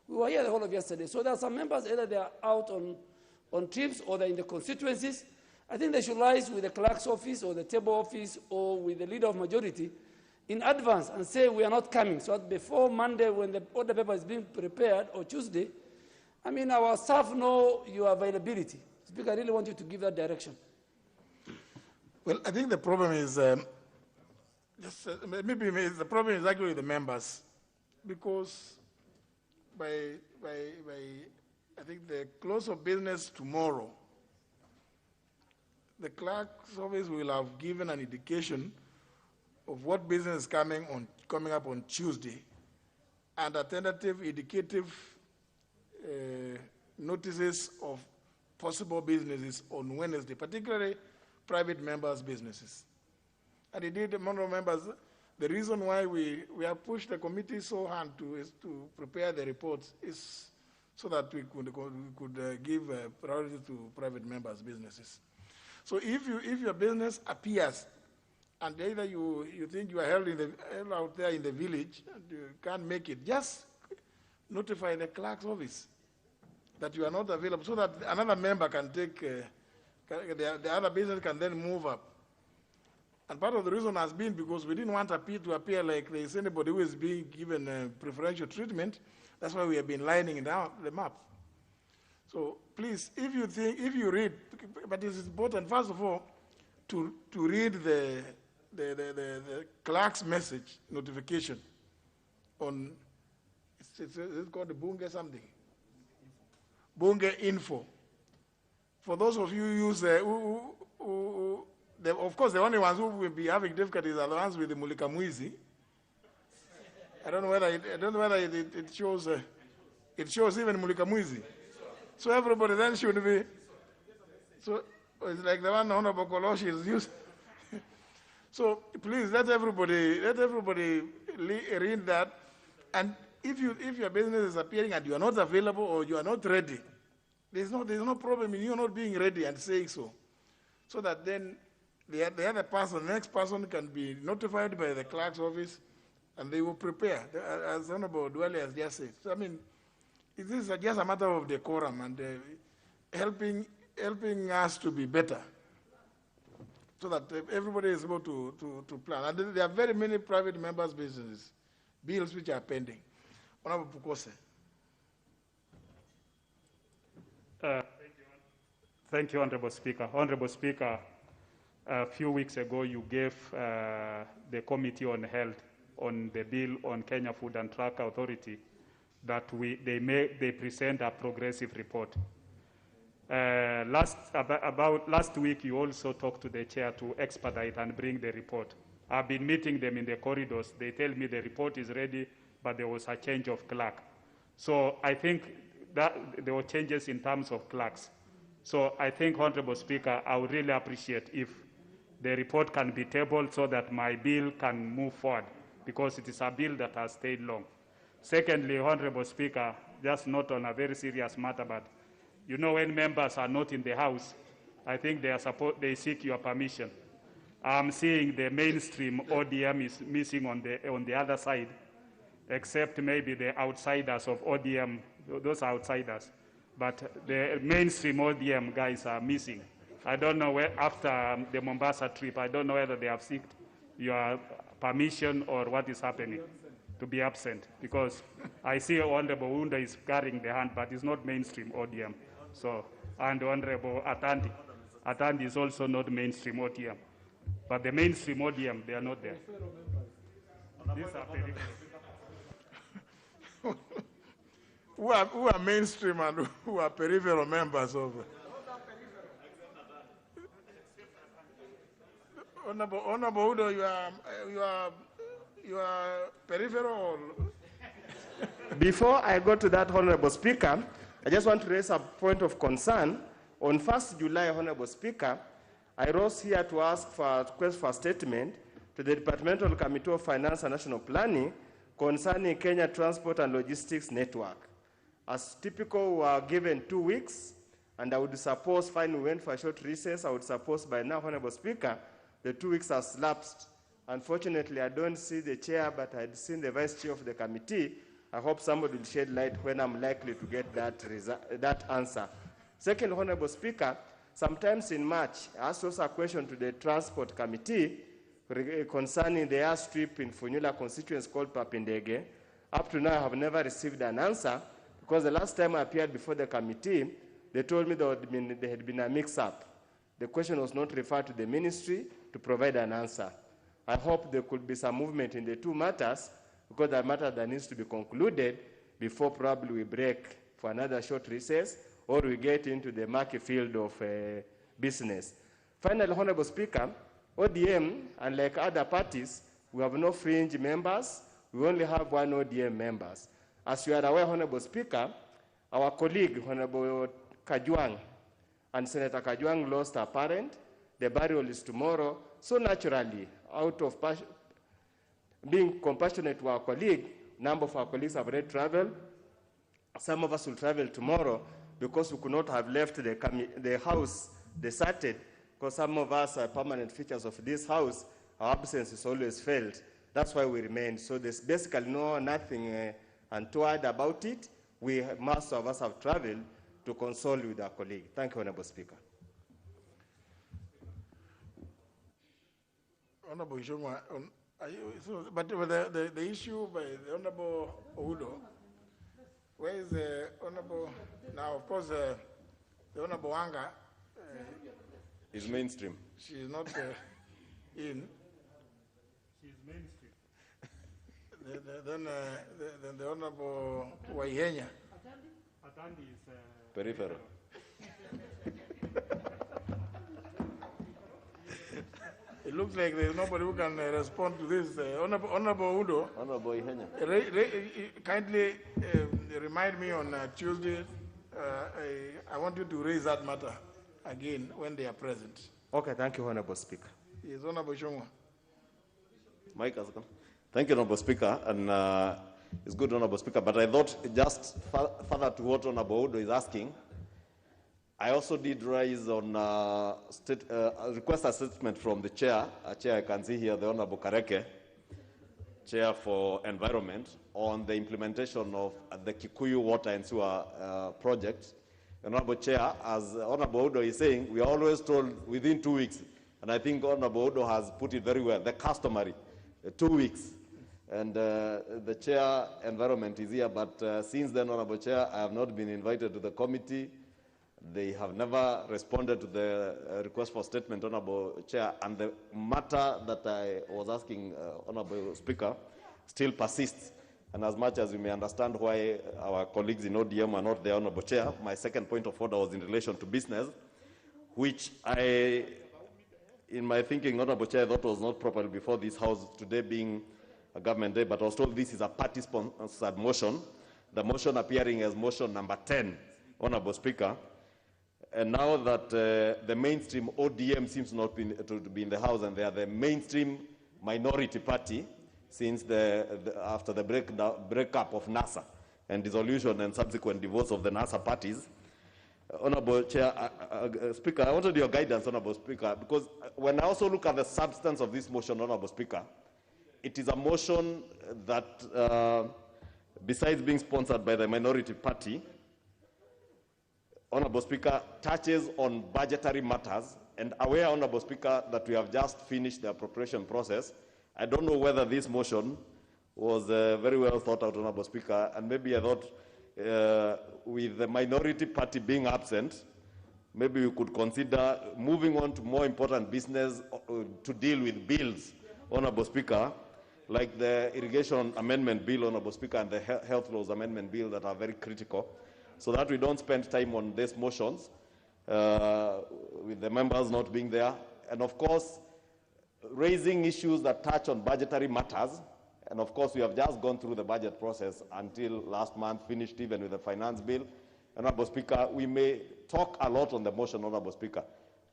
we were here the whole of yesterday. So there are some members, either they are out on trips or they're in the constituencies. I think they should liaise with the clerk's office or the table office or with the Leader of Majority in advance and say we are not coming. So that before Monday, when the order paper is being prepared, or Tuesday, our staff know your availability. Speaker, I really want you to give that direction. Well, I think the problem is, maybe the problem is actually the members, because by I think the close of business tomorrow, the clerk's office will have given an indication of what business is coming up on Tuesday, and tentative indicative notices of possible businesses on Wednesday, particularly private members' businesses. And indeed, honorable members, the reason why we have pushed the committee so hard is to prepare the reports is so that we could give priority to private members' businesses. So if your business appears and either you think you are held out there in the village and you can't make it, just notify the clerk's office that you are not available so that another member can take, the other business can then move up. And part of the reason has been because we didn't want appeal to appear like there is anybody who is being given preferential treatment. That's why we have been lining them up. So please, if you read, but it's important, first of all, to read the clerk's message notification on, it's called the Bunge something. Bunge info. For those of you who use, of course, the only ones who will be having difficulties are the ones with the Mulika Mwizi. I don't know whether it shows. It shows even Mulika Mwizi. So everybody then should be. So it's like the one Honorable Koloshi is used. So please let everybody read that. And if your business is appearing and you are not available or you are not ready, there's no problem in you not being ready and saying so. So that then the other person, the next person can be notified by the clerk's office and they will prepare, as Honorable Dwele has just said. So I mean, this is just a matter of decorum and helping us to be better so that everybody is able to plan. And there are very many private members' businesses, bills which are pending. Honorable Pukose. Thank you, Honorable Speaker. Honorable Speaker, a few weeks ago you gave the Committee on Health on the bill on Kenya Food and Drug Authority that they present a progressive report. Last week you also talked to the chair to expedite and bring the report. I've been meeting them in the corridors. They tell me the report is ready, but there was a change of clerk. So I think that there were changes in terms of clerks. So I think, Honorable Speaker, I would really appreciate if the report can be tabled so that my bill can move forward, because it is a bill that has stayed long. Secondly, Honorable Speaker, just not on a very serious matter, but you know when members are not in the House, I think they seek your permission. I'm seeing the mainstream ODM is missing on the other side, except maybe the outsiders of ODM, those outsiders. But the mainstream ODM guys are missing. I don't know where, after the Mombasa trip, I don't know whether they have sought your permission or what is happening to be absent, because I see Honorable Unda is carrying the hand, but it's not mainstream ODM. So, and Honorable Atandi is also not mainstream ODM. But the mainstream ODM, they are not there. These are who are mainstream and who are peripheral members of Honorable Udo, you are peripheral. Before I go to that, Honorable Speaker, I just want to raise a point of concern. On 1st July, Honorable Speaker, I rose here to ask for a request for a statement to the Departmental Committee of Finance and National Planning concerning Kenya Transport and Logistics Network. As typical, we were given 2 weeks, and I would suppose, fine, we went for a short recess, I would suppose by now, Honorable Speaker, the 2 weeks has lapsed. Unfortunately, I don't see the chair, but I'd seen the vice chair of the committee. I hope somebody will shed light when I'm likely to get that answer. Second, Honorable Speaker, sometimes in March, I asked also a question to the Transport Committee concerning the airstrip in Funyula constituency called Papindege. Up to now, I have never received an answer, because the last time I appeared before the committee, they told me there had been a mix-up. The question was not referred to the ministry to provide an answer. I hope there could be some movement in the two matters, because the matter that needs to be concluded before probably we break for another short recess, or we get into the murky field of business. Finally, Honorable Speaker, ODM, unlike other parties, we have no fringe members. we only have one ODM members. As you are aware, Honorable Speaker, our colleague, Honorable Kajwang, and Senator Kajwang lost her parent. The burial is tomorrow. So naturally, out of being compassionate to our colleague, number of our colleagues have already traveled. Some of us will travel tomorrow because we could not have left the house deserted, because some of us are permanent features of this house. Our absence is always felt. That's why we remain. So there's basically nothing untoward about it. Most of us have traveled to console with our colleague. Thank you, Honorable Speaker. Honorable Ishongwa, but the issue by the Honorable Oudo, where is the Honorable, now of course the Honorable Wanga is mainstream. She is not in. She's mainstream. Then the Honorable Waihenya. Atandi is peripheral. It looks like there's nobody who can respond to this. Honorable Udo. Honorable Ihenya. Kindly remind me on Tuesday. I want you to raise that matter again when they are present. Okay, thank you, Honorable Speaker. Yes, Honorable Shongwa. Mike has gone. Thank you, Honorable Speaker, and it's good, Honorable Speaker, but I thought just further to what Honorable Udo is asking, I also did raise on request a statement from the chair, a chair I can see here, the Honorable Kareke, Chair for Environment, on the implementation of the Kikuyu Water and Sewer project. Honorable Chair, as Honorable Udo is saying, we are always told within 2 weeks, and I think Honorable Udo has put it very well, the customary 2 weeks. And the Chair Environment is here, but since then, Honorable Chair, I have not been invited to the committee. They have never responded to the request for statement, Honorable Chair, and the matter that I was asking, Honorable Speaker, still persists. And as much as you may understand why our colleagues in ODM are not there, Honorable Chair, my second point of order was in relation to business, which I, in my thinking, Honorable Chair, thought was not proper before this House, today being a government day, but I was told this is a party-sponsored motion, the motion appearing as motion number 10, Honorable Speaker. And now that the mainstream ODM seems not to be in the House, and they are the mainstream minority party since after the breakup of NASA and dissolution and subsequent divorce of the NASA parties. Honorable Chair, Speaker, I wanted your guidance, Honorable Speaker, because when I also look at the substance of this motion, Honorable Speaker, it is a motion that, besides being sponsored by the minority party, Honorable Speaker, touches on budgetary matters, and aware, Honorable Speaker, that we have just finished the appropriation process. I don't know whether this motion was very well thought out, Honorable Speaker, and maybe I thought with the minority party being absent, maybe we could consider moving on to more important business to deal with bills, Honorable Speaker, like the irrigation amendment bill, Honorable Speaker, and the health laws amendment bill that are very critical, so that we don't spend time on these motions with the members not being there. And of course, raising issues that touch on budgetary matters. And of course, we have just gone through the budget process until last month, finished even with the finance bill. Honorable Speaker, we may talk a lot on the motion, Honorable Speaker,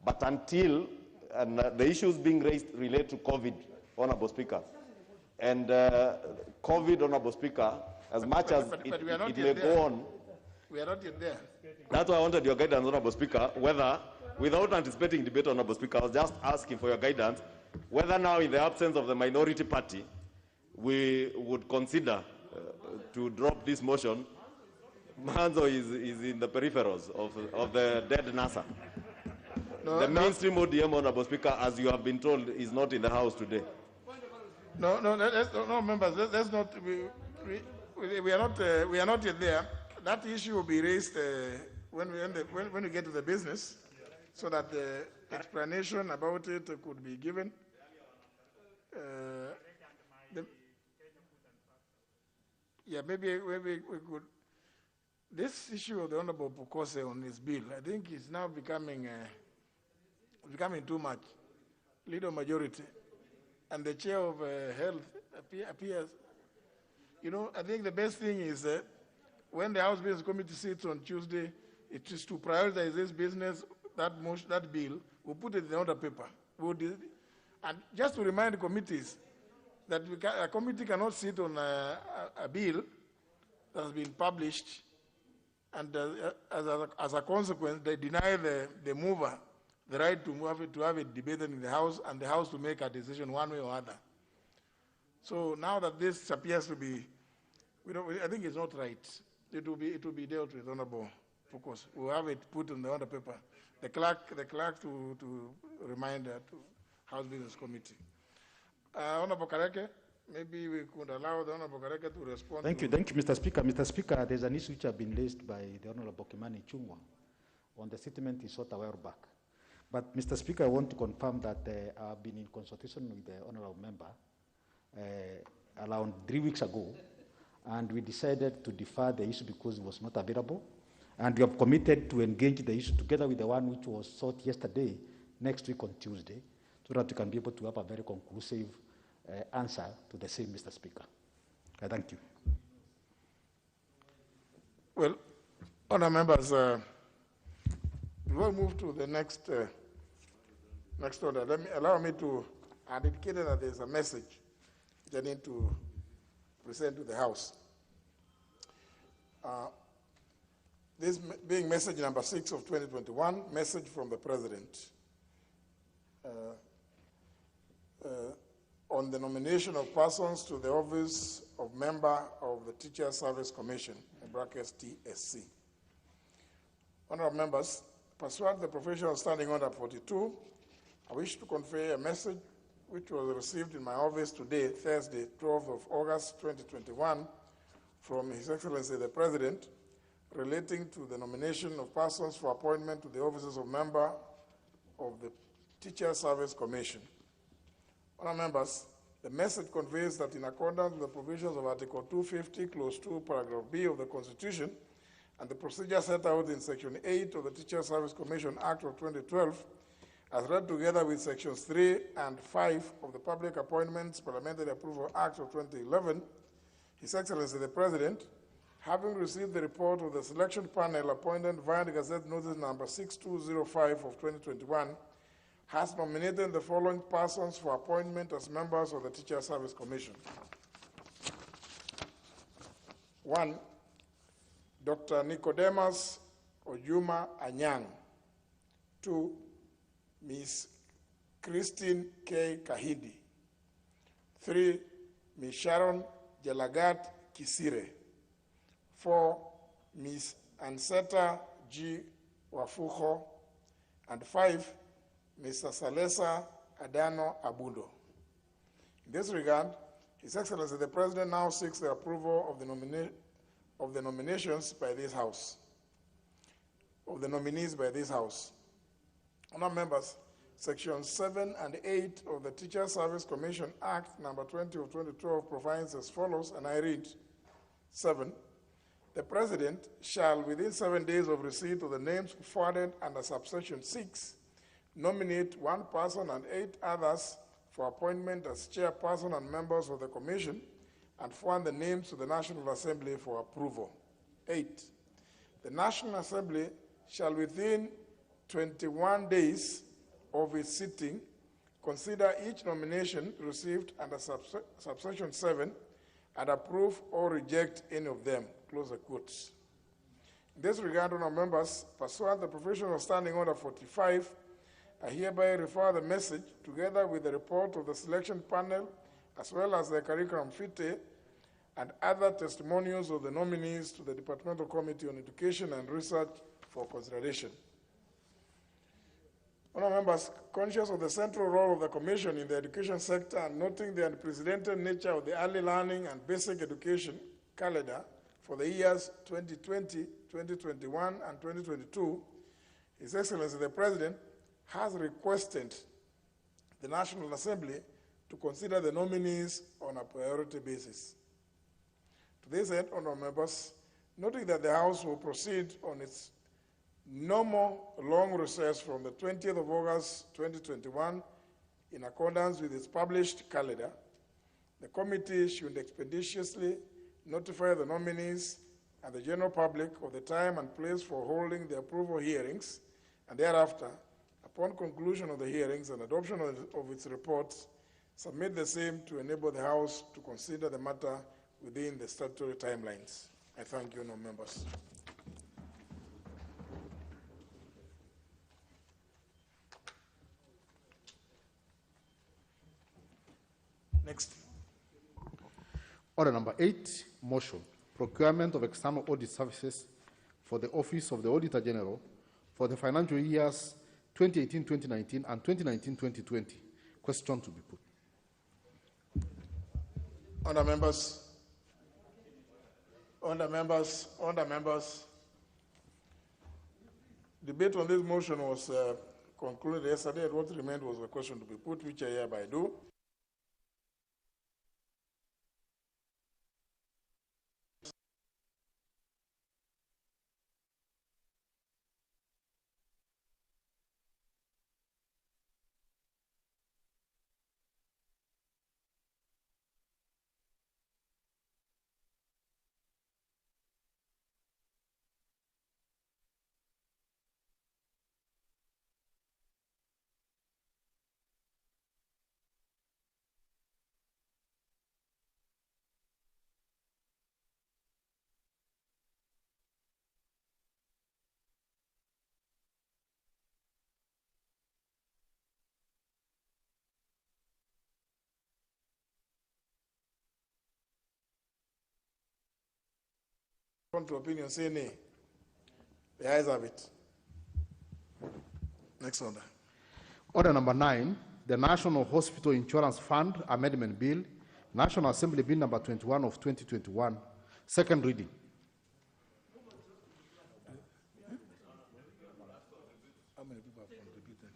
but until the issues being raised relate to COVID, Honorable Speaker. And COVID, Honorable Speaker, as much as it may go on, we are not yet there. That's why I wanted your guidance, Honorable Speaker, whether, without anticipating debate, Honorable Speaker, I was just asking for your guidance, whether now in the absence of the minority party, we would consider to drop this motion. Manzo is in the peripherals of the dead NASA. The mainstream ODM, Honorable Speaker, as you have been told, is not in the House today. No, members, let's not. We are not yet there. That issue will be raised when we get to the business, so that the explanation about it could be given. Maybe we could. This issue of the Honorable Pukose on his bill, I think, is now becoming too much. Leader majority, and the chair of health appears You know, I think the best thing is that when the House Business Committee sits on Tuesday, it is to prioritize this business, that bill, we'll put it in the order paper. And just to remind the committees that a committee cannot sit on a bill that has been published, and as a consequence, they deny the mover the right to have it debated in the House, and the House to make a decision one way or other. So now that this appears to be, I think it's not right. It will be dealt with, Honorable Focus. We'll have it put in the order paper. The clerk to remind to House Business Committee. Honorable Kareke, maybe we could allow the Honorable Kareke to respond. Thank you, Mr. Speaker. Mr. Speaker, there's an issue which has been raised by the Honorable Kimani Ichung'wah on the statement he sought a while back. But, Mr. Speaker, I want to confirm that I've been in consultation with the Honorable Member around 3 weeks ago, and we decided to defer the issue because it was not available. And we have committed to engage the issue together with the one which was sought yesterday, next week on Tuesday, so that we can be able to have a very conclusive answer to the same, Mr. Speaker. Thank you. Well, Honour Members, before we move to the next order, allow me to indicate that there's a message which I need to present to the House. This being message number 6 of 2021, message from the President on the nomination of persons to the office of member of the Teacher Service Commission, in brackets TSC. Honourable members, pursuant to the Professional Standing Order 42, I wish to convey a message which was received in my office today, Thursday, 12th of August 2021, from His Excellency the President, relating to the nomination of persons for appointment to the offices of member of the Teacher Service Commission. Honourable members, the message conveys that in accordance with the provisions of Article 250, Clause 2, Paragraph B of the Constitution, and the procedure set out in Section 8 of the Teacher Service Commission Act of 2012, as read together with Sections 3 and 5 of the Public Appointments Parliamentary Approval Act of 2011, His Excellency the President, having received the report of the selection panel appointed via the Gazette Notice number 6205 of 2021, has nominated the following persons for appointment as members of the Teacher Service Commission. 1, Dr. Nicodemus Ojuma Anyang. 2, Ms. Christine K. Kahidi. 3, Ms. Sharon Jelagat Kisire. 4, Ms. Anseta G. Wafuho. And 5, Mr. Salesa Adano Abudo. In this regard, His Excellency the President now seeks the approval of the nominations by this House, of the nominees by this House. Honourable members, Sections 7 and 8 of the Teacher Service Commission Act number 20 of 2012 provides as follows, and I read, 7, the President shall, within 7 days of receipt of the names forwarded under subsection 6, nominate 1 person and 8 others for appointment as chairperson and members of the Commission, and forward the names to the National Assembly for approval. 8, the National Assembly shall, within 21 days of its sitting, consider each nomination received under subsection 7 and approve or reject any of them. Close the quotes. In this regard, honourable members, pursuant to the Professional Standing Order 45, I hereby refer the message, together with the report of the selection panel, as well as the curriculum vitae and other testimonials of the nominees, to the Departmental Committee on Education and Research for consideration. Honourable members, conscious of the central role of the Commission in the education sector and noting the unprecedented nature of the early learning and basic education calendar for the years 2020, 2021, and 2022, His Excellency the President has requested the National Assembly to consider the nominees on a priority basis. To this end, honourable members, noting that the House will proceed on its normal long recess from the 20th of August 2021 in accordance with its published calendar, the committee should expeditiously notify the nominees and the general public of the time and place for holding the approval hearings, and thereafter, upon conclusion of the hearings and adoption of its reports, submit the same to enable the House to consider the matter within the statutory timelines. I thank you, members. Next. Order number 8, motion. Procurement of external audit services for the Office of the Auditor General for the financial years 2018-2019 and 2019-2020. Question to be put. Honour members. Honour members. Honour members. Debate on this motion was concluded yesterday, and what remained was a question to be put, which I hereby do. To opinion, say nay. The ayes have it. Next order. Order number 9, the National Hospital Insurance Fund Amendment Bill, National Assembly Bill number 21 of 2021, second reading. How many people have contributed?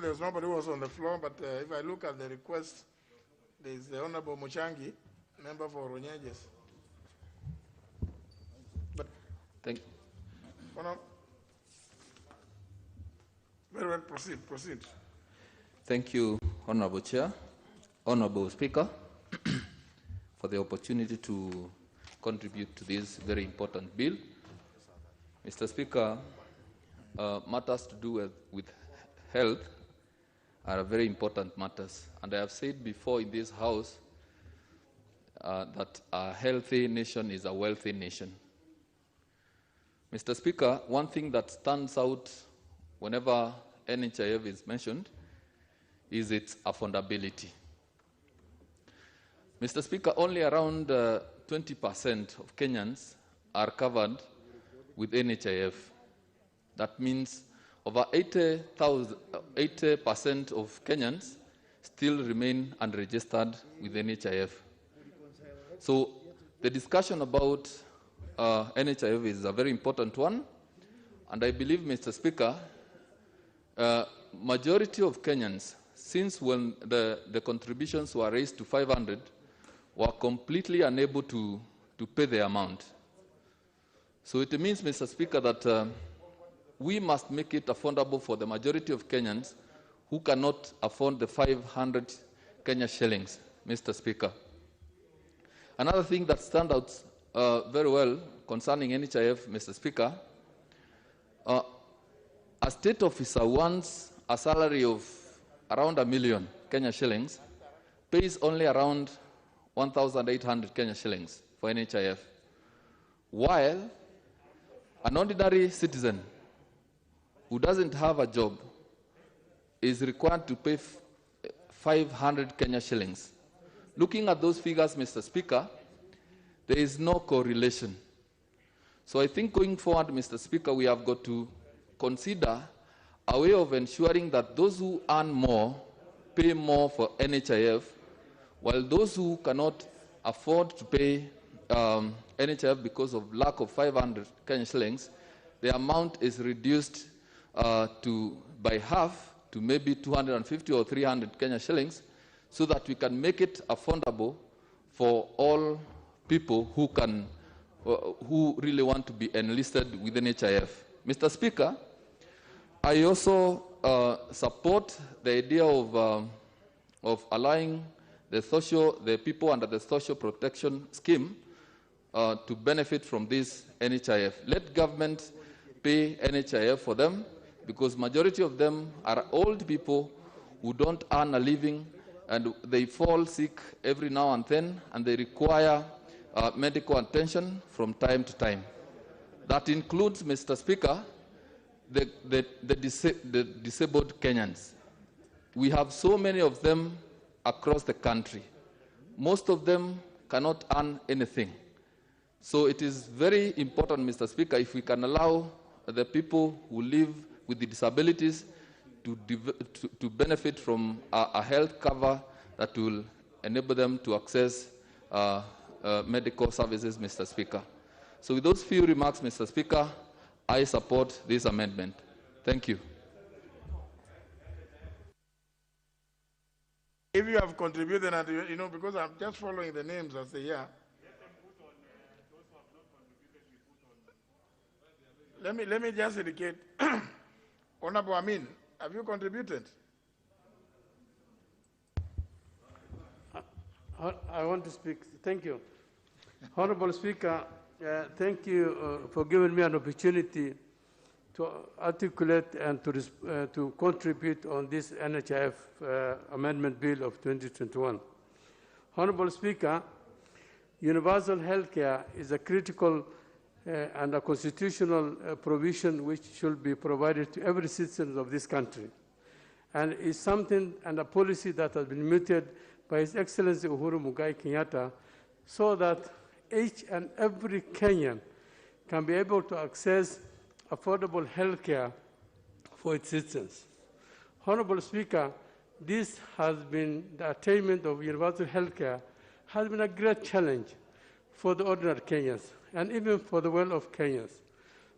There's nobody who was on the floor, but if I look at the request, there is the Honorable Muchangi, member for Ronyeges. But thank you. Very well, proceed. Thank you, Honorable Chair, Honorable Speaker, for the opportunity to contribute to this very important bill. Mr. Speaker, matters to do with health are very important matters. And I have said before in this House that a healthy nation is a wealthy nation. Mr. Speaker, one thing that stands out whenever NHIF is mentioned is its affordability. Mr. Speaker, only around 20% of Kenyans are covered with NHIF. That means over 80% of Kenyans still remain unregistered with NHIF. So the discussion about NHIF is a very important one, and I believe, Mr. Speaker, majority of Kenyans, since when the contributions were raised to 500, were completely unable to pay the amount. So it means, Mr. Speaker, that we must make it affordable for the majority of Kenyans who cannot afford the 500 Kenya shillings, Mr. Speaker. Another thing that stands out very well concerning NHIF, Mr. Speaker, a state officer wants a salary of around 1 million Kenya shillings, pays only around 1,800 Kenya shillings for NHIF, while an ordinary citizen who doesn't have a job is required to pay 500 Kenya shillings. Looking at those figures, Mr. Speaker, there is no correlation. So I think going forward, Mr. Speaker, we have got to consider a way of ensuring that those who earn more pay more for NHIF, while those who cannot afford to pay NHIF because of lack of 500 Kenya shillings, the amount is reduced by half to maybe 250 or 300 Kenya shillings, so that we can make it affordable for all people who really want to be enlisted with NHIF. Mr. Speaker, I also support the idea of allowing the people under the social protection scheme to benefit from this NHIF. Let government pay NHIF for them, because majority of them are old people who don't earn a living, and they fall sick every now and then, and they require medical attention from time to time. That includes, Mr. Speaker, the disabled Kenyans. We have so many of them across the country. Most of them cannot earn anything. So it is very important, Mr. Speaker, if we can allow the people who live with the disabilities to benefit from a health cover that will enable them to access medical services, Mr. Speaker. So with those few remarks, Mr. Speaker, I support this amendment. Thank you. If you have contributed, and you know, because I'm just following the names as they are. Let me just indicate, Honorable Amin, have you contributed? I want to speak. Thank you. Honorable Speaker, thank you for giving me an opportunity to articulate and to contribute on this NHIF Amendment Bill of 2021. Honorable Speaker, universal health care is a critical and a constitutional provision which should be provided to every citizen of this country, and is something and a policy that has been mooted by His Excellency Uhuru Muigai Kenyatta, so that each and every Kenyan can be able to access affordable health care for its citizens. Honorable Speaker, this has been, the attainment of universal health care has been a great challenge for the ordinary Kenyans and even for the well of Kenyans.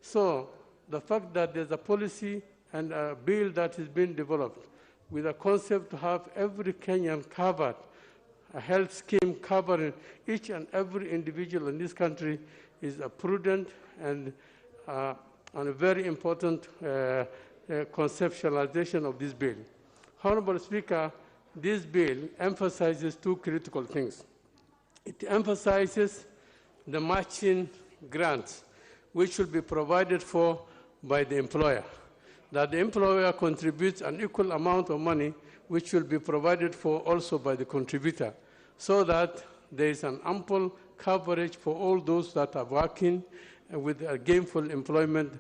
So the fact that there's a policy and a bill that is being developed with a concept to have every Kenyan covered, a health scheme covering each and every individual in this country, is a prudent and a very important conceptualization of this bill. Honorable Speaker, this bill emphasizes two critical things. It emphasizes the matching grants, which should be provided for by the employer, that the employer contributes an equal amount of money, which will be provided for also by the contributor, so that there is an ample coverage for all those that are working with gainful employment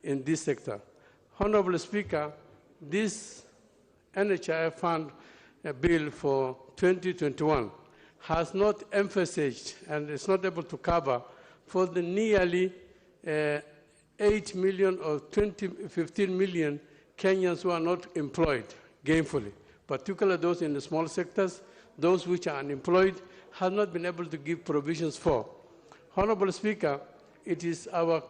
in this sector. Honorable Speaker, this NHIF fund bill for 2021 has not emphasized and is not able to cover for the nearly 8 million or 15 million Kenyans who are not employed gainfully, particularly those in the small sectors, those which are unemployed, have not been able to give provisions for. Honorable Speaker, it is our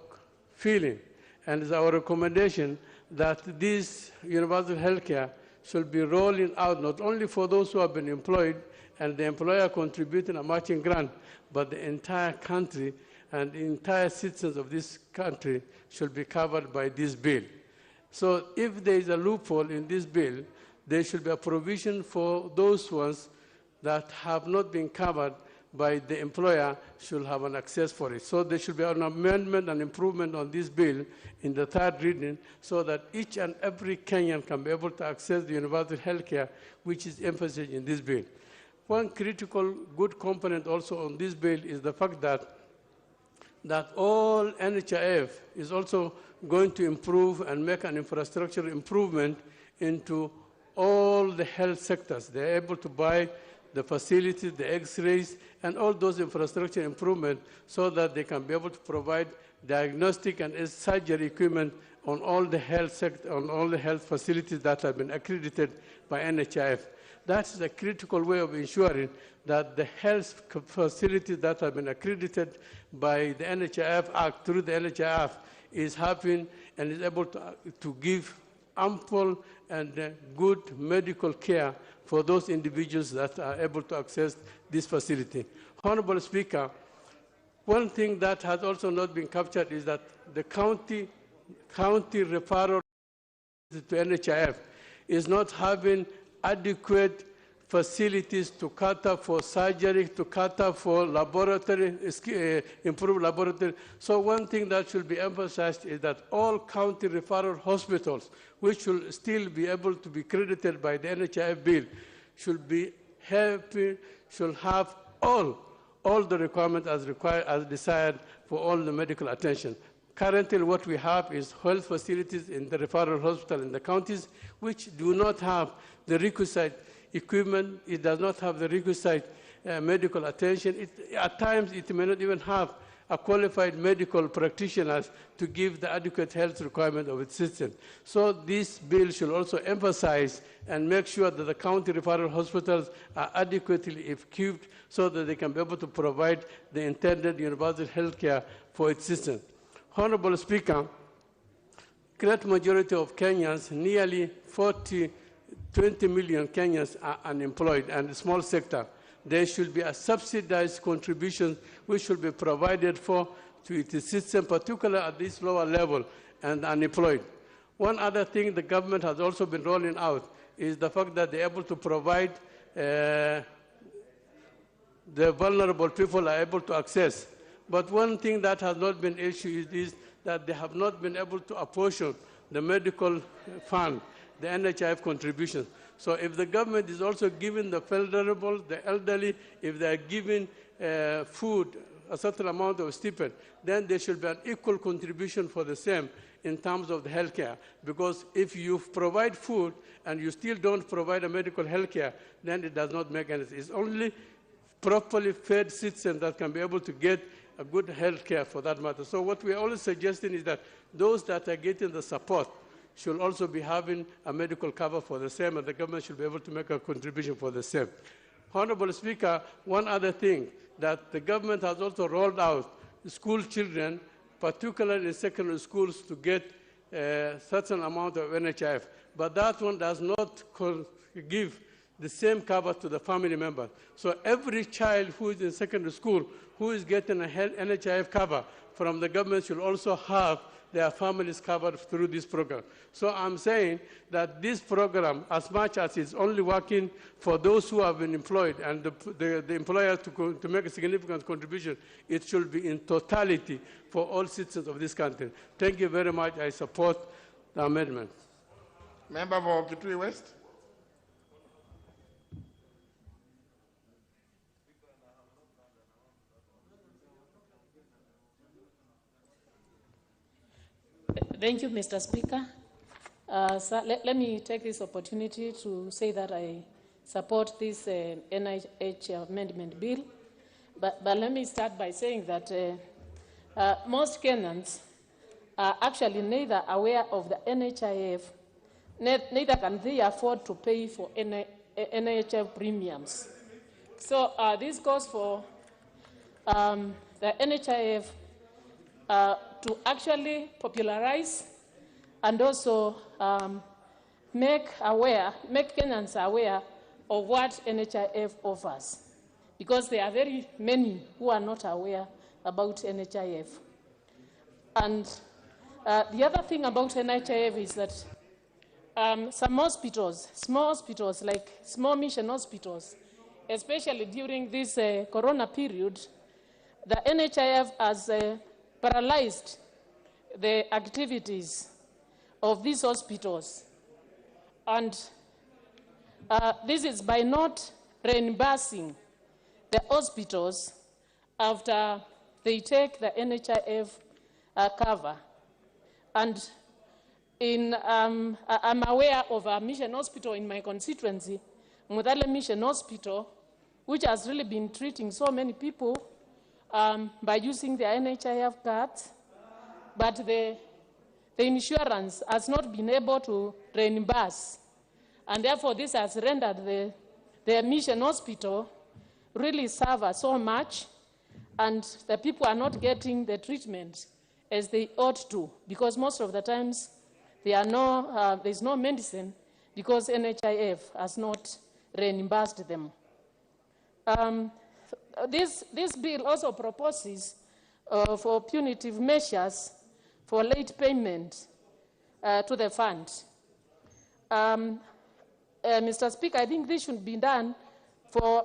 feeling and is our recommendation that this universal health care should be rolling out not only for those who have been employed and the employer contributing a matching grant, but the entire country and the entire citizens of this country should be covered by this bill. So if there is a loophole in this bill, there should be a provision for those ones that have not been covered by the employer should have an access for it. So there should be an amendment and improvement on this bill in the third reading so that each and every Kenyan can be able to access the universal health care which is emphasized in this bill. One critical good component also on this bill is the fact that all NHIF is also going to improve and make an infrastructure improvement into all the health sectors. They're able to buy the facilities, the X-rays, and all those infrastructure improvements so that they can be able to provide diagnostic and surgery equipment on all the health sector, on all the health facilities that have been accredited by NHIF. That is a critical way of ensuring that the health facilities that have been accredited by the NHIF Act through the NHIF is having and is able to give ample and good medical care for those individuals that are able to access this facility. Honorable Speaker, one thing that has also not been captured is that the county referral NHIF is not having adequate facilities to cater for surgery, to cater for laboratory, improved laboratory. So one thing that should be emphasized is that all county referral hospitals, which should still be able to be credited by the NHIF bill, should have all the requirements as desired for all the medical attention. Currently, what we have is health facilities in the referral hospital in the counties, which do not have the requisite equipment. It does not have the requisite medical attention. At times, it may not even have a qualified medical practitioners to give the adequate health requirement of its system. So this bill should also emphasize and make sure that the county referral hospitals are adequately equipped so that they can be able to provide the intended universal health care for its system. Honorable Speaker, great majority of Kenyans, nearly 20 million Kenyans are unemployed, and the small sector. There should be a subsidized contribution which should be provided for to its system, particularly at this lower level and unemployed. One other thing the government has also been rolling out is the fact that they're able to provide the vulnerable people are able to access. But one thing that has not been issued is that they have not been able to apportion the medical fund, the NHIF contribution. So if the government is also giving the vulnerable, the elderly, if they are giving food, a certain amount of stipend, then there should be an equal contribution for the same in terms of the health care. Because if you provide food and you still don't provide a medical health care, then it does not make any sense. It's only properly fed citizens that can be able to get a good health care for that matter. So what we're always suggesting is that those that are getting the support should also be having a medical cover for the same, and the government should be able to make a contribution for the same. Honorable Speaker, one other thing that the government has also rolled out school children, particularly in secondary schools, to get a certain amount of NHIF. But that one does not give the same cover to the family member. So every child who is in secondary school who is getting a NHIF cover from the government should also have their families covered through this program. So I'm saying that this program, as much as it's only working for those who have been employed and the employer to make a significant contribution, it should be in totality for all citizens of this country. Thank you very much. I support the amendment. Member for Kitui West. Thank you, Mr. Speaker. Let me take this opportunity to say that I support this NHIF amendment bill. But let me start by saying that most Kenyans are actually neither aware of the NHIF, neither can they afford to pay for NHIF premiums. So this goes for the NHIF to actually popularize and also make Kenyans aware of what NHIF offers, because there are very many who are not aware about NHIF. And the other thing about NHIF is that some hospitals, small hospitals like small mission hospitals, especially during this corona period, the NHIF has paralyzed the activities of these hospitals. And this is by not reimbursing the hospitals after they take the NHIF cover. And I'm aware of a mission hospital in my constituency, Mudale Mission Hospital, which has really been treating so many people by using the NHIF cards, but the insurance has not been able to reimburse. And therefore, this has rendered the mission hospital really suffer so much, and the people are not getting the treatment as they ought to, because most of the times there's no medicine because NHIF has not reimbursed them. This bill also proposes for punitive measures for late payment to the fund. Mr. Speaker, I think this should be done for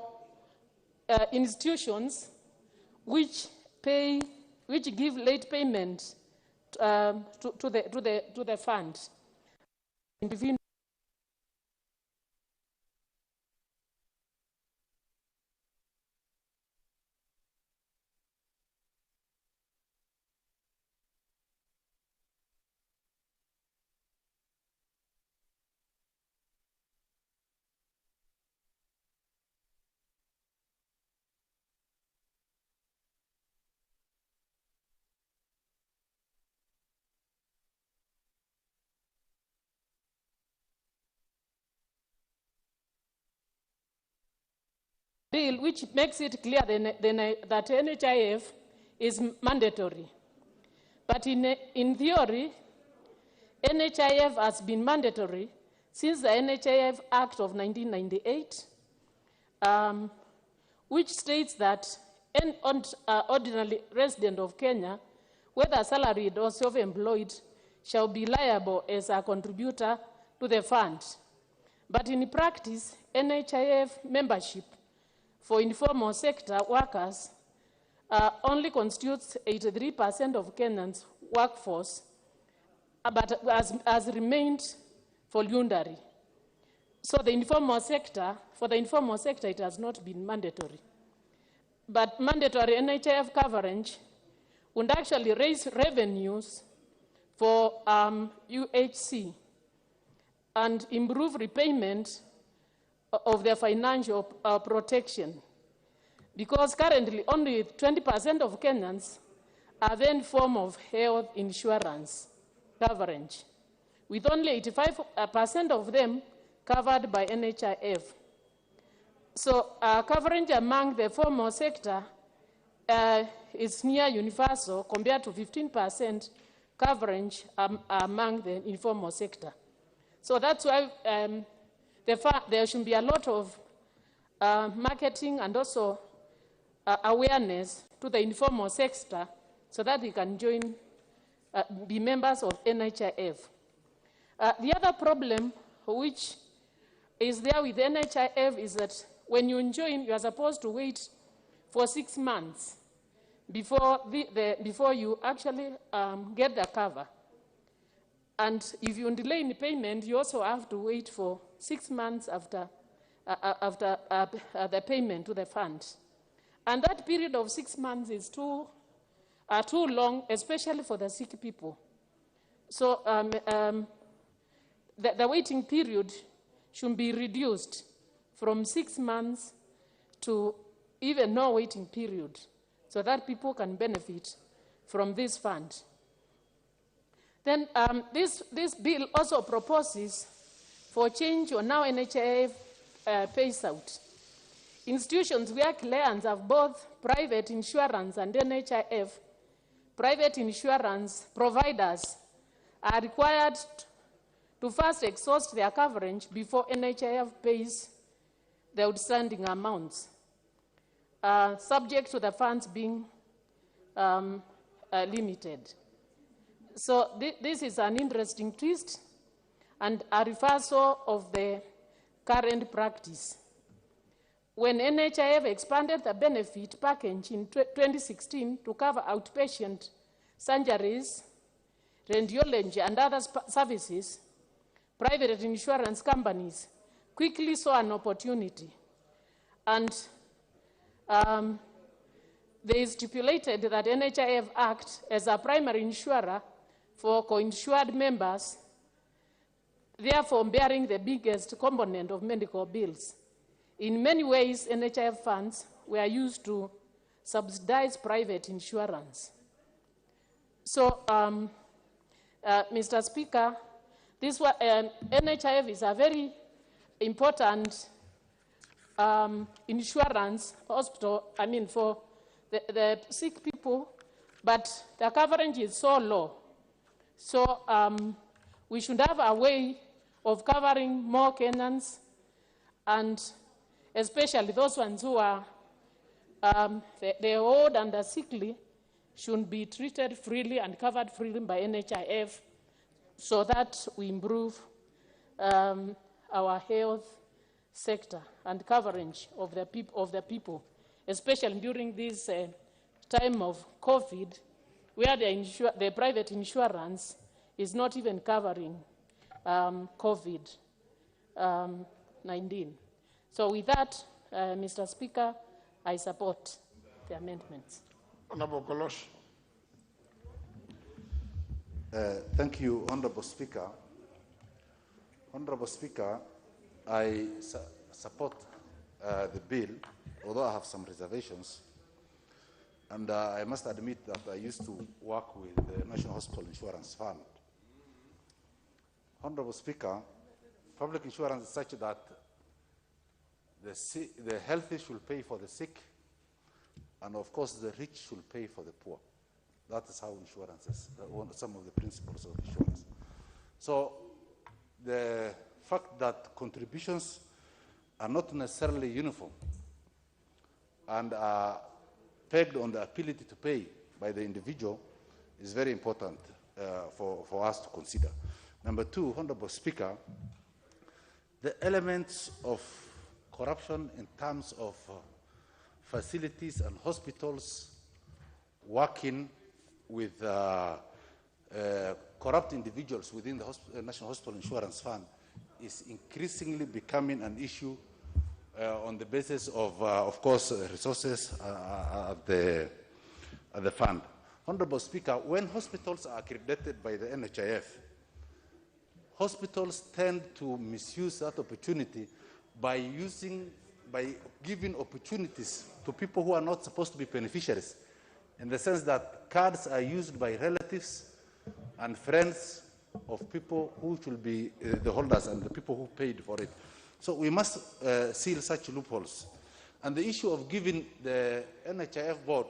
institutions which give late payment to the fund. Bill which makes it clear that NHIF is mandatory. But in theory, NHIF has been mandatory since the NHIF Act of 1998, which states that an ordinary resident of Kenya, whether salaried or self-employed, shall be liable as a contributor to the fund. But in practice, NHIF membership for informal sector workers only constitutes 83% of Kenyans' workforce, but has remained voluntary. So for the informal sector, it has not been mandatory. But mandatory NHIF coverage would actually raise revenues for UHC and improve repayment of their financial protection, because currently only 20% of Kenyans have any form of health insurance coverage, with only 85% of them covered by NHIF. So coverage among the formal sector is near universal compared to 15% coverage among the informal sector. So that's why there should be a lot of marketing and also awareness to the informal sector so that they can join, be members of NHIF. The other problem which is there with NHIF is that when you join, you are supposed to wait for 6 months before you actually get the cover. And if you delay in payment, you also have to wait for 6 months after the payment to the fund. And that period of 6 months is too long, especially for the sick people. So the waiting period should be reduced from 6 months to even no waiting period, so that people can benefit from this fund. Then this bill also proposes for change on how NHIF pays out. Institutions where clients have both private insurance and NHIF, private insurance providers are required to first exhaust their coverage before NHIF pays the outstanding amounts, subject to the funds being limited. So this is an interesting twist and a reversal of the current practice. When NHIF expanded the benefit package in 2016 to cover outpatient surgeries, radiology, and other services, private insurance companies quickly saw an opportunity. And they stipulated that NHIF act as a primary insurer for co-insured members, therefore bearing the biggest component of medical bills. In many ways, NHIF funds were used to subsidize private insurance. So, Mr. Speaker, NHIF is a very important insurance hospital, for the sick people, but the coverage is so low. So we should have a way of covering more Kenyans, and especially those ones who are the old and the sickly should be treated freely and covered freely by NHIF, so that we improve our health sector and coverage of the people, especially during this time of COVID, where the private insurance is not even covering COVID-19. So with that, Mr. Speaker, I support the amendments. Honorable Kolosh. Thank you, Honorable Speaker. Honorable Speaker, I support the bill, although I have some reservations. And I must admit that I used to work with the National Hospital Insurance Fund. Honorable Speaker, public insurance is such that the healthy should pay for the sick, and of course the rich should pay for the poor. That is how insurance is, some of the principles of insurance. So the fact that contributions are not necessarily uniform and are pegged on the ability to pay by the individual is very important for us to consider. Number two, Honorable Speaker, the elements of corruption in terms of facilities and hospitals working with corrupt individuals within the National Hospital Insurance Fund is increasingly becoming an issue on the basis of course, resources at the fund. Honorable Speaker, when hospitals are accredited by the NHIF, hospitals tend to misuse that opportunity by giving opportunities to people who are not supposed to be beneficiaries, in the sense that cards are used by relatives and friends of people who should be the holders and the people who paid for it. So we must seal such loopholes. And the issue of giving the NHIF board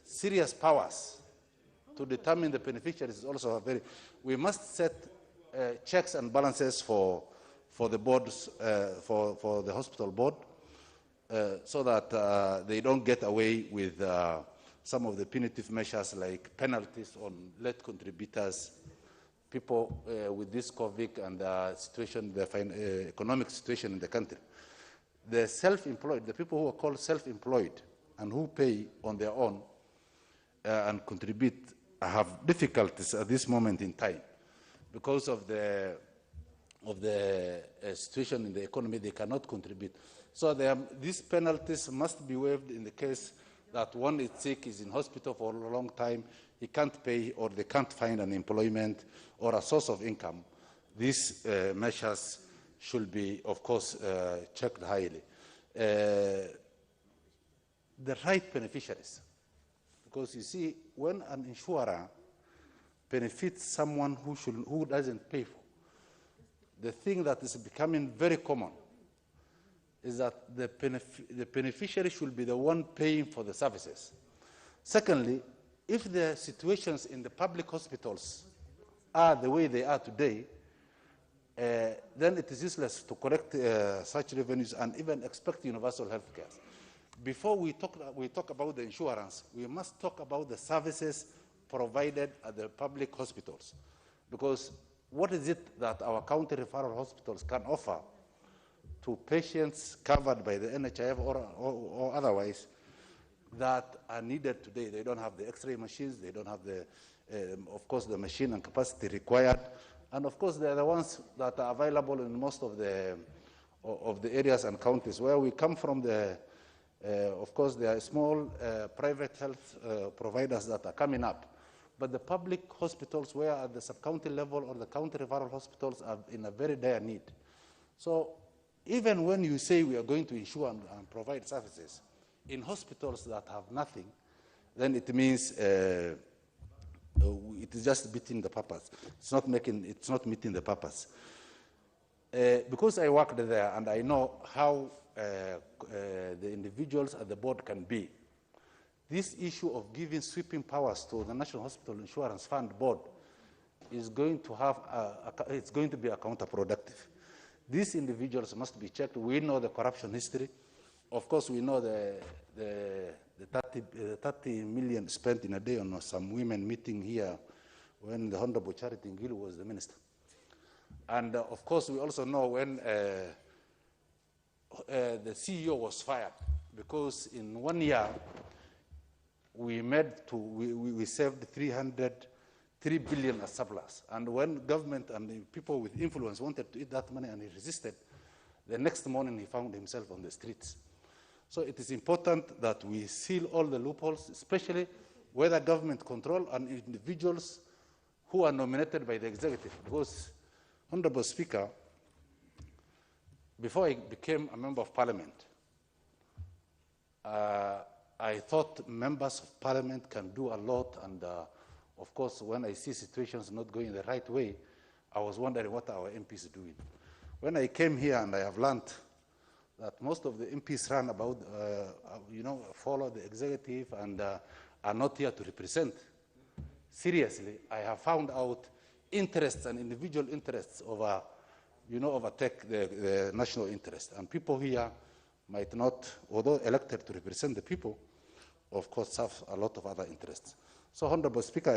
serious powers to determine the beneficiaries is also we must set checks and balances for the boards, for the hospital board, so that they don't get away with some of the punitive measures like penalties on late contributors, people with this COVID and the economic situation in the country. The self-employed, the people who are called self-employed and who pay on their own and contribute have difficulties at this moment in time because of the situation in the economy. They cannot contribute. So these penalties must be waived in the case that one is sick, is in hospital for a long time, he can't pay, or they can't find an employment or a source of income. These measures should be, of course, checked highly. The right beneficiaries, because you see, when an insurer benefits someone who doesn't pay for, the thing that is becoming very common is that the beneficiary should be the one paying for the services. Secondly, if the situations in the public hospitals are the way they are today, then it is useless to collect such revenues and even expect universal health care. Before we talk about the insurance, we must talk about the services provided at the public hospitals. Because what is it that our county referral hospitals can offer to patients covered by the NHIF or otherwise that are needed today? They don't have the X-ray machines, they don't have of course, the machine and capacity required. And of course, they are the ones that are available in most of the areas and counties where we come from. Of course, there are small private health providers that are coming up. But the public hospitals, where at the sub-county level or the county referral hospitals, are in a very dire need. So even when you say we are going to insure and provide services in hospitals that have nothing, then it means it is just beating the purpose. It's not meeting the purpose. Because I worked there and I know how the individuals at the board can be, this issue of giving sweeping powers to the National Hospital Insurance Fund board is going to be counterproductive. These individuals must be checked. We know the corruption history. Of course, we know the 30 million spent in a day on some women meeting here when the Honorable Charity Ngilu was the minister. And of course, we also know when the CEO was fired, because in 1 year, we saved 3 billion as surplus. And when government and the people with influence wanted to eat that money and he resisted, the next morning he found himself on the streets. So it is important that we seal all the loopholes, especially whether government control and individuals who are nominated by the executive. Because, Honorable Speaker, before I became a member of parliament, I thought members of parliament can do a lot, and of course, when I see situations not going the right way, I was wondering what our MPs are doing. When I came here and I have learned that most of the MPs run about, follow the executive and are not here to represent, seriously, I have found out interests and individual interests overtake the national interest. And people here might not, although elected to represent the people, of course, have a lot of other interests. So, Honorable Speaker,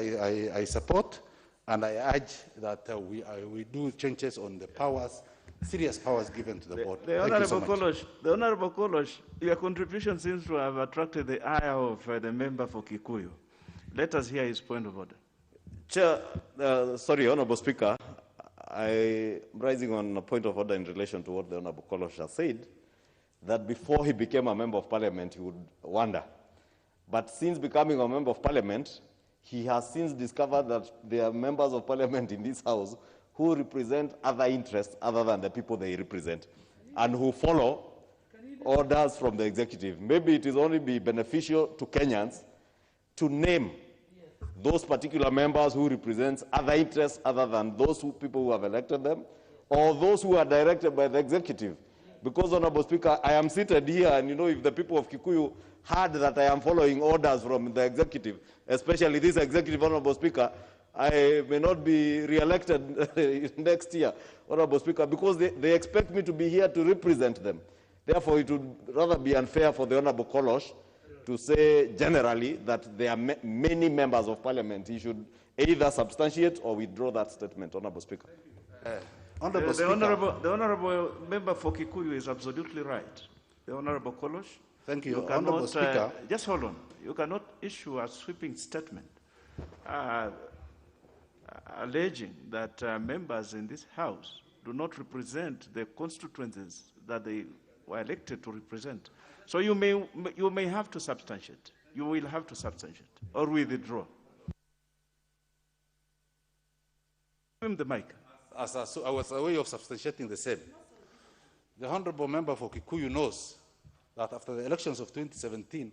I support and I urge that we do changes on the powers, serious powers given to the board. The Honorable Kolosh, your contribution seems to have attracted the ire of the member for Kikuyu. Let us hear his point of order. Chair, Honorable Speaker, I am rising on a point of order in relation to what the Honorable Kolosh has said, that before he became a member of parliament, he would wonder. But since becoming a member of parliament, he has since discovered that there are members of parliament in this house who represent other interests other than the people they represent, and who follow orders from the executive. Maybe it is only be beneficial to Kenyans to name those particular members who represent other interests other than those people who have elected them, or those who are directed by the executive. Because, Honorable Speaker, I am seated here, and if the people of Kikuyu heard that I am following orders from the executive, especially this executive, Honorable Speaker, I may not be re-elected next year, Honorable Speaker, because they expect me to be here to represent them. Therefore, it would rather be unfair for the Honorable Kolosh to say generally that there are many members of parliament. He should either substantiate or withdraw that statement, Honorable Speaker. The honorable member for Kikuyu is absolutely right. The Honorable Kolosh. Thank you. Honorable Speaker. Just hold on. You cannot issue a sweeping statement alleging that members in this House do not represent the constituencies that they were elected to represent. So you may have to substantiate. You will have to substantiate or withdraw. Give him the mic. As I was a way of substantiating the same. The honorable member for Kikuyu knows that after the elections of 2017,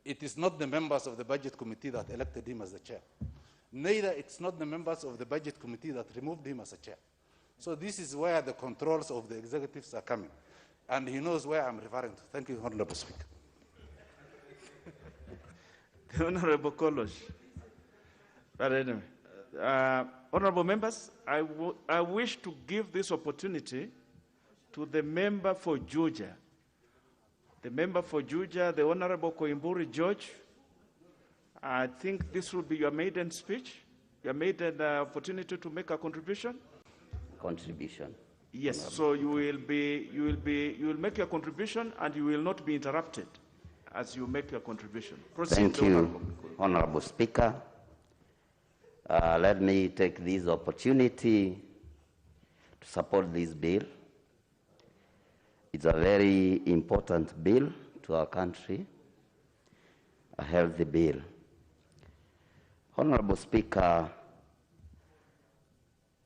it is not the members of the budget committee that elected him as the chair. Neither it's not the members of the budget committee that removed him as a chair. So this is where the controls of the executives are coming. And he knows where I'm referring to. Thank you, Honorable Speaker. The Honorable Kolosh. But anyway, honorable members, I wish to give this opportunity to the member for Juja. The member for Juja, the Honorable Koimburi George. I think this will be your maiden speech, your maiden opportunity to make a contribution. Contribution. Yes, so you will make your contribution and you will not be interrupted as you make your contribution. Proceed. Thank you, Honorable Speaker. Let me take this opportunity to support this bill. It's a very important bill to our country, a healthy bill. Honorable Speaker,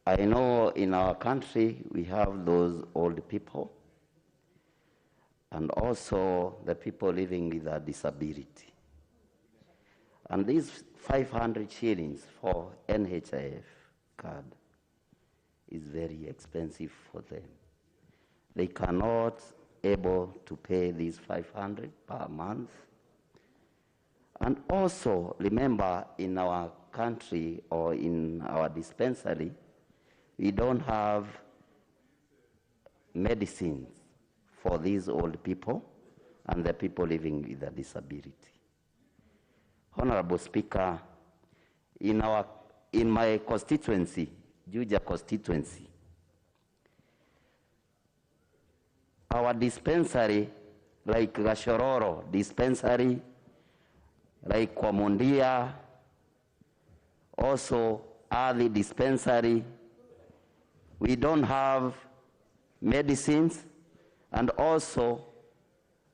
I know in our country we have those old people and also the people living with a disability. And these 500 shillings for NHIF card is very expensive for them. They cannot able to pay these 500 per month. And also remember, in our country or in our dispensary, we don't have medicines for these old people and the people living with a disability. Honorable Speaker, in my constituency, Juja constituency, our dispensary, like Gashororo dispensary, like Kwamundia, also Adi dispensary. We don't have medicines, and also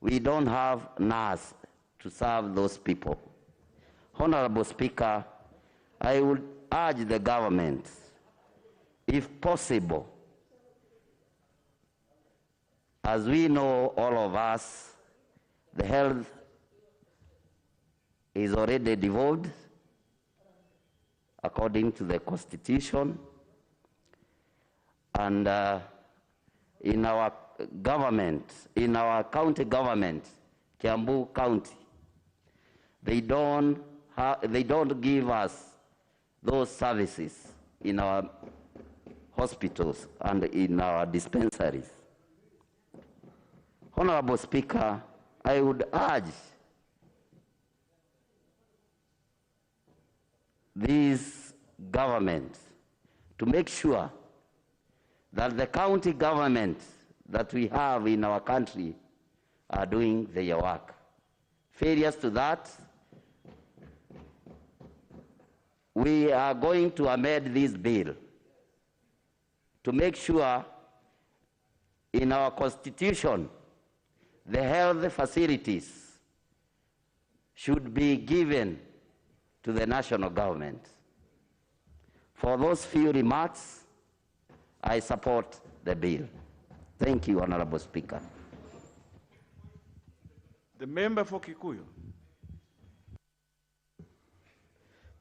we don't have nurse to serve those people. Honorable Speaker, I would urge the government, if possible, as we know, all of us, the health is already devolved according to the Constitution, and in our government, in our county government, Kiambu County, they don't give us those services in our hospitals and in our dispensaries. Honorable Speaker, I would urge these governments to make sure that the county government that we have in our country are doing their work. Failures to that, we are going to amend this bill to make sure in our Constitution the health facilities should be given to the national government. For those few remarks, I support the bill. Thank you, Honorable Speaker. The member for Kikuyu.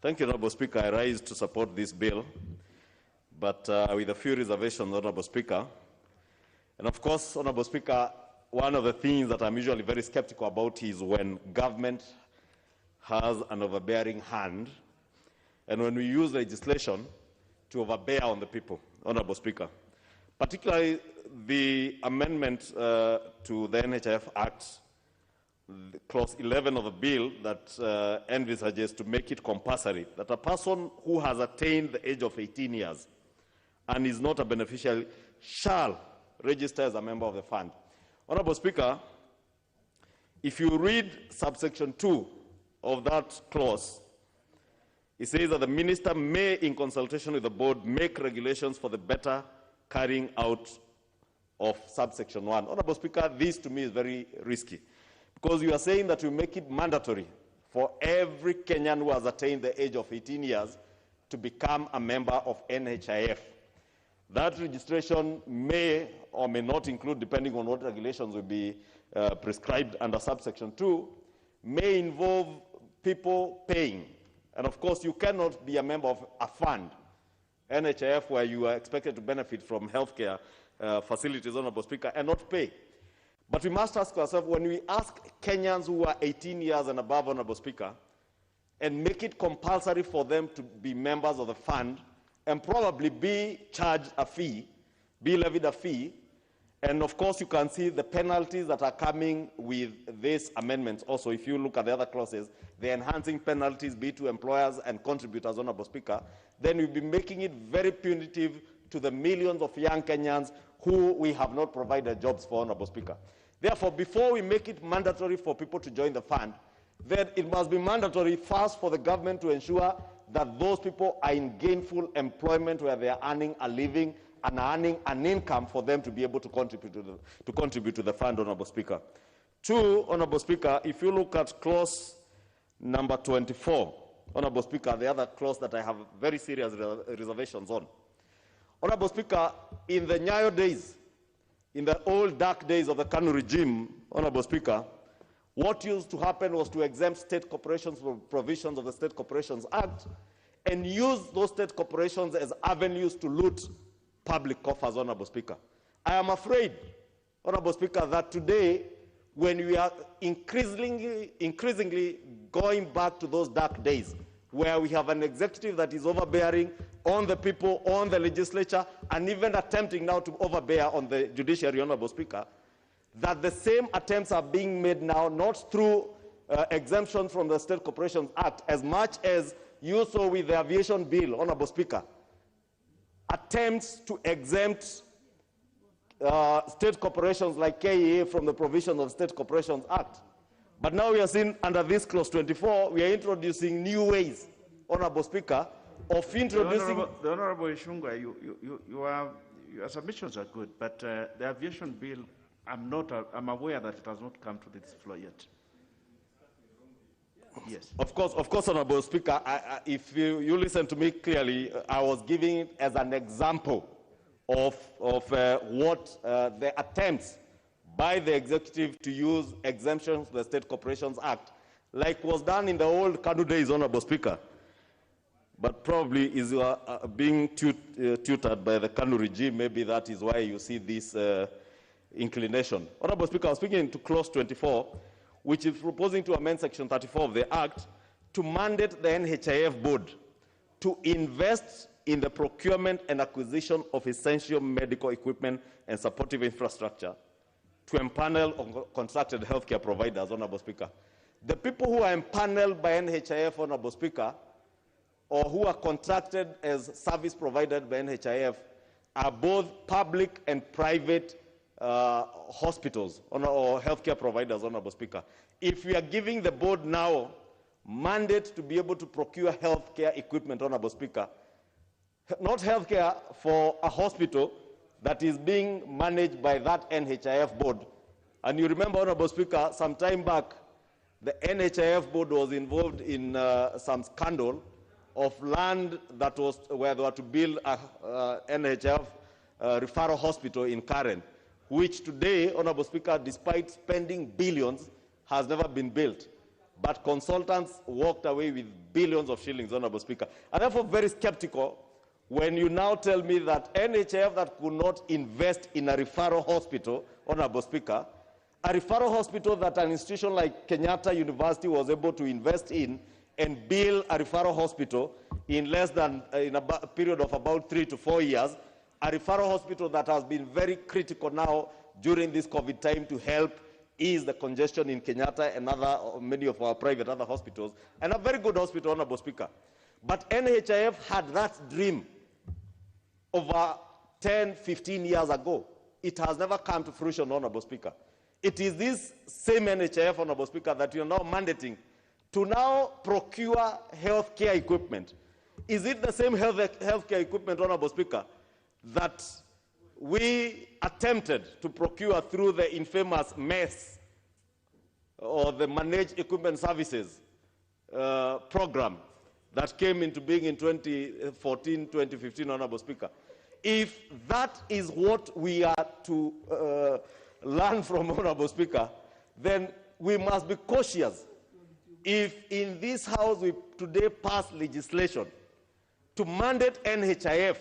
Thank you, Honorable Speaker. I rise to support this bill, but with a few reservations, Honorable Speaker. And of course, Honorable Speaker, one of the things that I'm usually very skeptical about is when government has an overbearing hand, and when we use legislation to overbear on the people, Honorable Speaker. Particularly the amendment to the NHIF Act, clause 11 of the bill that envisages to make it compulsory that a person who has attained the age of 18 years and is not a beneficiary shall register as a member of the fund. Honorable Speaker, if you read subsection 2 of that clause, it says that the minister may, in consultation with the board, make regulations for the better carrying out of subsection 1. Honorable Speaker, this to me is very risky, because you are saying that you make it mandatory for every Kenyan who has attained the age of 18 years to become a member of NHIF. That registration may or may not include, depending on what regulations will be prescribed under subsection 2, may involve people paying. And of course, you cannot be a member of a fund, NHIF, where you are expected to benefit from healthcare facilities, Honorable Speaker, and not pay. But we must ask ourselves, when we ask Kenyans who are 18 years and above, Honorable Speaker, and make it compulsory for them to be members of the fund and probably be charged a fee, be levied a fee, and of course you can see the penalties that are coming with this amendment. Also, if you look at the other clauses, the enhancing penalties be to employers and contributors, Honorable Speaker, then we'll be making it very punitive to the millions of young Kenyans who we have not provided jobs for, Honorable Speaker. Therefore, before we make it mandatory for people to join the fund, then it must be mandatory first for the government to ensure that those people are in gainful employment where they are earning a living and earning an income for them to be able to contribute to the fund, Honorable Speaker. 2, Honorable Speaker, if you look at clause number 24, Honorable Speaker, the other clause that I have very serious reservations on. Honorable Speaker, in the Nyayo days, in the old dark days of the KANU regime, Honorable Speaker, what used to happen was to exempt state corporations from provisions of the State Corporations Act and use those state corporations as avenues to loot public coffers, Honorable Speaker. I am afraid, Honorable Speaker, that today, when we are increasingly going back to those dark days, where we have an executive that is overbearing on the people, on the legislature, and even attempting now to overbear on the judiciary, Honorable Speaker, that the same attempts are being made now, not through exemption from the State Corporations Act, as much as you saw with the aviation bill, Honorable Speaker, attempts to exempt state corporations like KEA from the provisions of State Corporations Act. But now we are seeing under this clause 24, we are introducing new ways, Honorable Speaker, of introducing... The Honorable Eshungwa, your submissions are good, but the aviation bill, I'm aware that it has not come to this floor yet. Yes. Of course, Honorable Speaker, if you listen to me clearly, I was giving it as an example of what the attempts by the executive to use exemptions to the State Corporations Act, like was done in the old KANU days, Honorable Speaker, but probably is being tutored by the KANU regime. Maybe that is why you see this inclination. Honorable Speaker, I was speaking to clause 24, which is proposing to amend section 34 of the Act to mandate the NHIF board to invest in the procurement and acquisition of essential medical equipment and supportive infrastructure to empanel contracted healthcare providers, Honorable Speaker. The people who are empaneled by NHIF, Honorable Speaker, or who are contracted as service provided by NHIF are both public and private hospitals or healthcare providers, Honorable Speaker. If we are giving the board now mandate to be able to procure healthcare equipment, Honorable Speaker, not healthcare for a hospital that is being managed by that NHIF board. And you remember, Honorable Speaker, some time back, the NHIF board was involved in some scandal of land that was where they were to build a NHIF referral hospital in Karen, which today, Honorable Speaker, despite spending billions, has never been built. But consultants walked away with billions of shillings, Honorable Speaker. I'm therefore very skeptical when you now tell me that NHIF that could not invest in a referral hospital, Honorable Speaker, a referral hospital that an institution like Kenyatta University was able to invest in and build a referral hospital in less than, in a period of about 3 to 4 years, a referral hospital that has been very critical now during this COVID time to help ease the congestion in Kenyatta and many of our private other hospitals, and a very good hospital, Honorable Speaker. But NHIF had that dream over 10, 15 years ago. It has never come to fruition, Honorable Speaker. It is this same NHIF, Honorable Speaker, that you are now mandating to now procure healthcare equipment. Is it the same healthcare equipment, Honorable Speaker, that we attempted to procure through the infamous MES, or the Managed Equipment Services program that came into being in 2014, 2015, Honorable Speaker? If that is what we are to learn from, Honorable Speaker, then we must be cautious. If in this House we today pass legislation to mandate NHIF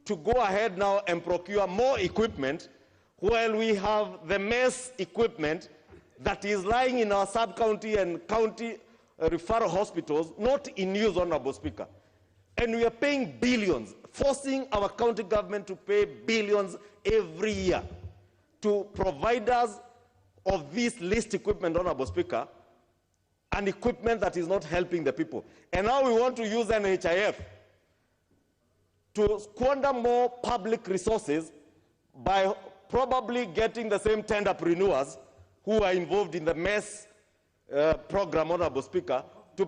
to go ahead now and procure more equipment, while we have the MES equipment that is lying in our sub-county and county referral hospitals, not in use, Honorable Speaker. And we are paying billions, forcing our county government to pay billions every year to providers of this least equipment, Honorable Speaker, and equipment that is not helping the people. And now we want to use NHIF to squander more public resources by probably getting the same tenderpreneurs who are involved in the MES program, Honorable Speaker, to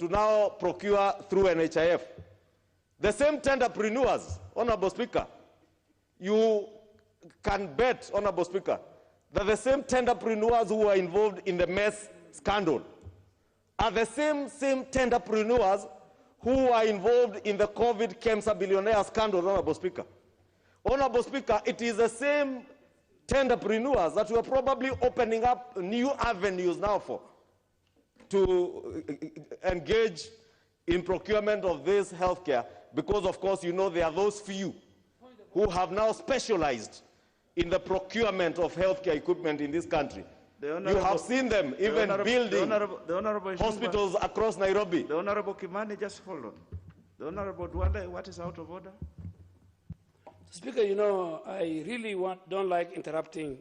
now procure through NHIF. The same tenderpreneurs, Honorable Speaker, you can bet, Honorable Speaker, that the same tenderpreneurs who are involved in the MES scandal are the same tenderpreneurs who are involved in the COVID KEMSA billionaire scandal, Honorable Speaker. Honorable Speaker, it is the same tenderpreneurs that we are probably opening up new avenues now for to engage in procurement of this healthcare, because, of course, you know there are those few who have now specialized in the procurement of healthcare equipment in this country. You have seen them even building hospitals across Nairobi. The Honorable Kimani, just hold on. The Honorable Duale, what is out of order? Speaker, you know, I really don't like interrupting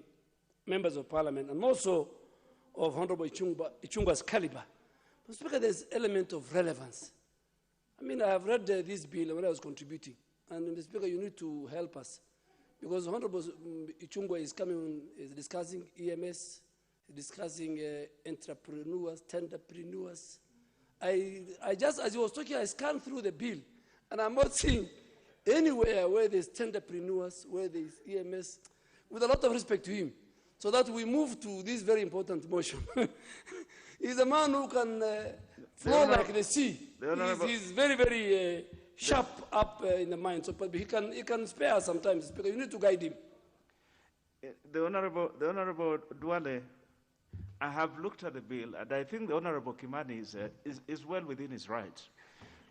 members of parliament, and also of Honorable Ichungwa's caliber. But Speaker, there's an element of relevance. I mean, I have read this bill when I was contributing, And Mr. Speaker, you need to help us. Because Honorable Ichungwa is coming, is discussing EMS, discussing entrepreneurs, tenderpreneurs. I just, as he was talking, I scanned through the bill, and I'm not seeing anywhere where there's tenderpreneurs, where there's EMS, with a lot of respect to him, so that we move to this very important motion. He's a man who can flow like the sea. He's very, very sharp up in the mind, so but he can spare us sometimes, because you need to guide him. The Honorable Duale, I have looked at the bill, and I think the Honorable Kimani is well within his rights,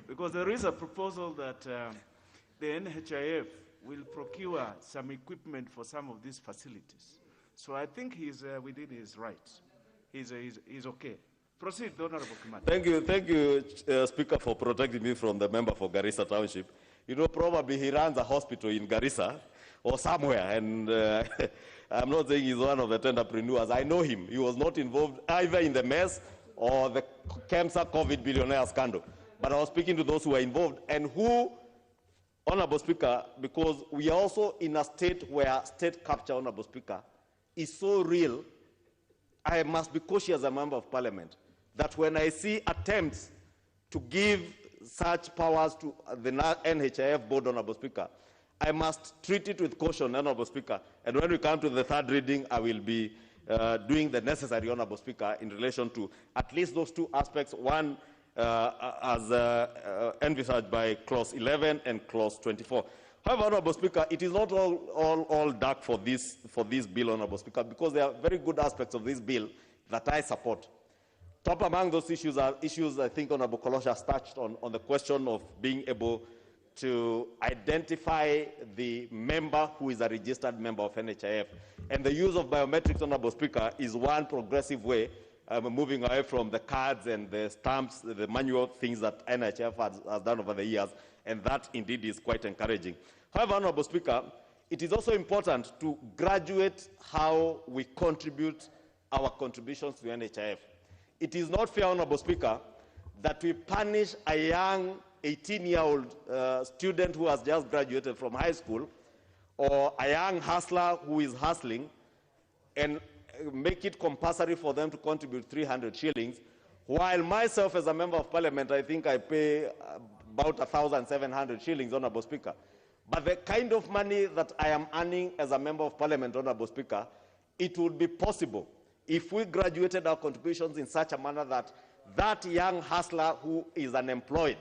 because there is a proposal that the NHIF will procure some equipment for some of these facilities. So I think he's within his rights. He's okay. Proceed, the Honorable Kimani. Thank you, Speaker, for protecting me from the member for Garissa Township. You know, probably he runs a hospital in Garissa or somewhere, and I'm not saying he's one of the entrepreneurs. I know him. He was not involved either in the mess or the cancer COVID billionaire scandal. But I was speaking to those who are involved and who, Honorable Speaker, because we are also in a state where state capture, Honorable Speaker, is so real, I must be cautious as a member of Parliament that when I see attempts to give such powers to the NHIF board, Honorable Speaker, I must treat it with caution, Honorable Speaker. And when we come to the third reading, I will be doing the necessary, Honorable Speaker, in relation to at least those two aspects, one as envisaged by Clause 11 and Clause 24. However, Honorable Speaker, it is not all dark for this bill, Honorable Speaker, because there are very good aspects of this bill that I support. Top among those issues are issues I think Honorable Kolosha has touched on the question of being able to identify the member who is a registered member of NHIF. And the use of biometrics, Honorable Speaker, is one progressive way moving away from the cards and the stamps, the manual things that NHIF has done over the years, and that indeed is quite encouraging. However, Honorable Speaker, it is also important to graduate how we contribute our contributions to NHIF. It is not fair, Honorable Speaker, that we punish a young 18-year-old student who has just graduated from high school, or a young hustler who is hustling, and make it compulsory for them to contribute 300 shillings, while myself as a member of Parliament, I think I pay about 1,700 shillings, Honorable Speaker. But the kind of money that I am earning as a member of Parliament, Honorable Speaker, it would be possible if we graduated our contributions in such a manner that that young hustler who is unemployed,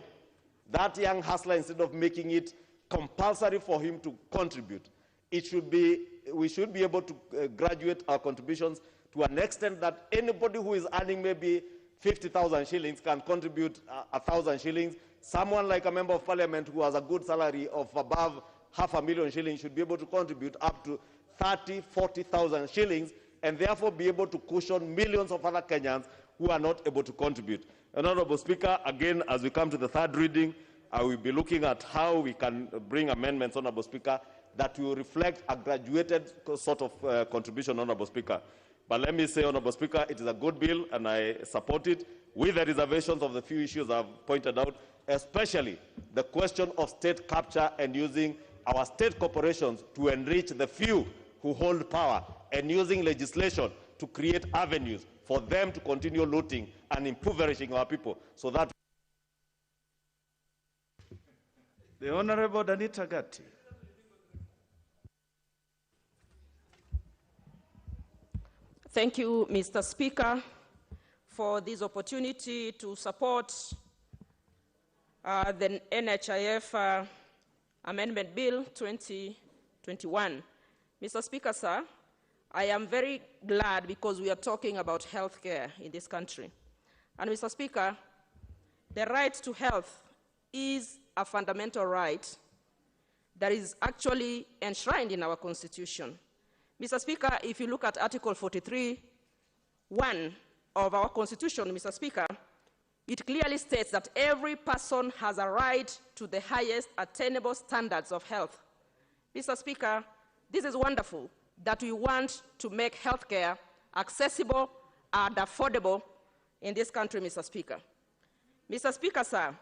that young hustler, instead of making it compulsory for him to contribute, we should be able to graduate our contributions to an extent that anybody who is earning maybe 50,000 shillings can contribute 1,000 shillings. Someone like a member of Parliament who has a good salary of above 500,000 shillings should be able to contribute up to 30,000, 40,000 shillings, and therefore be able to cushion millions of other Kenyans who are not able to contribute. And Honorable Speaker, again, as we come to the third reading, I will be looking at how we can bring amendments, Honorable Speaker, that will reflect a graduated sort of contribution, Honorable Speaker. But let me say, Honorable Speaker, it is a good bill, and I support it, with the reservations of the few issues I've pointed out, especially the question of state capture and using our state corporations to enrich the few who hold power, and using legislation to create avenues for them to continue looting and impoverishing our people, so that... The Honorable Danita Gatti. Thank you, Mr. Speaker, for this opportunity to support the NHIF Amendment Bill 2021. Mr. Speaker, sir, I am very glad because we are talking about health care in this country. And Mr. Speaker, the right to health is a fundamental right that is actually enshrined in our Constitution. Mr. Speaker, if you look at Article 43(1) of our Constitution, Mr. Speaker, it clearly states that every person has a right to the highest attainable standards of health. Mr. Speaker, this is wonderful that we want to make healthcare accessible and affordable in this country, Mr. Speaker. Mr. Speaker, sir,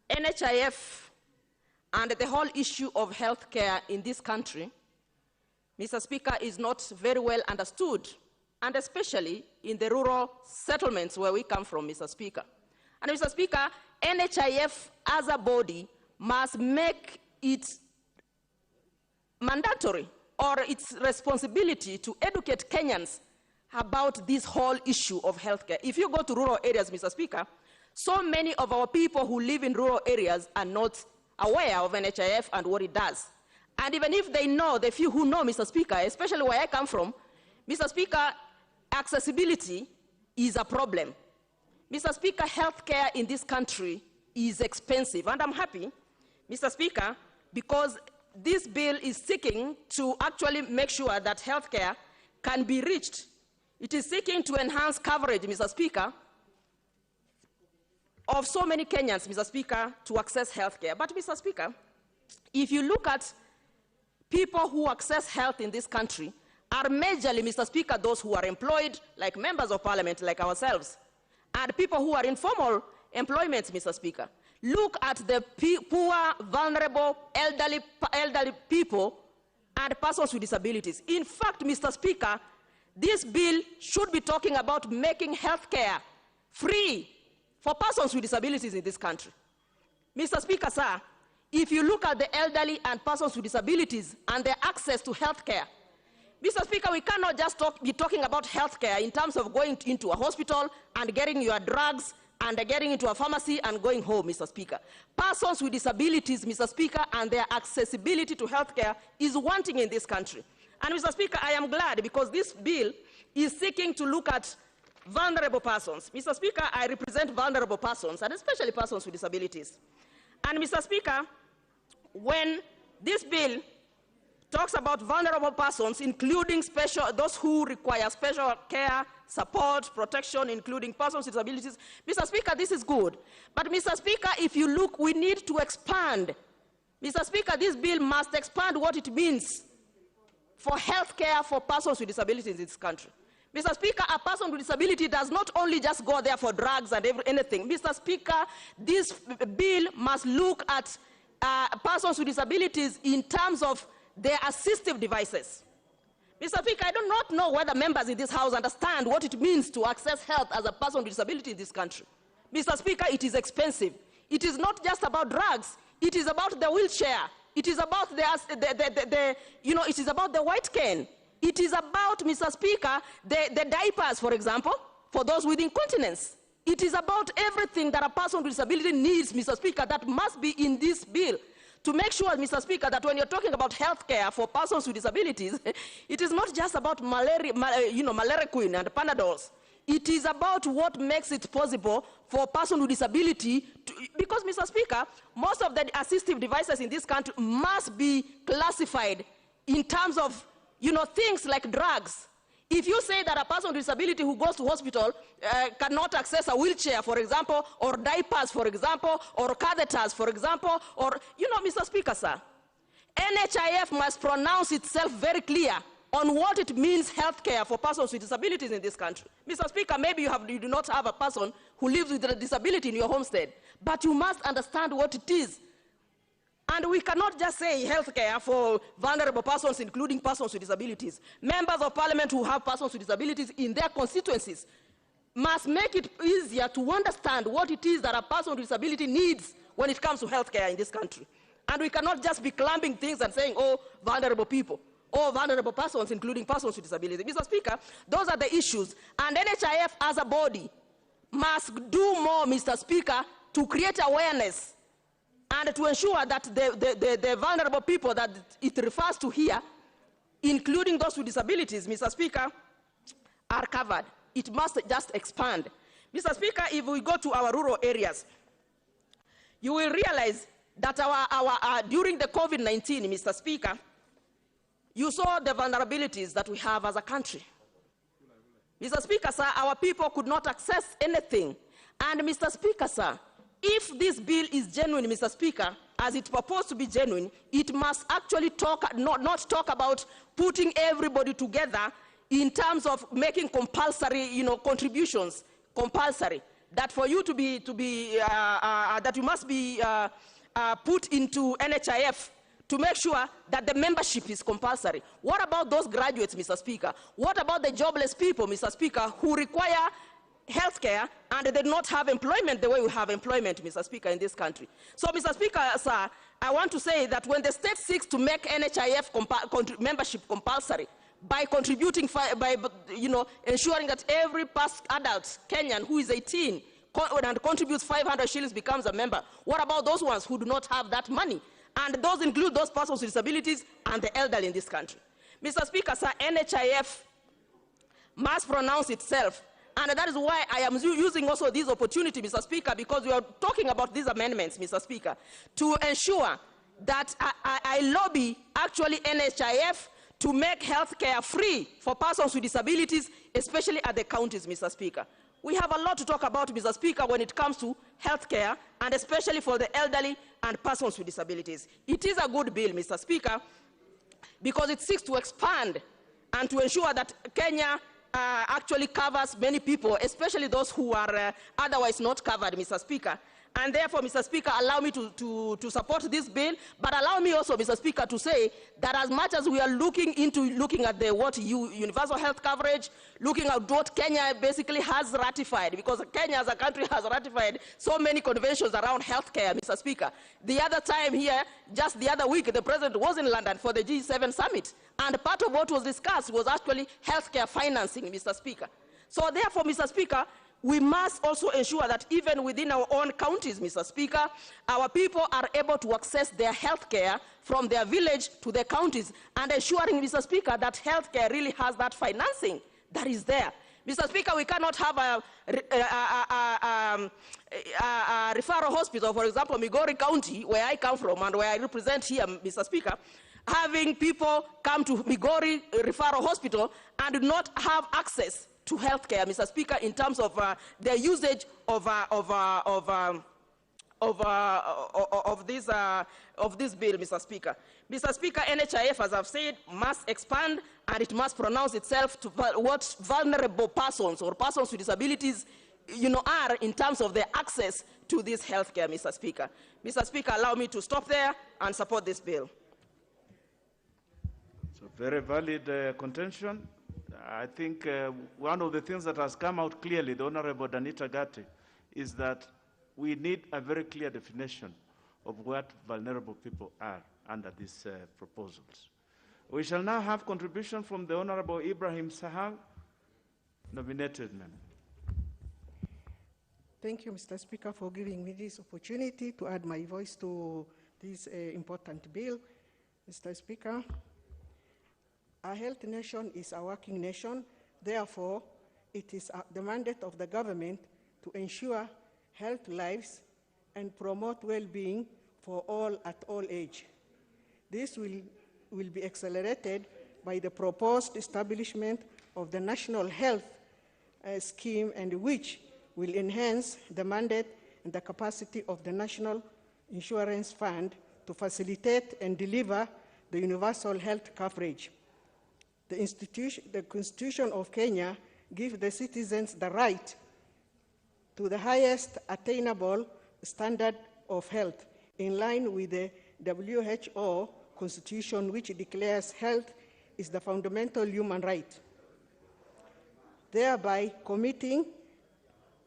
NHIF and the whole issue of health care in this country, Mr. Speaker, is not very well understood, and especially in the rural settlements where we come from, Mr. Speaker. And Mr. Speaker, NHIF as a body must make it mandatory or its responsibility to educate Kenyans about this whole issue of healthcare. If you go to rural areas, Mr. Speaker, so many of our people who live in rural areas are not aware of NHIF and what it does. And even if they know, the few who know, Mr. Speaker, especially where I come from, Mr. Speaker, accessibility is a problem. Mr. Speaker, healthcare in this country is expensive, and I'm happy, Mr. Speaker, because this bill is seeking to actually make sure that healthcare can be reached. It is seeking to enhance coverage, Mr. Speaker, of so many Kenyans, Mr. Speaker, to access healthcare. But, Mr. Speaker, if you look at people who access health in this country, are majorly, Mr. Speaker, those who are employed, like members of parliament, like ourselves, and people who are in formal employment, Mr. Speaker. Look at the poor, vulnerable, elderly people and persons with disabilities. In fact, Mr. Speaker, this bill should be talking about making health care free for persons with disabilities in this country. Mr. Speaker, sir, if you look at the elderly and persons with disabilities and their access to health care, Mr. Speaker, we cannot just be talking about health care in terms of going into a hospital and getting your drugs and getting into a pharmacy and going home, Mr. Speaker. Persons with disabilities, Mr. Speaker, and their accessibility to health care is wanting in this country. And, Mr. Speaker, I am glad because this bill is seeking to look at vulnerable persons. Mr. Speaker, I represent vulnerable persons, and especially persons with disabilities. And, Mr. Speaker, when this bill talks about vulnerable persons, including those who require special care, support, protection, including persons with disabilities, Mr. Speaker, this is good. But, Mr. Speaker, if you look, we need to expand. Mr. Speaker, this bill must expand what it means for health care for persons with disabilities in this country. Mr. Speaker, a person with disability does not only just go there for drugs and anything. Mr. Speaker, this bill must look at persons with disabilities in terms of their assistive devices. Mr. Speaker, I do not know whether members in this House understand what it means to access health as a person with disability in this country. Mr. Speaker, it is expensive. It is not just about drugs. It is about the wheelchair. It is about it is about the white cane. It is about, Mr. Speaker, the diapers, for example, for those with incontinence. It is about everything that a person with disability needs, Mr. Speaker, that must be in this bill. To make sure, Mr. Speaker, that when you're talking about health care for persons with disabilities, it is not just about malaria queen and Panadols. It is about what makes it possible for a person with disability to, because, Mr. Speaker, most of the assistive devices in this country must be classified in terms of, things like drugs. If you say that a person with disability who goes to hospital cannot access a wheelchair, for example, or diapers, for example, or catheters, for example, or, Mr. Speaker, sir, NHIF must pronounce itself very clear on what it means health care for persons with disabilities in this country. Mr. Speaker, maybe you do not have a person who lives with a disability in your homestead, but you must understand what it is. And we cannot just say health care for vulnerable persons, including persons with disabilities. Members of parliament who have persons with disabilities in their constituencies must make it easier to understand what it is that a person with disability needs when it comes to health care in this country. And we cannot just be clamping things and saying, oh, vulnerable people, or vulnerable persons, including persons with disabilities. Mr. Speaker, those are the issues. And NHIF as a body must do more, Mr. Speaker, to create awareness and to ensure that the vulnerable people that it refers to here, including those with disabilities, Mr. Speaker, are covered. It must just expand. Mr. Speaker, if we go to our rural areas, you will realize that during the COVID-19, Mr. Speaker, you saw the vulnerabilities that we have as a country. Mr. Speaker, sir, our people could not access anything. And, Mr. Speaker, sir, if this bill is genuine, Mr. Speaker, as it's proposed to be genuine, it must actually not talk about putting everybody together in terms of making compulsory, contributions compulsory. That for you that you must be put into NHIF to make sure that the membership is compulsory? What about those graduates, Mr. Speaker? What about the jobless people, Mr. Speaker, who require health care and they do not have employment the way we have employment, Mr. Speaker, in this country? So, Mr. Speaker, sir, I want to say that when the state seeks to make NHIF membership compulsory by contributing, ensuring that every past adult Kenyan who is 18 and contributes 500 shillings becomes a member, what about those ones who do not have that money? And those include those persons with disabilities and the elderly in this country. Mr. Speaker, sir, NHIF must pronounce itself. And that is why I am using also this opportunity, Mr. Speaker, because we are talking about these amendments, Mr. Speaker, to ensure that I lobby actually NHIF to make health care free for persons with disabilities, especially at the counties, Mr. Speaker. We have a lot to talk about, Mr. Speaker, when it comes to health care, and especially for the elderly and persons with disabilities. It is a good bill, Mr. Speaker, because it seeks to expand and to ensure that Kenya actually covers many people, especially those who are otherwise not covered, Mr. Speaker. And therefore, Mr. Speaker, allow me to support this bill, but allow me also, Mr. Speaker, to say that as much as we are looking at the universal health coverage, looking at what Kenya basically has ratified, because Kenya as a country has ratified so many conventions around health care, Mr. Speaker. The other time here, just the other week, the President was in London for the G7 summit, and part of what was discussed was actually health care financing, Mr. Speaker. So therefore, Mr. Speaker, we must also ensure that even within our own counties, Mr. Speaker, our people are able to access their health care from their village to their counties, and ensuring, Mr. Speaker, that health care really has that financing that is there. Mr. Speaker, we cannot have a referral hospital, for example, Migori County, where I come from and where I represent here, Mr. Speaker, having people come to Migori Referral Hospital and not have access to health care, Mr. Speaker, in terms of their usage of this bill, Mr. Speaker. Mr. Speaker, NHIF, as I've said, must expand, and it must pronounce itself to what vulnerable persons or persons with disabilities, are in terms of their access to this health care, Mr. Speaker. Mr. Speaker, allow me to stop there and support this bill. So very valid contention. I think one of the things that has come out clearly, the Honorable Danita Gatti, is that we need a very clear definition of what vulnerable people are under these proposals. We shall now have contribution from the Honorable Ibrahim Sahal, nominated member. Thank you, Mr. Speaker, for giving me this opportunity to add my voice to this important bill. Mr. Speaker, a health nation is a working nation. Therefore, it is the mandate of the government to ensure health lives and promote well-being for all at all age. This will be accelerated by the proposed establishment of the National Health Scheme, and which will enhance the mandate and the capacity of the National Insurance Fund to facilitate and deliver the universal health coverage. The Constitution of Kenya gives the citizens the right to the highest attainable standard of health, in line with the WHO Constitution, which declares health is the fundamental human right, thereby committing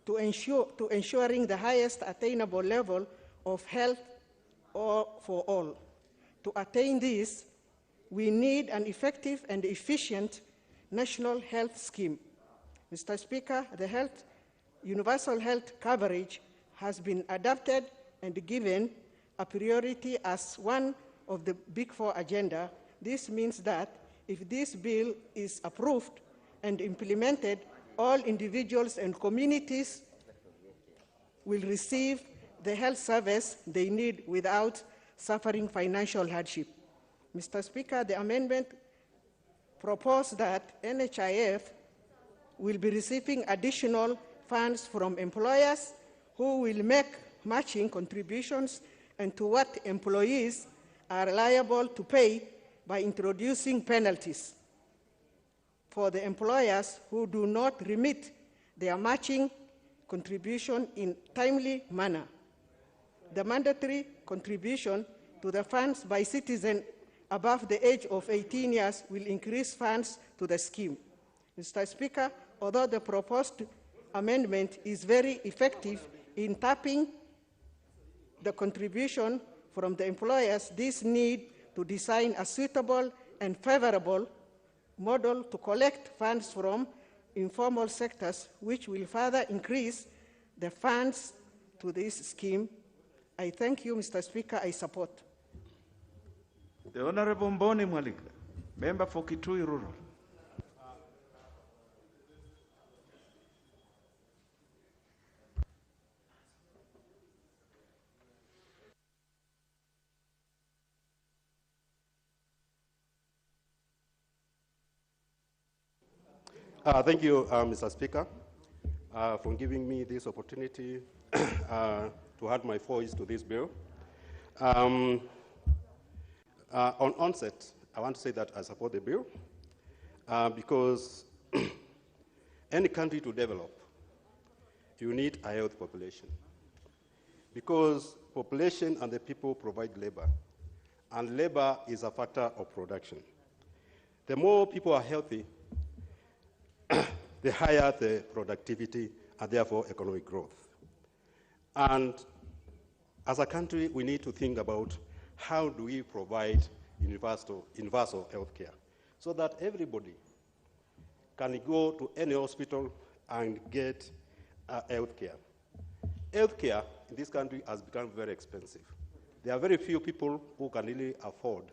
to ensuring the highest attainable level of health for all. To attain this, we need an effective and efficient national health scheme. Mr. Speaker, the universal health coverage has been adopted and given a priority as one of the Big Four agenda. This means that if this bill is approved and implemented, all individuals and communities will receive the health service they need without suffering financial hardship. Mr. Speaker, the amendment proposed that NHIF will be receiving additional funds from employers who will make matching contributions and to what employees are liable to pay by introducing penalties for the employers who do not remit their matching contribution in timely manner. the mandatory contribution to the funds by citizens above the age of 18 years will increase funds to the scheme. Mr. Speaker, although the proposed amendment is very effective in tapping the contribution from the employers, this need to design a suitable and favorable model to collect funds from informal sectors, which will further increase the funds to this scheme. I thank you, Mr. Speaker. I support. The Honorable Mboni Mwalika, member for Kitui Rural. Thank you, Mr. Speaker, for giving me this opportunity to add my voice to this bill. On onset, I want to say that I support the bill because any country to develop, you need a healthy population. Because population and the people provide labor, and labor is a factor of production. The more people are healthy, the higher the productivity and therefore economic growth. And as a country, we need to think about how do we provide universal health care so that everybody can go to any hospital and get health care. Health care in this country has become very expensive. There are very few people who can really afford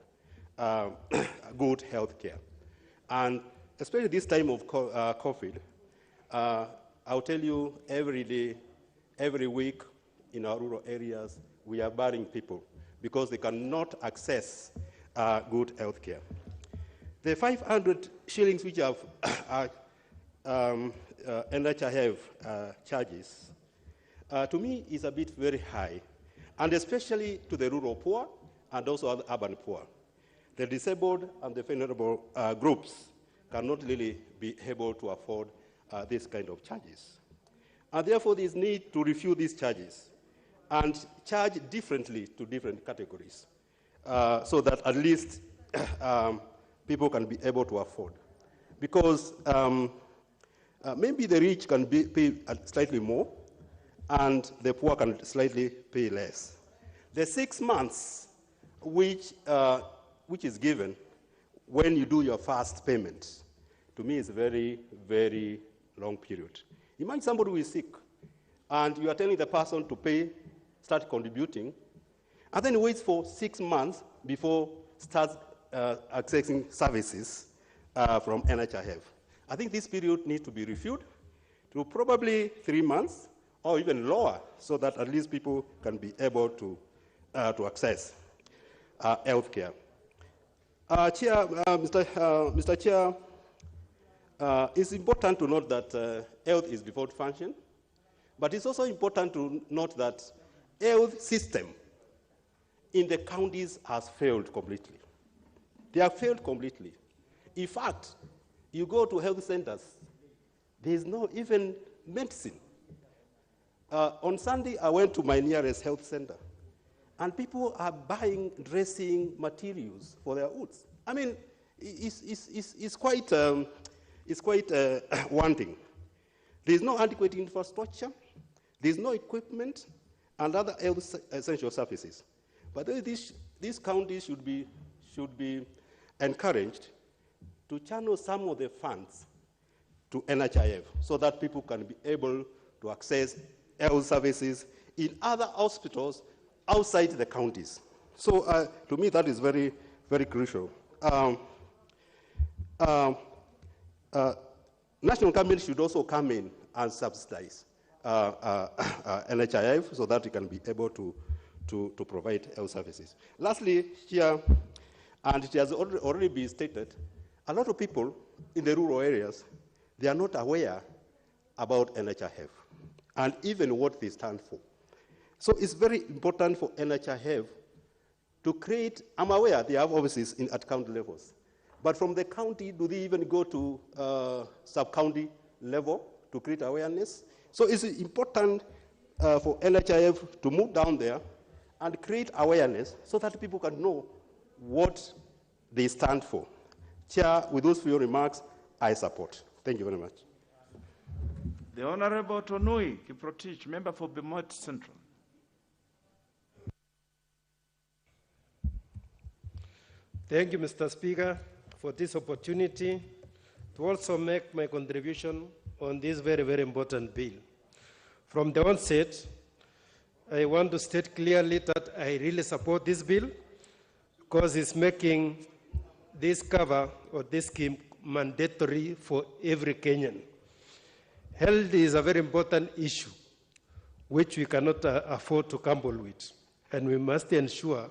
good health care. And especially this time of COVID, I'll tell you every day, every week in our rural areas, we are burying people because they cannot access good health care. The 500 shillings which have NHIF charges, to me is a bit very high, and especially to the rural poor and also the urban poor. The disabled and the vulnerable groups cannot really be able to afford this kind of charges. And therefore, there is need to review these charges and charge differently to different categories so that at least people can be able to afford. Because maybe the rich can pay slightly more and the poor can slightly pay less. The 6 months which is given when you do your first payment, to me is a very, very long period. Imagine somebody who is sick, and you are telling the person to pay, start contributing, and then he waits for 6 months before starts accessing services from NHIF. I think this period needs to be reviewed to probably 3 months or even lower, so that at least people can be able to access health care. Mr. Chair, it's important to note that health is default function, but it's also important to note that health system in the counties has failed completely. They have failed completely. In fact, you go to health centers, there is no even medicine. On Sunday, I went to my nearest health center, and people are buying dressing materials for their wounds. I mean, it's quite wanting. There's no adequate infrastructure, there's no equipment, and other health essential services. But these counties should be encouraged to channel some of the funds to NHIF so that people can be able to access health services in other hospitals outside the counties. So to me, that is very, very crucial. National government should also come in and subsidize NHIF so that it can be able to provide health services. Lastly, here, and it has already been stated, a lot of people in the rural areas, they are not aware about NHIF and even what they stand for. So it's very important for NHIF to create, I'm aware they have offices at county levels, but from the county, do they even go to sub-county level to create awareness? So it's important for NHIF to move down there and create awareness so that people can know what they stand for. Chair, with those few remarks, I support. Thank you very much. The Honorable Tonui Kiprotich, member for Bomet Central. Thank you, Mr. Speaker, for this opportunity to also make my contribution on this very, very important bill. From the onset, I want to state clearly that I really support this bill because it's making this cover or this scheme mandatory for every Kenyan. Health is a very important issue which we cannot afford to gamble with, and we must ensure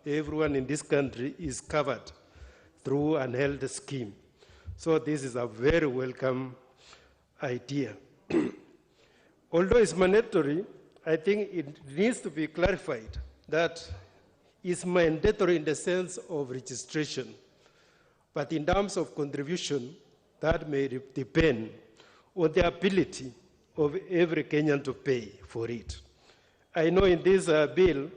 everyone in this country is covered through an health scheme. So this is a very welcome idea. Although it's mandatory, I think it needs to be clarified that it's mandatory in the sense of registration, but in terms of contribution, that may depend on the ability of every Kenyan to pay for it. I know in this bill,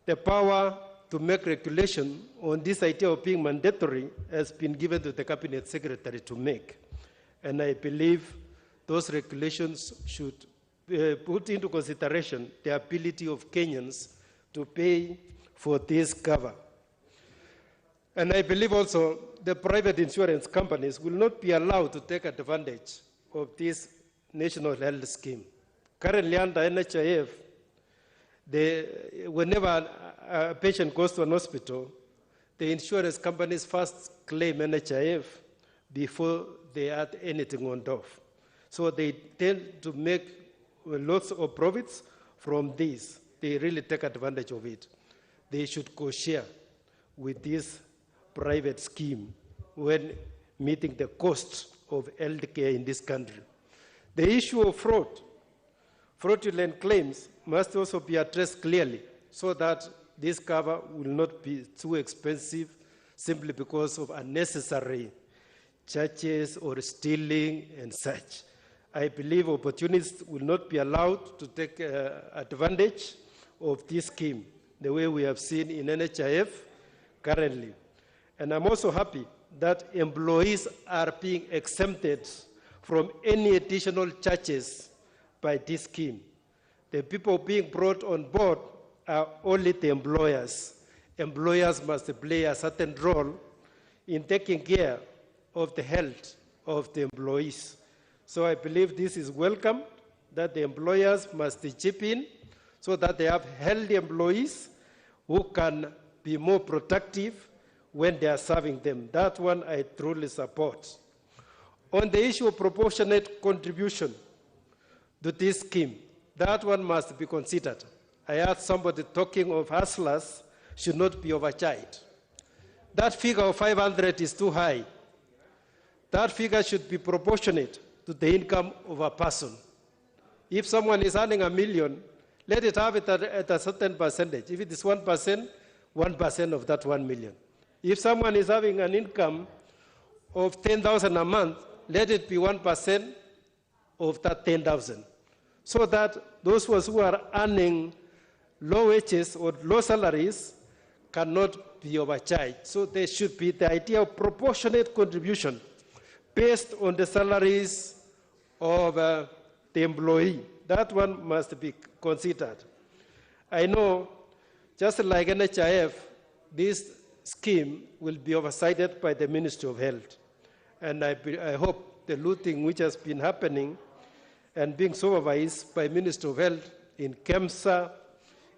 the power to make regulation on this idea of being mandatory has been given to the Cabinet Secretary to make. And I believe those regulations should put into consideration the ability of Kenyans to pay for this cover. And I believe also the private insurance companies will not be allowed to take advantage of this national health scheme. Currently under NHIF, whenever a patient goes to an hospital, the insurance companies first claim NHIF before they add anything on top. So they tend to make lots of profits from this. They really take advantage of it. They should co-share with this private scheme when meeting the cost of health care in this country. The issue of fraudulent claims must also be addressed clearly so that this cover will not be too expensive simply because of unnecessary charges or stealing and such. I believe opportunists will not be allowed to take advantage of this scheme the way we have seen in NHIF currently. And I'm also happy that employees are being exempted from any additional charges by this scheme. The people being brought on board are only the employers. Employers must play a certain role in taking care of the health of the employees. So I believe this is welcome, that the employers must chip in so that they have healthy employees who can be more productive when they are serving them. That one I truly support. On the issue of proportionate contribution to this scheme, that one must be considered. I heard somebody talking of hustlers should not be overcharged. That figure of 500 is too high. That figure should be proportionate to the income of a person. If someone is earning $1 million, let it have it at a certain percentage. If it is 1%, 1% of that 1 million. If someone is having an income of 10,000 a month, let it be 1% of that 10,000. So that those who are earning low wages or low salaries cannot be overcharged. So there should be the idea of proportionate contribution based on the salaries of the employee. That one must be considered. I know, just like NHIF, this scheme will be oversighted by the Ministry of Health. And I hope the looting which has been happening and being supervised by Ministry of Health in KEMSA,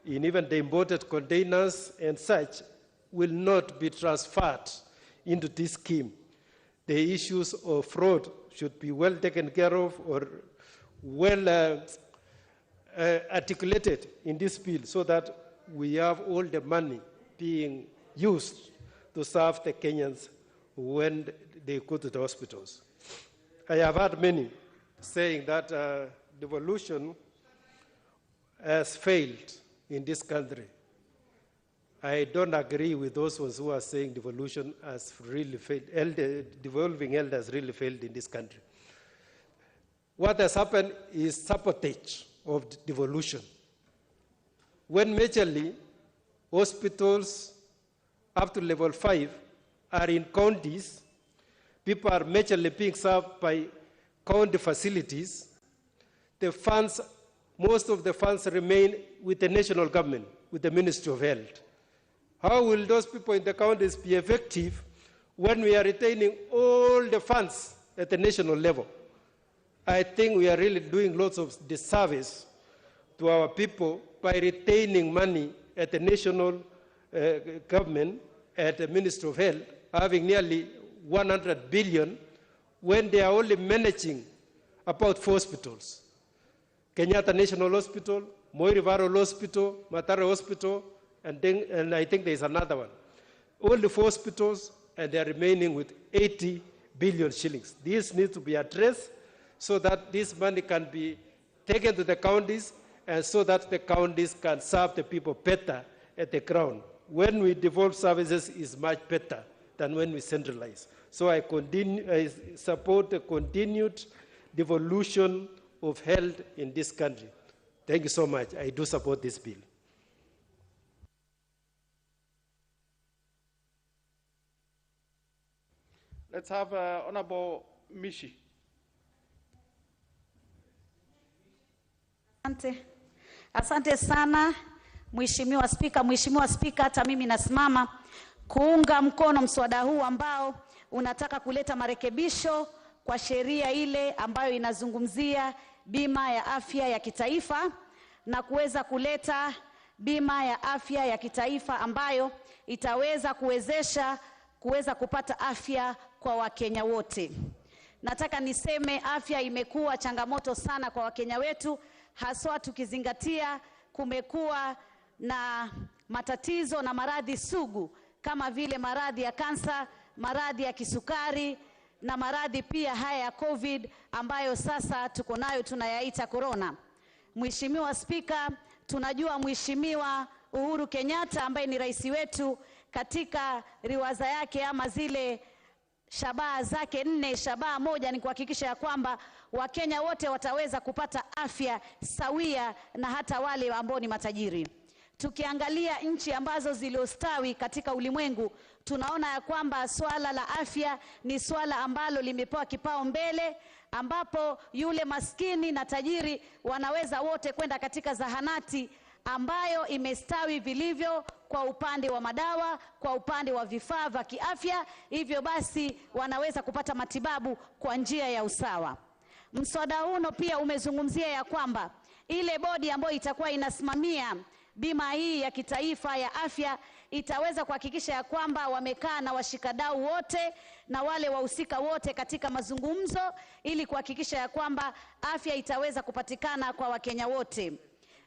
in even the imported containers and such, will not be transferred into this scheme. The issues of fraud should be well taken care of or well articulated in this bill so that we have all the money being used to serve the Kenyans when they go to the hospitals. I have heard many saying that devolution has failed in this country. I don't agree with those ones who are saying devolution has really failed. Devolving health has really failed in this country. What has happened is sabotage of devolution. when majorly hospitals up to level 5 are in counties, people are majorly being served by county facilities, the funds, most of the funds remain with the national government, with the Ministry of Health. How will those people in the counties be effective when we are retaining all the funds at the national level? I think we are really doing lots of disservice to our people by retaining money at the national government, at the Ministry of Health, having nearly 100 billion when they are only managing about 4 hospitals. Kenyatta National Hospital, Moi River Hospital, Matara Hospital, and I think there's another one. Only 4 hospitals, and they are remaining with 80 billion shillings. This needs to be addressed so that this money can be taken to the counties and so that the counties can serve the people better at the ground. When we devolve services, is much better than when we centralize. So I support the continued devolution of health in this country. Thank you so much. I do support this bill. Let's have Honorable Mishi. Asante sana Mheshimiwa Spika. Mheshimiwa Spika, hata mimi nasimama kuunga mkono mswada huu ambao unataka kuleta marekebisho kwa sheria ile ambayo inazungumzia bima ya afya ya kitaifa na kuweza kuleta bima ya afya ya kitaifa ambayo itaweza kuweza kupata afya kwa Wakenya wote. Nataka niseme afya imekuwa changamoto sana kwa Wakenya wetu, haswa tukizingatia kumekuwa na matatizo na maradhi sugu kama vile maradhi ya kansa, maradhi ya kisukari na maradhi pia haya ya COVID ambayo sasa tuko nayo tunayaita corona. Mheshimiwa Spika, tunajua Mheshimiwa Uhuru Kenyatta ambaye ni rais wetu katika riwaza yake ama zile shabaha zake 4, shabaha moja ni kuhakikisha ya kwamba Wakenya wote wataweza kupata afya sawia na hata wale ambao ni matajiri. Tukiangalia nchi ambazo ziliostawi katika ulimwengu, tunaona ya kwamba swala la afya ni swala ambalo limepewa kipao mbele, ambapo yule maskini na tajiri wanaweza wote kwenda katika zahanati ambayo imestawi vilivyo kwa upande wa madawa, kwa upande wa vifaa vya kiafya, hivyo basi wanaweza kupata matibabu kwa njia ya usawa. Mswada huu pia umezungumzia ya kwamba ile bodi ambayo itakuwa inasimamia bima hii ya kitaifa ya afya itaweza kuhakikisha ya kwamba wamekaa na washikadau wote na wale wahusika wote katika mazungumzo ili kuhakikisha ya kwamba afya itaweza kupatikana kwa Wakenya wote.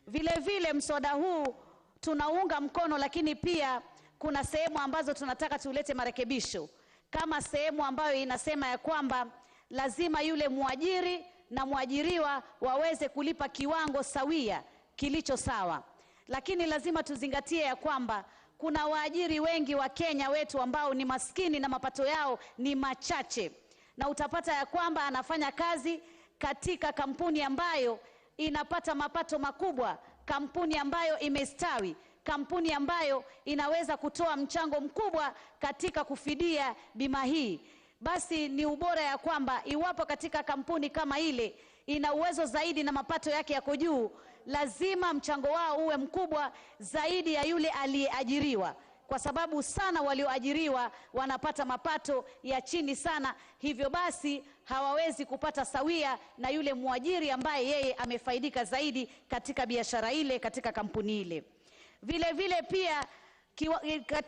Vile vile mswada huu tunaunga mkono, lakini pia kuna sehemu ambazo tunataka tulete marekebisho, kama sehemu ambayo inasema ya kwamba lazima yule muajiri na muajiriwa waweze kulipa kiwango sawia kilicho sawa. Lakini lazima tuzingatie ya kwamba kuna waajiri wengi wa Kenya wetu ambao ni maskini na mapato yao ni machache, na utapata ya kwamba anafanya kazi katika kampuni ambayo inapata mapato makubwa, kampuni ambayo imestawi, kampuni ambayo inaweza kutoa mchango mkubwa katika kufidia bima hii. Basi ni ubora ya kwamba iwapo katika kampuni kama ile ina uwezo zaidi na mapato yake yako juu, lazima mchango wao uwe mkubwa zaidi ya yule aliyeajiriwa, kwa sababu sana walioajiriwa wanapata mapato ya chini sana, hivyo basi hawawezi kupata sawia na yule muajiri ambaye yeye amefaidika zaidi katika biashara ile, katika kampuni ile. Vile vile pia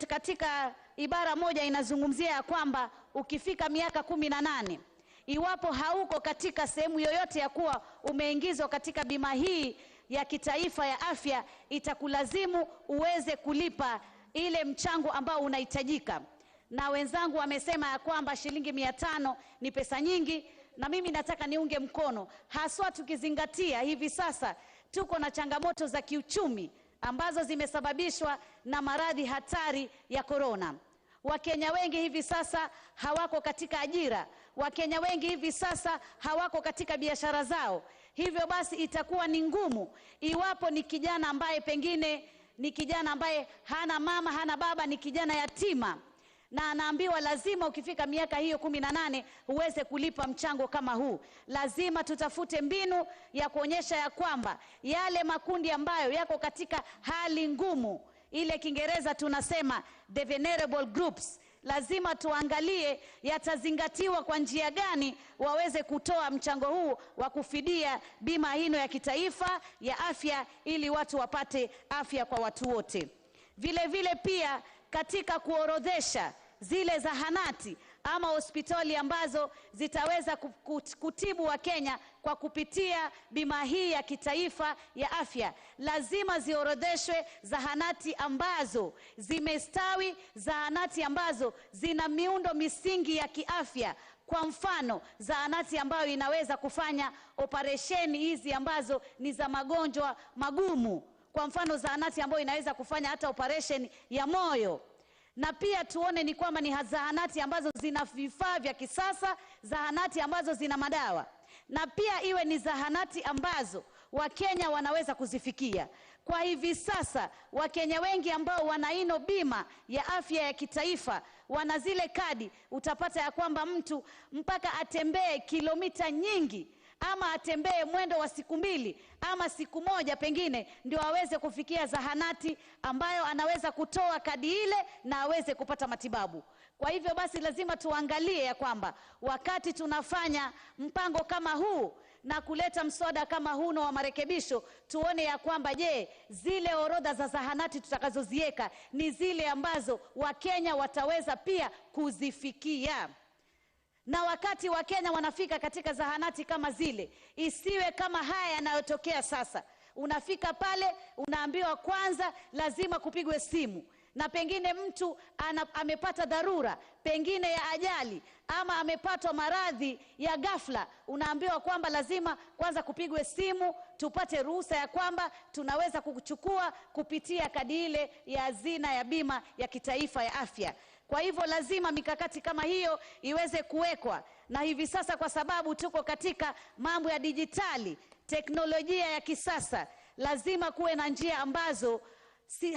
katika ibara moja inazungumzia ya kwamba ukifika miaka 18, iwapo hauko katika sehemu yoyote ya kuwa umeingizwa katika bima hii ya kitaifa ya afya, itakulazimu uweze kulipa ile mchango ambao unahitajika. Na wenzangu wamesema ya kwamba shilingi 500 ni pesa nyingi, na mimi nataka niunge mkono, haswa tukizingatia hivi sasa tuko na changamoto za kiuchumi ambazo zimesababishwa na maradhi hatari ya corona. Wakenya wengi hivi sasa hawako katika ajira. Wakenya wengi hivi sasa hawako katika biashara zao. Hivyo basi itakuwa ni ngumu iwapo ni kijana ambaye pengine ni kijana ambaye hana mama, hana baba, ni kijana yatima, na anaambiwa lazima ukifika miaka hiyo 18 uweze kulipa mchango kama huu. Lazima tutafute mbinu ya kuonyesha ya kwamba yale makundi ambayo yako katika hali ngumu, ile Kiingereza tunasema the vulnerable groups, lazima tuangalie yatazingatiwa kwa njia gani waweze kutoa mchango huu wa kufidia bima hino ya kitaifa ya afya, ili watu wapate afya kwa watu wote. Vile vile pia katika kuorodhesha zile zahanati ama hospitali ambazo zitaweza kutibu wa Kenya kwa kupitia bima hii ya kitaifa ya afya, lazima ziorodheshwe zahanati ambazo zimestawi, zahanati ambazo zina miundo misingi ya kiafya. Kwa mfano, zahanati ambayo inaweza kufanya operesheni hizi ambazo ni za magonjwa magumu. Kwa mfano, zahanati ambayo inaweza kufanya hata operation ya moyo. Na pia tuone ni kwamba ni zahanati ambazo zina vifaa vya kisasa, zahanati ambazo zina madawa. Na pia iwe ni zahanati ambazo Wakenya wanaweza kuzifikia. Kwa hivi sasa Wakenya wengi ambao wanaino bima ya afya ya kitaifa, wana zile kadi, utapata ya kwamba mtu mpaka atembee kilomita nyingi, ama atembee mwendo wa siku 2 ama siku 1 pengine, ndio aweze kufikia zahanati ambayo anaweza kutoa kadi ile na aweze kupata matibabu. Kwa hivyo basi lazima tuangalie ya kwamba wakati tunafanya mpango kama huu na kuleta mswada kama huu wa marekebisho, tuone ya kwamba je, zile orodha za zahanati tutakazoziweka ni zile ambazo Wakenya wataweza pia kuzifikia. Na wakati Wakenya wanafika katika zahanati kama zile, isiwe kama haya yanayotokea sasa. Unafika pale unaambiwa kwanza lazima kupigwe simu, na pengine mtu amepata dharura, pengine ya ajali, ama amepatwa maradhi ya ghafla, unaambiwa kwamba lazima kwanza kupigwe simu tupate ruhusa ya kwamba tunaweza kukuchukua kupitia kadi ile ya hazina ya bima ya kitaifa ya afya. Kwa hivyo lazima mikakati kama hiyo iweze kuwekwa. Na hivi sasa kwa sababu tuko katika mambo ya dijitali, teknolojia ya kisasa, lazima kuwe na njia ambazo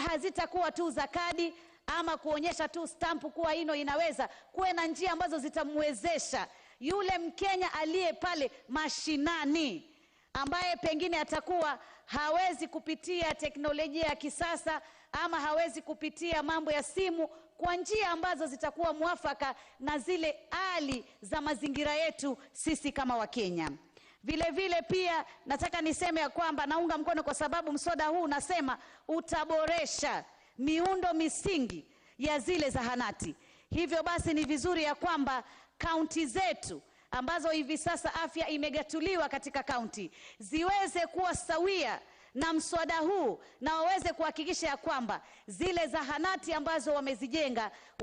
hazitakuwa tu za kadi ama kuonyesha tu stampu kuwa hino inaweza. Kuwe na njia ambazo zitamwezesha yule Mkenya aliye pale mashinani, ambaye pengine atakuwa hawezi kupitia teknolojia ya kisasa ama hawezi kupitia mambo ya simu, kwa njia ambazo zitakuwa mwafaka na zile hali za mazingira yetu sisi kama Wakenya. Vile vile pia nataka niseme ya kwamba naunga mkono, kwa sababu mswada huu unasema utaboresha miundo misingi ya zile zahanati. Hivyo basi ni vizuri ya kwamba kaunti zetu ambazo hivi sasa afya imegatuliwa katika kaunti ziweze kuwa sawia na mswada huu, na waweze kuhakikisha ya kwamba zile zahanati ambazo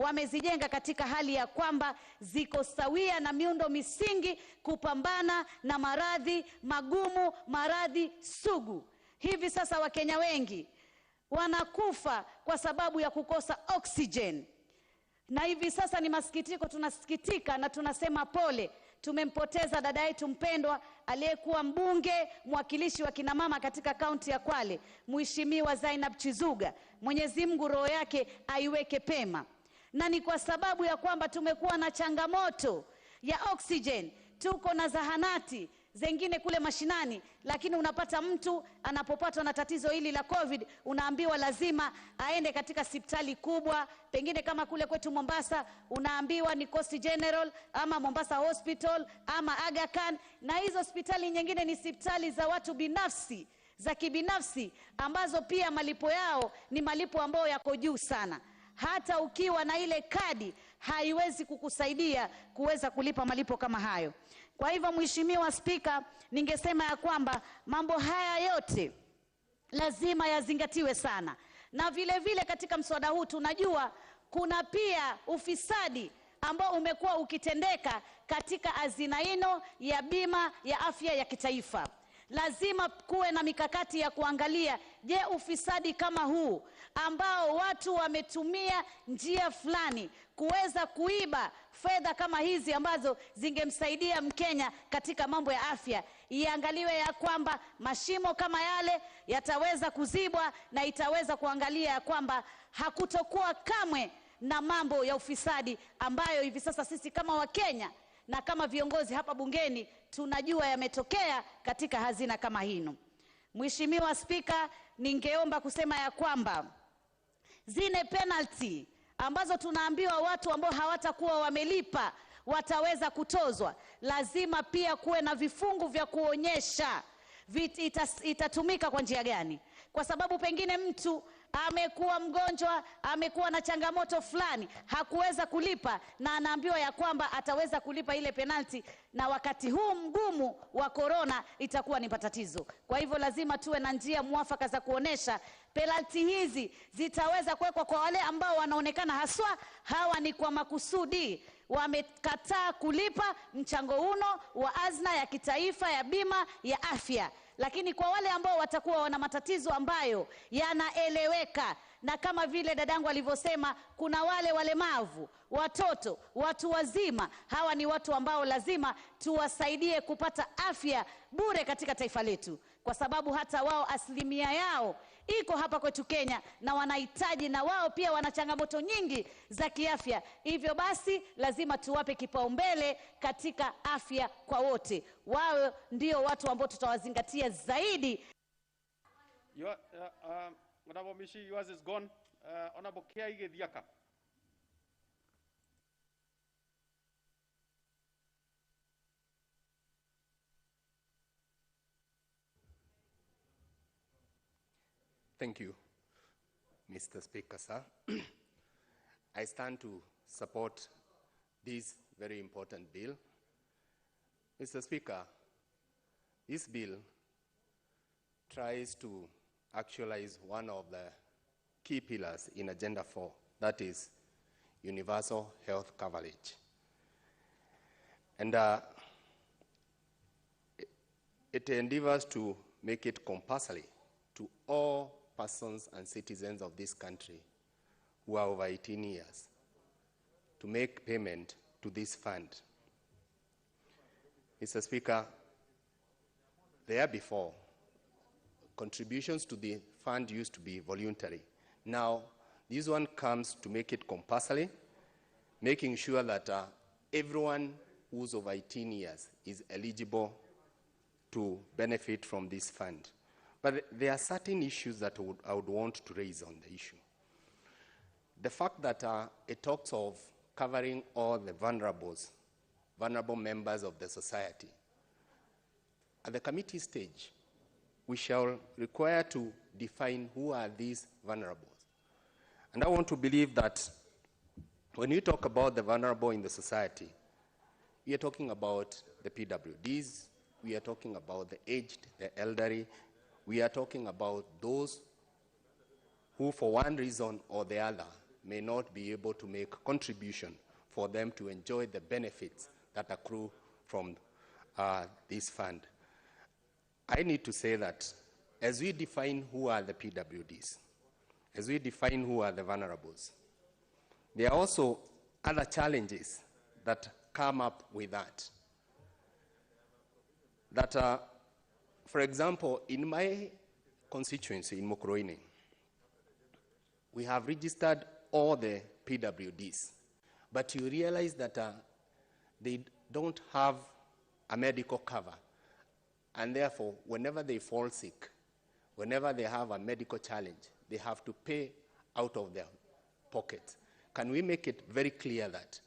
wamezijenga katika hali ya kwamba ziko sawia na miundo misingi kupambana na maradhi magumu, maradhi sugu. Hivi sasa Wakenya wengi wanakufa kwa sababu ya kukosa oxygen. Na hivi sasa ni masikitiko, tunasikitika na tunasema pole. Tumempoteza dada yetu mpendwa aliyekuwa mbunge mwakilishi wa kina mama katika kaunti ya Kwale, Mheshimiwa Zainab Chizuga. Mwenyezi Mungu roho yake aiweke pema. Na ni kwa sababu ya kwamba tumekuwa na changamoto ya oxygen. Tuko na zahanati zengine kule mashinani, lakini unapata mtu anapopatwa na tatizo hili la COVID, unaambiwa lazima aende katika hospitali kubwa, pengine kama kule kwetu Mombasa unaambiwa ni Coast General ama Mombasa Hospital ama Aga Khan, na hizo hospitali nyingine ni hospitali za watu binafsi, za kibinafsi, ambazo pia malipo yao ni malipo ambayo yako juu sana. Hata ukiwa na ile kadi haiwezi kukusaidia kuweza kulipa malipo kama hayo. Kwa hivyo Mheshimiwa Spika, ningesema ya kwamba mambo haya yote lazima yazingatiwe sana. Na vile vile katika mswada huu tunajua kuna pia ufisadi ambao umekuwa ukitendeka katika hazina hino ya bima ya afya ya kitaifa. lazima kuwe na mikakati ya kuangalia, je, ufisadi kama huu ambao watu wametumia njia fulani kuweza kuiba fedha kama hizi ambazo zingemsaidia Mkenya katika mambo ya afya, iangaliwe ya kwamba mashimo kama yale yataweza kuzibwa na itaweza kuangalia ya kwamba hakutokuwa kamwe na mambo ya ufisadi ambayo hivi sasa sisi kama Wakenya na kama viongozi hapa bungeni tunajua yametokea katika hazina kama hino. Mheshimiwa Spika, ningeomba kusema ya kwamba zile penalty ambazo tunaambiwa watu ambao hawatakuwa wamelipa wataweza kutozwa, lazima pia kuwe na vifungu vya kuonyesha itatumika kwa njia gani, kwa sababu pengine mtu amekuwa mgonjwa, amekuwa na changamoto fulani, hakuweza kulipa na anaambiwa ya kwamba ataweza kulipa ile penalty, na wakati huu mgumu wa corona itakuwa ni patatizo. Kwa hivyo lazima tuwe na njia mwafaka za kuonesha penalty hizi zitaweza kuwekwa kwa wale ambao wanaonekana haswa hawa ni kwa makusudi wamekataa kulipa mchango uno wa azna ya kitaifa ya bima ya afya. Lakini kwa wale ambao watakuwa wana matatizo ambayo yanaeleweka, na kama vile dadangu alivyosema, kuna wale walemavu, watoto, watu wazima, hawa ni watu ambao lazima tuwasaidie kupata afya bure katika taifa letu, kwa sababu hata wao asilimia yao iko hapa kwetu Kenya na wanahitaji, na wao pia wana changamoto nyingi za kiafya. Hivyo basi lazima tuwape kipaumbele katika afya kwa wote. Wao ndio watu ambao tutawazingatia zaidi. Honorable Mishi, yours is gone. Honorable 𝙏𝙗𝙖𝙧 𝙔𝙤𝙀. Thank you, Mr. Speaker, sir. I stand to support this very important bill. Mr. Speaker, this bill tries to actualize one of the key pillars in Agenda 4, that is universal health coverage. And it endeavors to make it compulsory to all persons and citizens of this country who are over 18 years to make payment to this fund. Mr. Speaker, there before, contributions to the fund used to be voluntary. Now, this one comes to make it compulsory, making sure that everyone who's over 18 years is eligible to benefit from this fund. But there are certain issues that I would want to raise on the issue. The fact that it talks of covering all the vulnerable members of the society. At the committee stage, we shall require to define who are these vulnerables. And I want to believe that when you talk about the vulnerable in the society, we are talking about the PWDs, we are talking about the aged, the elderly, we are talking about those who, for one reason or the other, may not be able to make contribution for them to enjoy the benefits that accrue from this fund. I need to say that as we define who are the PWDs, as we define who are the vulnerables, there are also other challenges that come up with that. That for example, in my constituency in Mukurweini, we have registered all the PWDs, but you realize that they don't have a medical cover, and therefore, whenever they fall sick, whenever they have a medical challenge, they have to pay out of their pocket. Can we make it very clear that,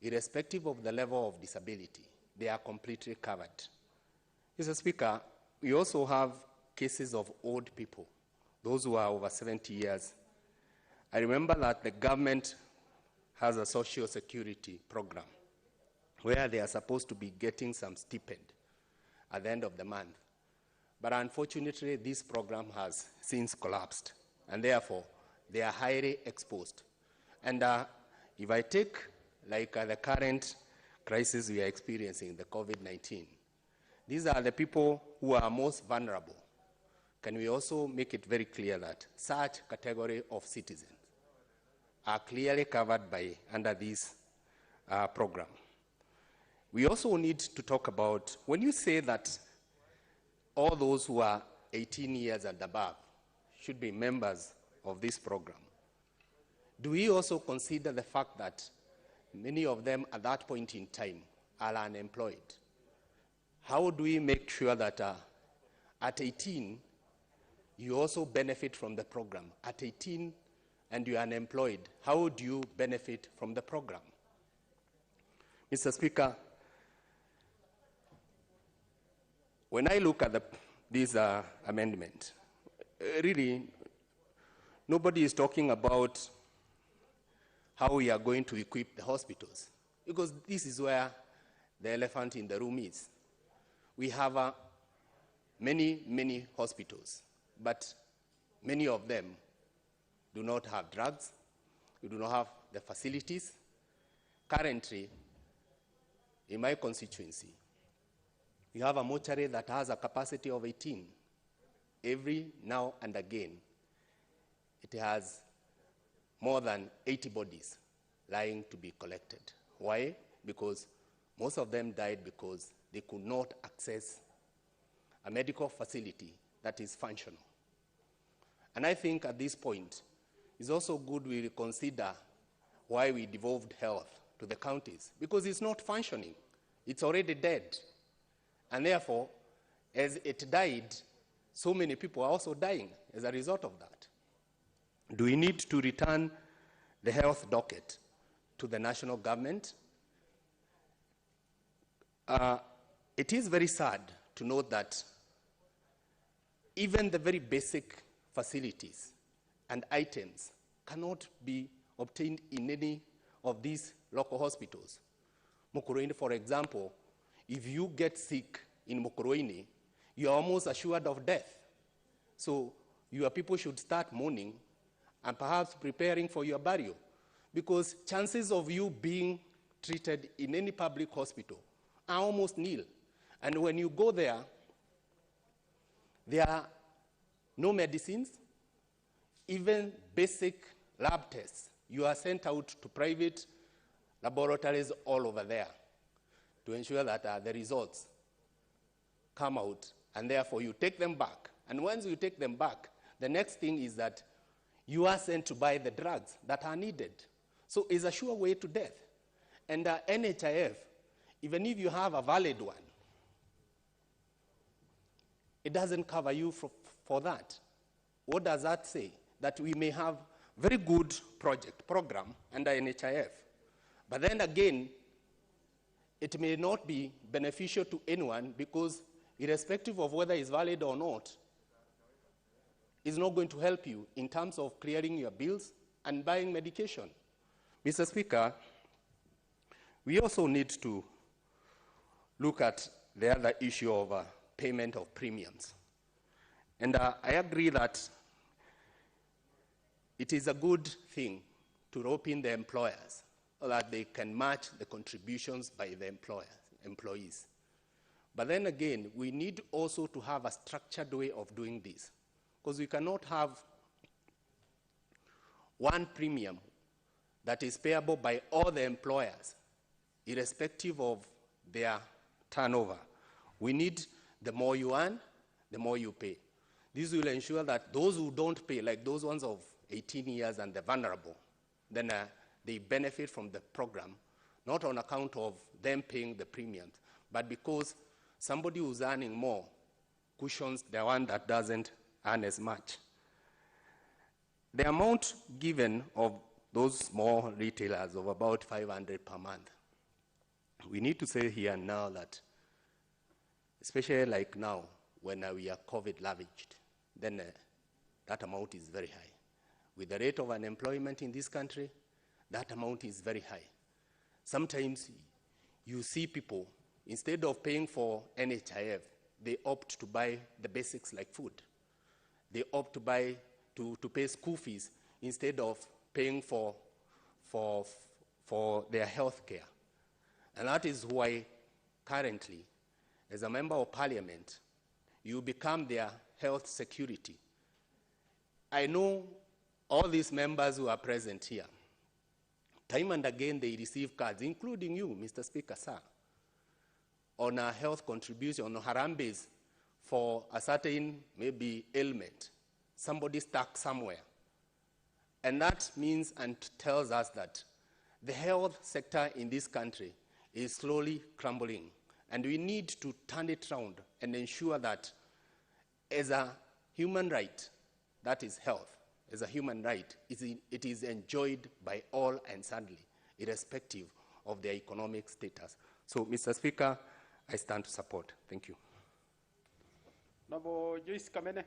irrespective of the level of disability, they are completely covered? Mr. Speaker, we also have cases of old people, those who are over 70 years. I remember that the government has a social security program where they are supposed to be getting some stipend at the end of the month. But unfortunately, this program has since collapsed, and therefore, they are highly exposed. And if I take like the current crisis we are experiencing, the COVID-19, These are the people who are most vulnerable. Can we also make it very clear that such category of citizens are clearly covered under this program? We also need to talk about, when you say that all those who are 18 years and above should be members of this program, do we also consider the fact that many of them at that point in time are unemployed? How do we make sure that at 18, you also benefit from the program? At 18 and you are unemployed, how do you benefit from the program? Mr. Speaker, when I look at this amendment, really, nobody is talking about how we are going to equip the hospitals, because this is where the elephant in the room is. We have many hospitals, but many of them do not have drugs, we do not have the facilities. Currently, in my constituency, we have a mortuary that has a capacity of 18. Every now and again, it has more than 80 bodies lying to be collected. Why? Because most of them died because they could not access a medical facility that is functional. And I think at this point, it's also good we reconsider why we devolved health to the counties, because it's not functioning. It's already dead. And therefore, as it died, so many people are also dying as a result of that. Do we need to return the health docket to the national government? It is very sad to note that even the very basic facilities and items cannot be obtained in any of these local hospitals. Mukurweini, for example, if you get sick in Mukurweini, you are almost assured of death. So your people should start mourning and perhaps preparing for your burial, because chances of you being treated in any public hospital are almost nil. And when you go there are no medicines, even basic lab tests. You are sent out to private laboratories all over there to ensure that the results come out, and therefore you take them back. And once you take them back, the next thing is that you are sent to buy the drugs that are needed. So it's a sure way to death. And NHIF, even if you have a valid one, it doesn't cover you for that. What does that say? That we may have very good program under NHIF, but then again, it may not be beneficial to anyone, because irrespective of whether it's valid or not, it's not going to help you in terms of clearing your bills and buying medication. Mr. Speaker, we also need to look at the other issue of payment of premiums. And I agree that it is a good thing to rope in the employers so that they can match the contributions by the employees. But then again, we need also to have a structured way of doing this, because we cannot have one premium that is payable by all the employers, irrespective of their turnover. We need the more you earn, the more you pay. This will ensure that those who don't pay, like those ones of 18 years and the vulnerable, then they benefit from the program, not on account of them paying the premiums, but because somebody who's earning more cushions the one that doesn't earn as much. The amount given of those small retailers of about 500 per month, we need to say here and now that, especially like now, when we are COVID-ravaged, then that amount is very high. With the rate of unemployment in this country, that amount is very high. Sometimes you see people, instead of paying for NHIF, they opt to buy the basics like food. They opt to buy, to pay school fees instead of paying for their health care. And that is why currently, as a member of parliament, you become their health security. I know all these members who are present here. Time and again they receive cards, including you, Mr. Speaker, sir, on a health contribution, on Harambes for a certain maybe ailment, somebody stuck somewhere. And that means and tells us that the health sector in this country is slowly crumbling. And we need to turn it around and ensure that as a human right, that is health, as a human right, it is enjoyed by all and sadly, irrespective of their economic status. So, Mr. Speaker, I stand to support. Thank you. Honorable Joyce Kamene.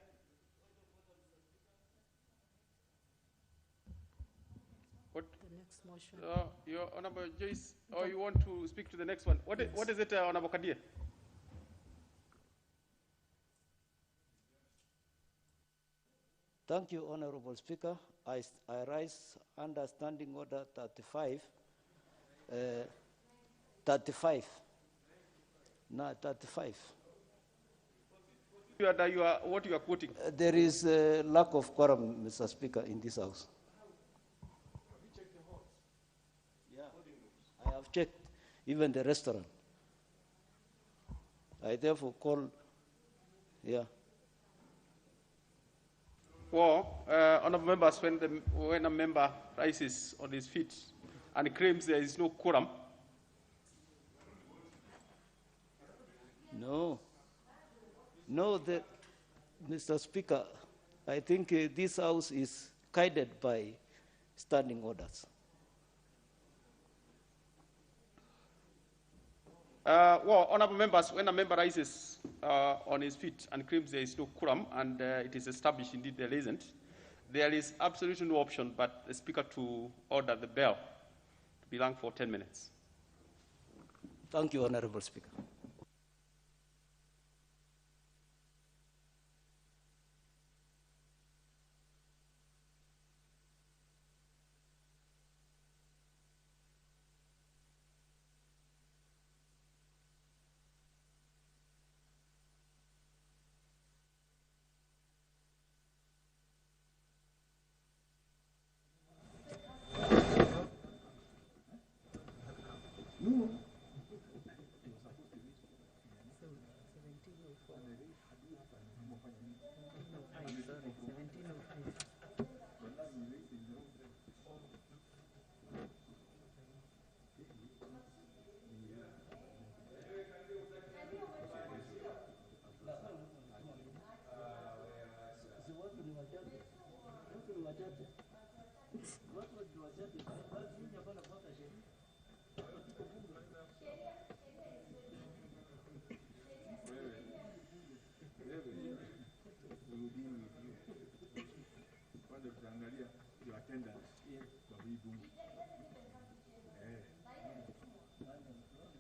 What? The next motion. Your Honorable Joyce, or you want to speak to the next one? What is it, Honorable Kadir? Thank you, Honorable Speaker. I rise under Standing Order 35. 35. No, 35. What you are quoting? There is a lack of quorum, Mr. Speaker, in this House. Yeah, I have checked, even the restaurant. I therefore call, yeah. Well, honorable members, when a member rises on his feet and claims there is no quorum. No, Mr. Speaker, I think this House is guided by standing orders. Well, honorable members, when a member rises on his feet and claims there is no quorum, and it is established indeed there isn't, there is absolutely no option but the Speaker to order the bell to be rung for 10 minutes. Thank you, Honorable Speaker.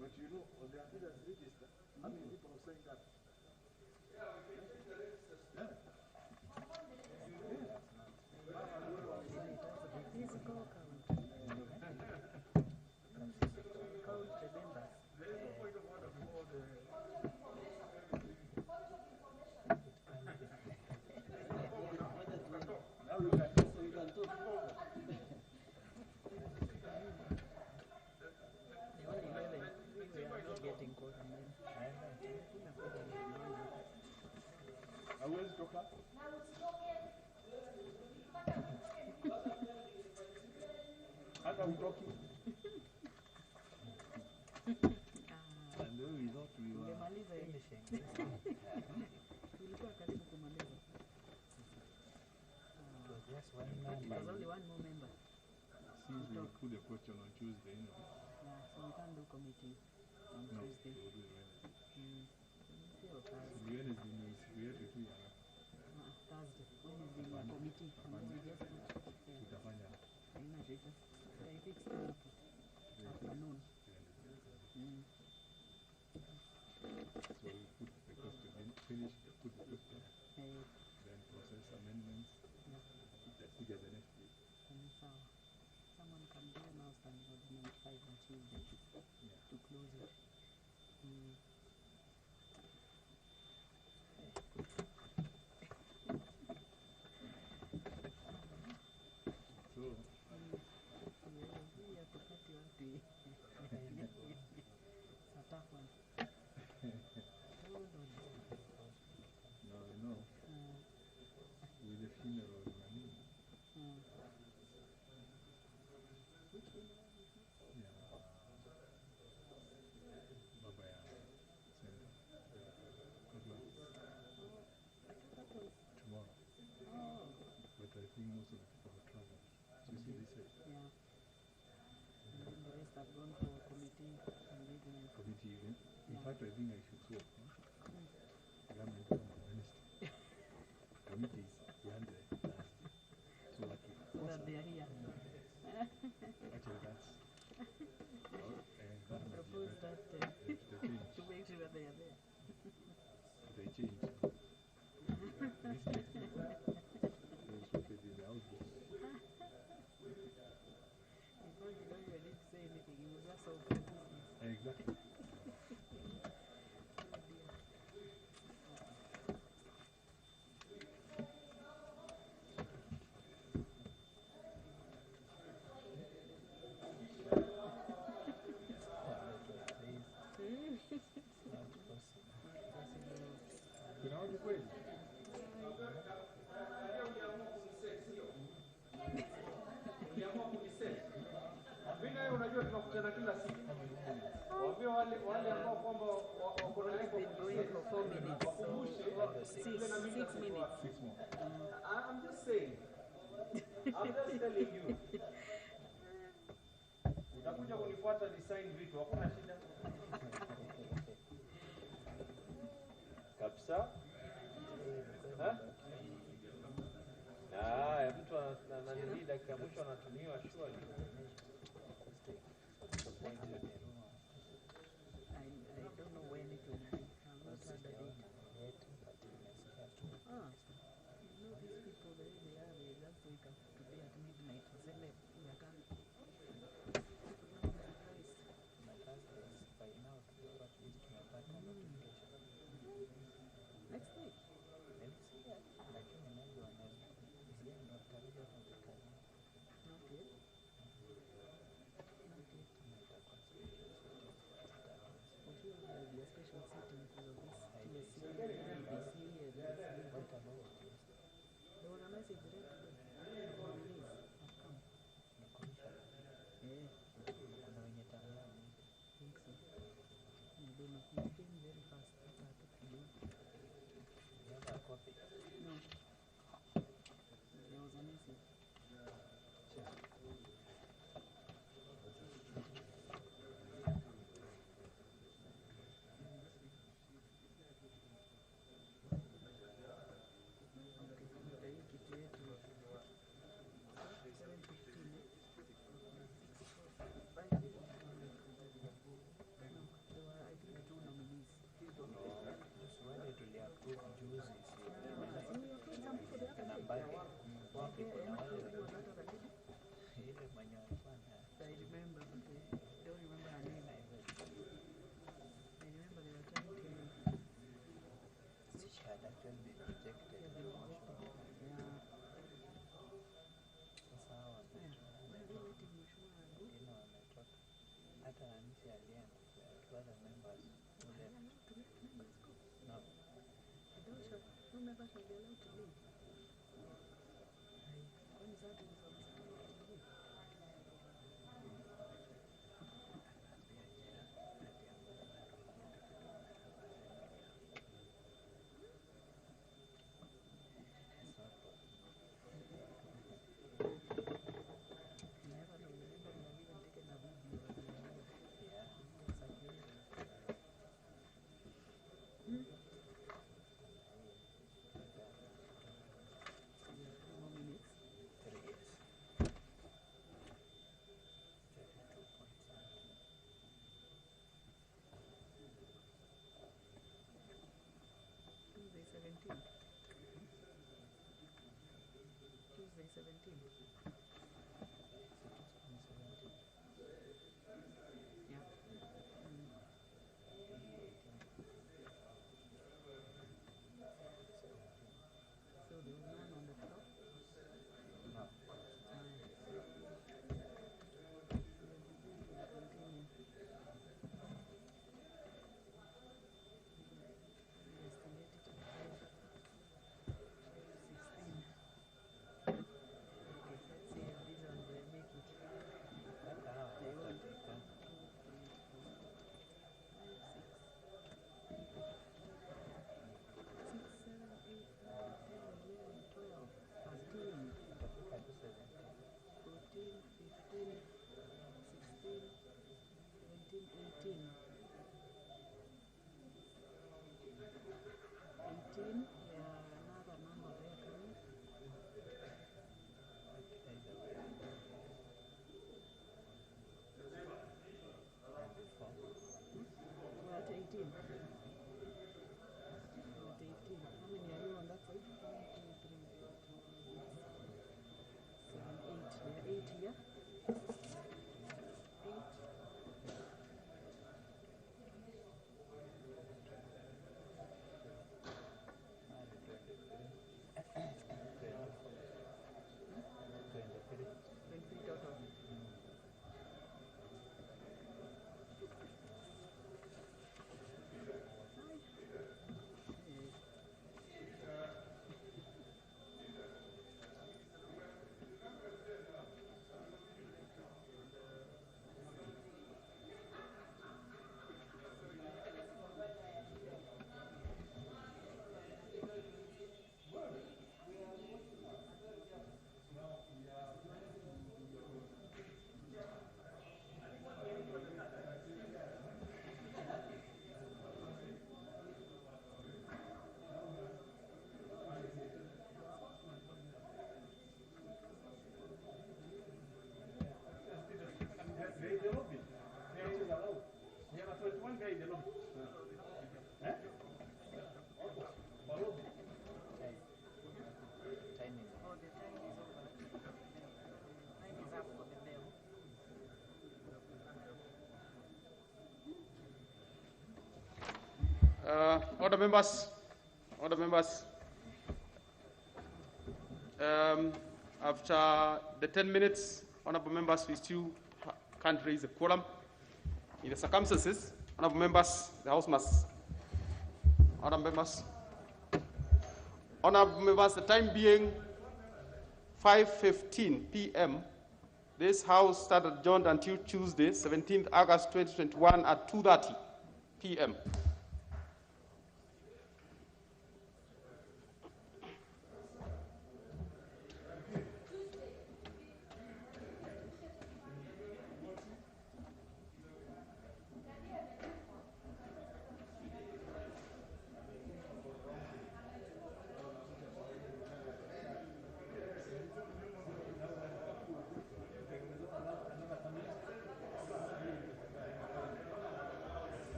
But you know, on the attendance register, how many people are saying that? Hata utoki. Ungemaliza ile shenge. Tulikuwa karibu kumaliza. There's only one more member. Since we put the question on Tuesday, you know. Yeah, so we can't do committee on Tuesday. We'll do it Wednesday. Thursday. Wednesday means we have to do it. Thursday. Wednesday ni committee. Tutafanya. Haina shida. I think afternoon. So we put the question in, finish, put the question, then process amendments, put the next week. Someone can do now standing ordinance 5 on Tuesday to close it. think most of the people have traveled. So you see this way. Yeah. And then the rest have gone for committee engagement. Committee event. In Yeah. fact, I think I should swap. Government Minister. Committees, Yande, so lucky. So that they are here. Actually, that's. Propose that to make sure they are there. They change. This next week, we'll swap it in the outdoors. In fact, you don't even need to say anything. You will just solve the business. Exactly. Unajua tunakutana kila siku. Waambie wale ambao kwamba wako na lengo wakumbushe 6 minutes. I'm just saying. I'm just telling you. Utakuja kunifuata design vitu, hakuna shida. Kabisa. Mtu ananili dakika mwisho anatumiwa surely. I don't know when it will be. I'm not had a date. You know these people, the way they are, they just wake up today at midnight and say, we are coming. Next week. Not yet. For sure there will be a special sitting because of this TSC, ABC, and there was a message read today. The release have come. Yeah. I think so. I don't know. It came very fast after I took the bill. No. There was a message. I remember, but I don't remember her name. I remember they were trying to. She had actually been rejected. Yeah. Where are they waiting? Hata nchi alienda to other members who left. No. No member shall be allowed to leave. When is that to leave? Tuesday 17. Yeah. So there was none on the top? No. Order members. Order members. After the 10 minutes, honorable members, we still can't raise a quorum. In the circumstances, honorable members, the House must. Honorable members. Honorable members, the time being 5:15 p.m., this House started adjourned until Tuesday, 17th August 2021 at 2:30 p.m.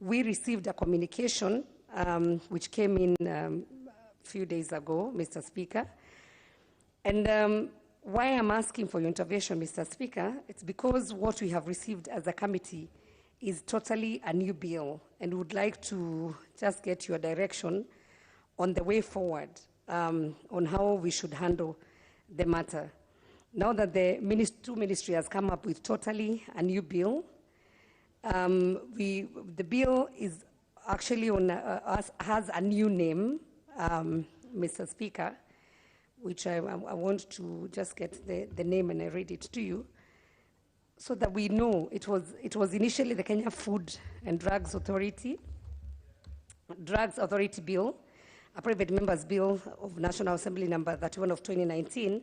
we received a communication which came in a few days ago, Mr. Speaker. And why I'm asking for your intervention, Mr. Speaker, it's because what we have received as a committee is totally a new bill, and would like to just get your direction on the way forward, on how we should handle the matter. Now that the two ministry has come up with totally a new bill, the bill is actually has a new name, Mr. Speaker, which I want to just get the name and I read it to you, so that we know. It was initially the Kenya Food and Drugs Authority Bill, a private members bill of National Assembly number 31 of 2019.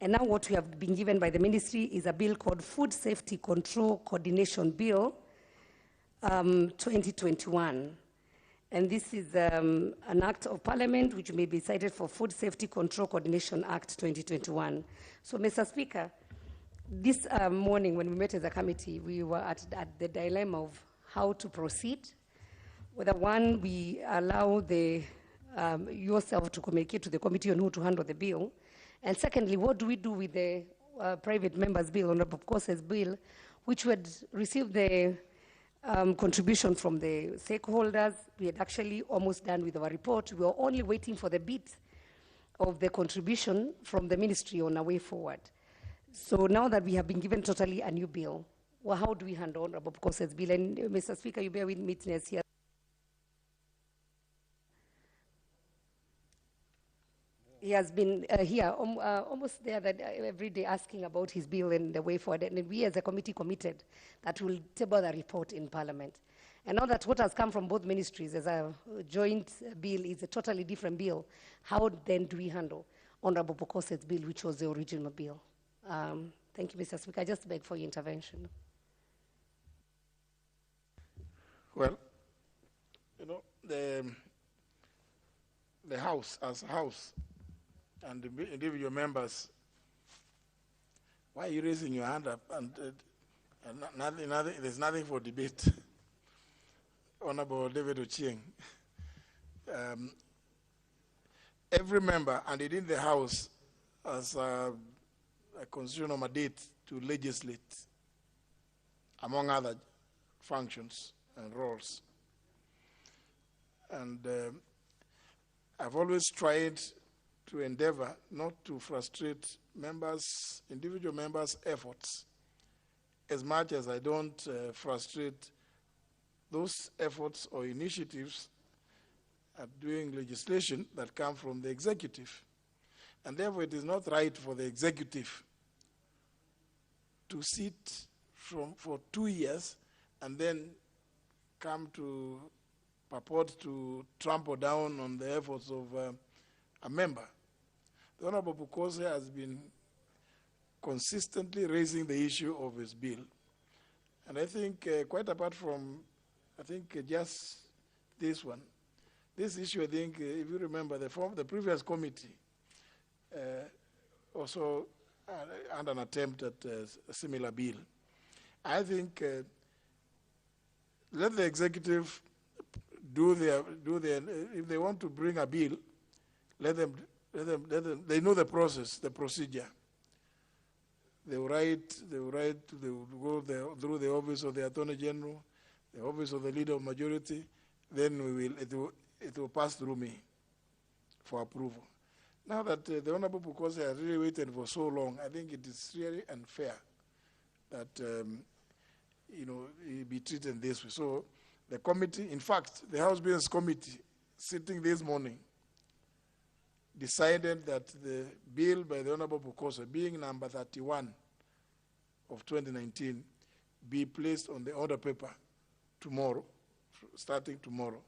And now what we have been given by the ministry is a bill called Food Safety Control Coordination Bill 2021. And this is an act of parliament which may be cited for Food Safety Control Coordination Act 2021. So, Mr. Speaker, this morning when we met as a committee, we were at the dilemma of how to proceed. Whether one, we allow yourself to communicate to the committee on who to handle the bill. And secondly, what do we do with the private members bill, Honorable 𝙏𝙗𝙧 bill, which would receive the contribution from the stakeholders. We had actually almost done with our report. We were only waiting for the bit of the contribution from the ministry on our way forward. So now that we have been given totally a new bill, well, how do we handle Honorable 𝙏𝙗𝙧's bill? And Mr. Speaker, you bear with me here. He has been here almost there every day asking about his bill and the way forward. And we as a committee committed that we'll table the report in Parliament. And now that what has come from both ministries as a joint bill is a totally different bill, how then do we handle Honorable 𝙏𝙗𝙧's bill, which was the original bill? Thank you, Mr. Speaker. I just beg for your intervention. Well, you know, the House as a House and the individual members, why are you raising your hand up? And nothing, there's nothing for debate. Honorable David Ochieng, every member, and within the House, has a constitutional mandate to legislate, among other functions and roles. And I've always tried to endeavor not to frustrate members, individual members' efforts, as much as I don't frustrate those efforts or initiatives at doing legislation that come from the executive. And therefore, it is not right for the executive to sit for 2 years and then come to purport to trample down on the efforts of a member. The Honorable 𝙏𝙗𝙧 has been consistently raising the issue of his bill. And I think, quite apart from, just this one, this issue, I think, if you remember, the previous committee also had an attempt at a similar bill. I think let the executive do their, if they want to bring a bill, let them, they know the process, the procedure. They will go through the office of the Attorney General, the office of the Leader of Majority, then it will pass through me for approval. Now that the Honorable 𝙏𝙗𝙧 has really waited for so long, I think it is really unfair that he be treated this way. So the committee, in fact, the House Business Committee, sitting this morning, decided that the bill by the Honorable 𝙏𝙗𝙧, being number 31 of 2019, be placed on the order paper tomorrow, starting tomorrow.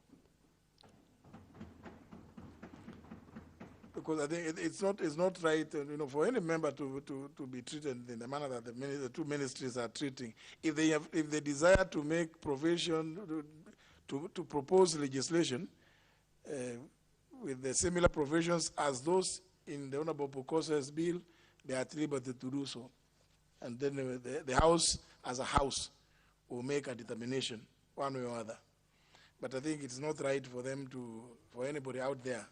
Because I think it's not right, for any member to be treated in the manner that the two ministries are treating. If they desire to make provision to propose legislation with the similar provisions as those in the Honorable 𝙏𝙗𝙧's bill, they are at liberty to do so. And then the House, as a House, will make a determination one way or other. But I think it's not right for them for anybody out there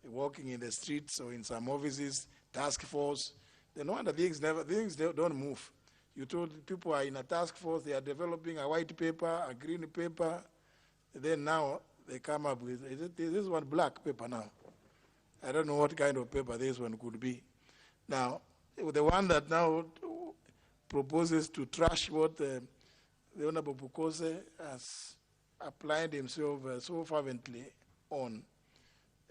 walking in the streets or in some offices, task force. They know that things don't move. You told people are in a task force, they are developing a white paper, a green paper. Then now they come up with, this one black paper now. I don't know what kind of paper this one could be. Now, the one that now proposes to trash what the Honorable Bukose has applied himself so fervently on,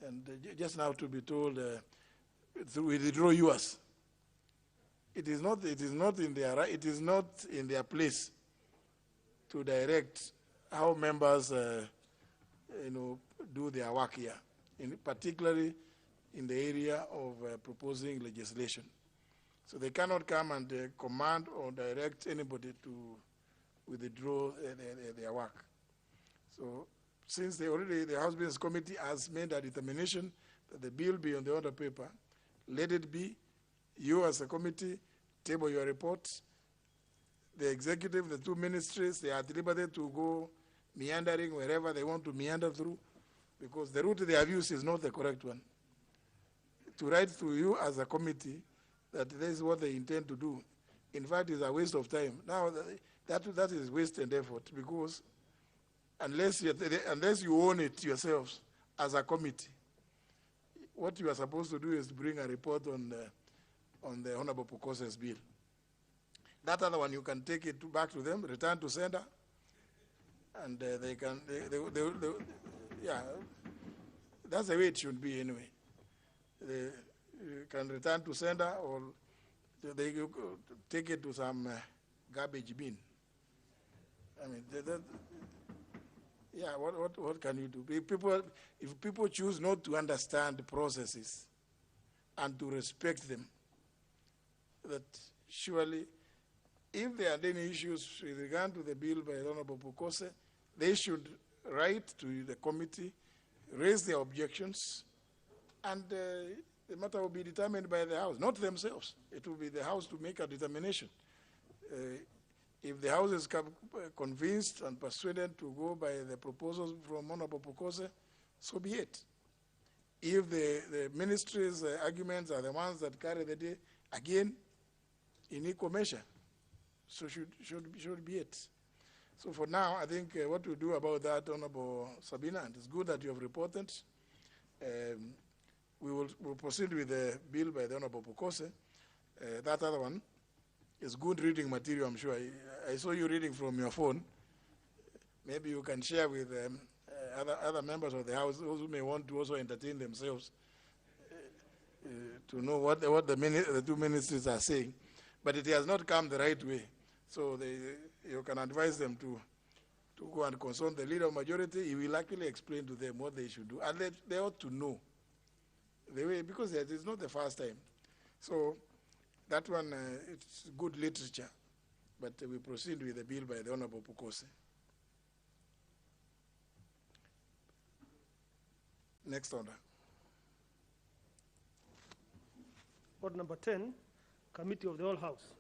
and just now to be told, to withdraw yours. It is not in their place to direct how members do their work here, particularly in the area of proposing legislation. So they cannot come and command or direct anybody to withdraw their work. So since the House Business Committee has made a determination that the bill be on the order paper, let it be. You as a committee table your reports. The executive, the two ministries, they are at liberty to go meandering wherever they want to meander through, because the route they have used is not the correct one. To write to you as a committee that this is what they intend to do, in fact, is a waste of time. Now, that is waste and effort, because unless you own it yourselves as a committee, what you are supposed to do is to bring a report on the Honorable Pukose's bill. That other one, you can take it back to them, return to sender, and they can, yeah, that's the way it should be anyway. They can return to sender, or they take it to some garbage bin. I mean, yeah, what can you do? If people choose not to understand the processes and to respect them, that surely, if there are any issues with regard to the bill by Honorable Pukose, they should write to the committee, raise their objections, and the matter will be determined by the House, not themselves. It will be the House to make a determination. If the House is convinced and persuaded to go by the proposals from Honorable Pukose, so be it. If the ministry's arguments are the ones that carry the day, again, in equal measure, so should be it. So for now, I think what we do about that, Honorable Sabina, and it's good that you have reported. We'll proceed with the bill by the Honorable Pukose. That other one is good reading material, I'm sure. I saw you reading from your phone. Maybe you can share with other members of the House, those who may want to also entertain themselves, to know what the two ministries are saying. But it has not come the right way. So you can advise them to go and consult the leader of majority. He will actually explain to them what they should do. And they ought to know the way, because it is not the first time. So that one, it's good literature. But we proceed with the bill by the Honorable Pukose. Next order. Order number 10, Committee of the Whole House.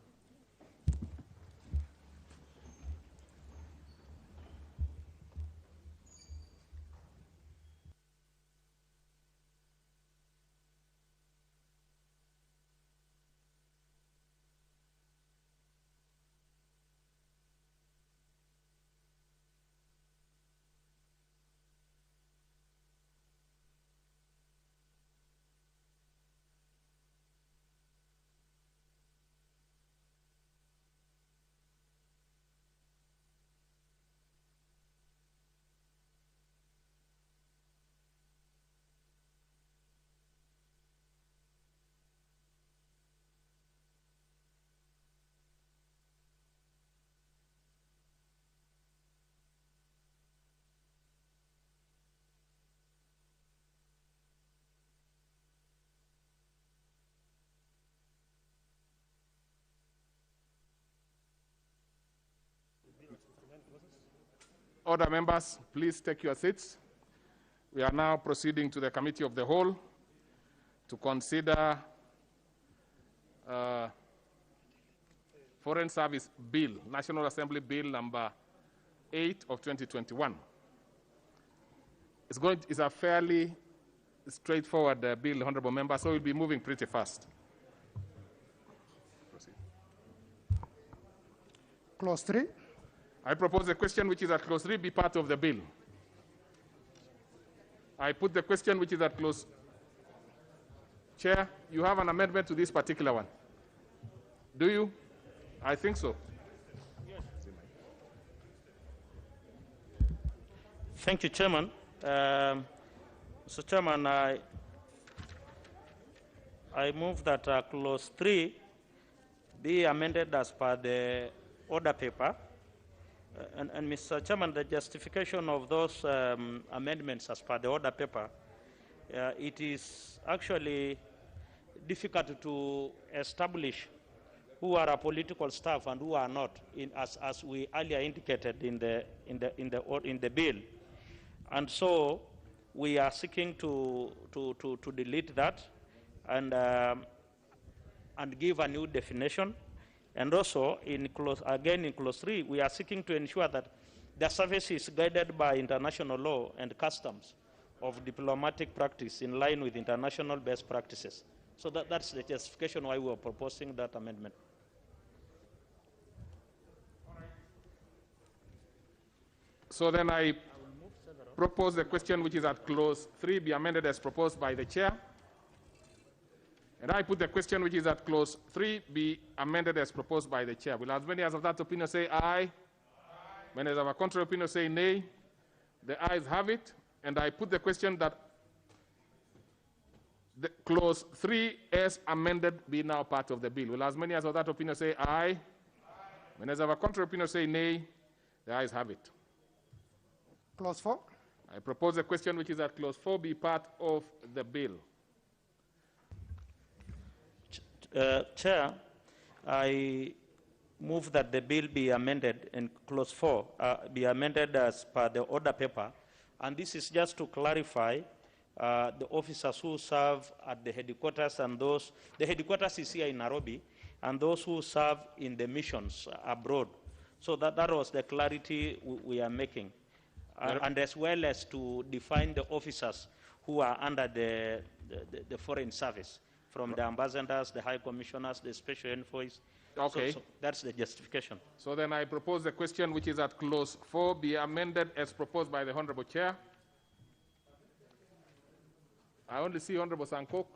Order, members, please take your seats. We are now proceeding to the Committee of the Whole to consider Foreign Service Bill, National Assembly Bill number 8 of 2021. It's a fairly straightforward bill, honorable member, so we'll be moving pretty fast. Proceed. Clause 3. I propose the question which is at clause 3 be part of the bill. I put the question which is at clause. Chair, you have an amendment to this particular one. Do you? I think so. Thank you, Chairman. Mr. Chairman, I move that clause 3 be amended as per the order paper. And Mr. Chairman, the justification of those amendments as per the order paper, it is actually difficult to establish who are a political staff and who are not, as we earlier indicated in the bill. And so we are seeking to delete that and give a new definition. And also, in clause 3, we are seeking to ensure that the service is guided by international law and customs of diplomatic practice in line with international best practices. So that's the justification why we are proposing that amendment. So then I propose the question which is at clause 3 be amended as proposed by the chair. And I put the question which is at clause 3 be amended as proposed by the chair. Will as many as of that opinion say aye? Many as of a contrary opinion say nay? The ayes have it. And I put the question that the clause 3 as amended be now part of the bill. Will as many as of that opinion say aye? Many as of a contrary opinion say nay? The ayes have it. Clause 4. I propose the question which is at clause 4 be part of the bill. Chair, I move that the bill be amended in clause 4, be amended as per the order paper. And this is just to clarify the officers who serve at the headquarters and those, the headquarters is here in Nairobi, and those who serve in the missions abroad. So that was the clarity we are making. And as well as to define the officers who are under the foreign service, from the ambassadors, the high commissioners, the special envoys. Okay. So that's the justification. So then I propose the question which is at clause 4 be amended as proposed by the Honorable Chair. I only see Honorable Sankok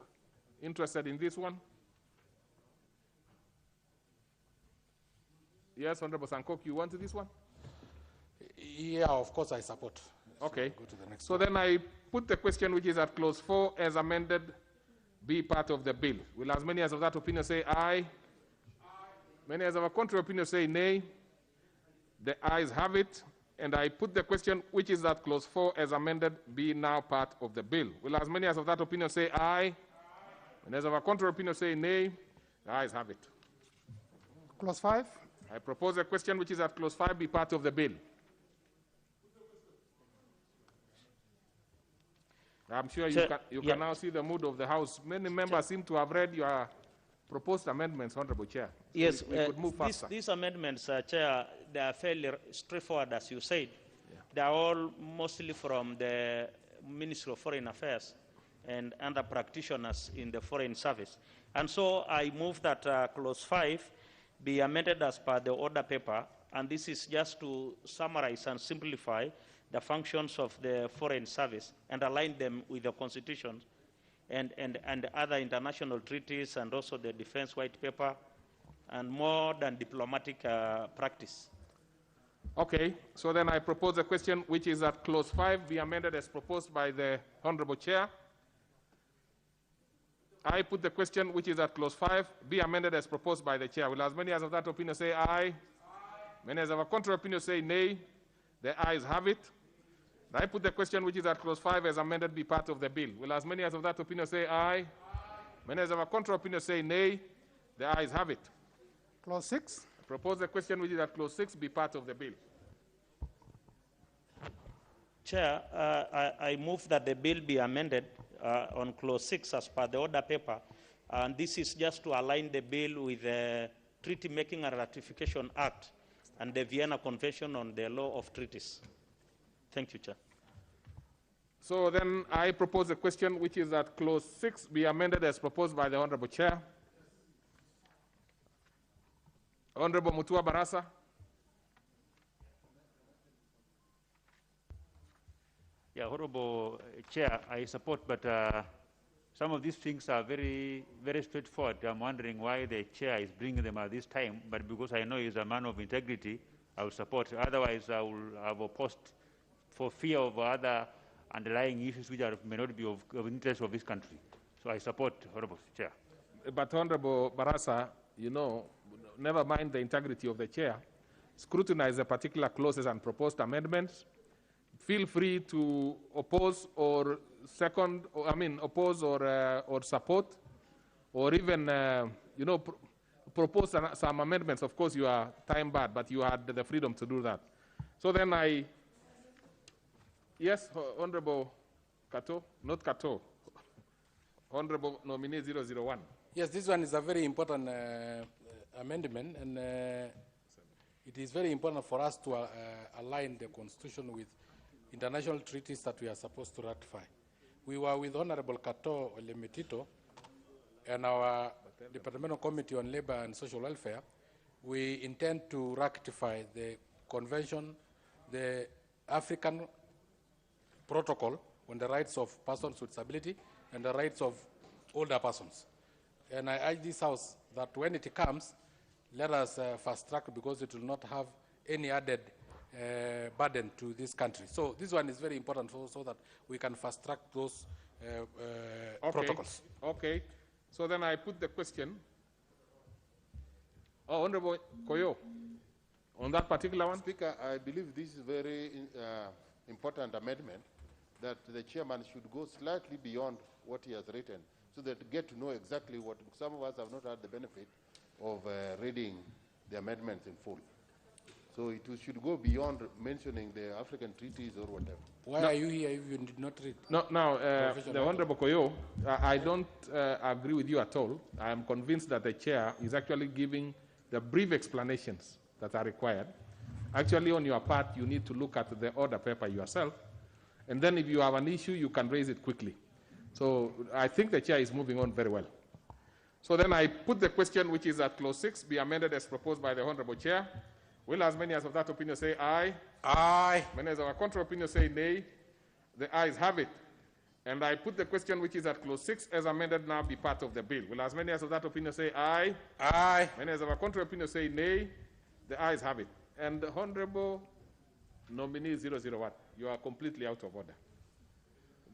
interested in this one. Yes, Honorable Sankok, you want this one? Yeah, of course I support. Okay. So go to the next So one. then I put the question which is at clause 4 as amended be part of the bill. Will as many as of that opinion say aye? Many as of a contrary opinion say nay? The ayes have it. And I put the question which is at clause 4 as amended be now part of the bill. Will as many as of that opinion say aye? And as of a contrary opinion say nay? The ayes have it. Clause 5. I propose the question which is at clause 5 be part of the bill. I'm sure you can now see the mood of the House. Many members seem to have read your proposed amendments, Honorable Chair. So Yes, we could move faster. these amendments, Chair, they are fairly straightforward, as you said. Yeah. They are all mostly from the Ministry of Foreign Affairs and under practitioners in the Foreign Service. And so I move that clause 5 be amended as per the order paper, and this is just to summarize and simplify the functions of the Foreign Service and align them with the Constitution and other international treaties and also the Defense White Paper and more than diplomatic practice. Okay, so then I propose a question which is at clause 5 be amended as proposed by the Honorable Chair. I put the question which is at clause 5 be amended as proposed by the Chair. Will as many as of that opinion say aye? Many as of a contrary opinion say nay? The ayes have it. I put the question which is at clause 5 as amended be part of the bill. Will as many as of that opinion say aye? Many as of a contrary opinion say nay? The ayes have it. Clause 6. I propose the question which is at clause 6 be part of the bill. Chair, I move that the bill be amended on clause 6 as per the order paper. And this is just to align the bill with the Treaty Making and Ratification Act and the Vienna Convention on the Law of Treaties. Thank you, Chair. So then I propose a question which is that clause 6 be amended as proposed by the Honorable Chair. Honorable Mutua Barasa. Yeah, Honorable Chair, I support, but some of these things are very, very straightforward. I'm wondering why the Chair is bringing them at this time, but because I know he's a man of integrity, I will support. Otherwise, I will have opposed for fear of other underlying issues which may not be of interest of this country. So I support, Honorable Chair. But Honorable Barasa, you know, never mind the integrity of the Chair, scrutinize the particular clauses and proposed amendments. Feel free to oppose or second, or, oppose or support, or even, propose some amendments. Of course, you are time-barred, but you had the freedom to do that. So then yes, Honorable Kato, not Kato, Honorable Nominee 001. Yes, this one is a very important amendment, and it is very important for us to align the Constitution with international treaties that we are supposed to ratify. We were with Honorable Kato Lemitito and our Departmental Committee on Labor and Social Welfare. We intend to ratify the convention, the African Protocol on the rights of persons with disability and the rights of older persons. And I urge this House that when it comes, let us fast track, because it will not have any added burden to this country. So this one is very important so that we can fast track those protocols. Okay. So then I put the question. Honorable Koyo, on that particular one. Speaker, I believe this is a very important amendment, that the chairman should go slightly beyond what he has written, so that to get to know exactly what, some of us have not had the benefit of reading the amendments in full. So it should go beyond mentioning the African treaties or whatever. Why are you here if you did not read? No, the Honorable Koyo, I don't agree with you at all. I am convinced that the chair is actually giving the brief explanations that are required. Actually, on your part, you need to look at the order paper yourself, and then if you have an issue, you can raise it quickly. So I think the chair is moving on very well. So then I put the question, which is that clause 6 be amended as proposed by the Honorable Chair. Will as many as of that opinion say aye? Aye. Many as of our contrary opinion say nay? The ayes have it. And I put the question, which is that clause 6 as amended now be part of the bill. Will as many as of that opinion say aye? Aye. Many as of our contrary opinion say nay? The ayes have it. And the Honorable Nominee 001, you are completely out of order.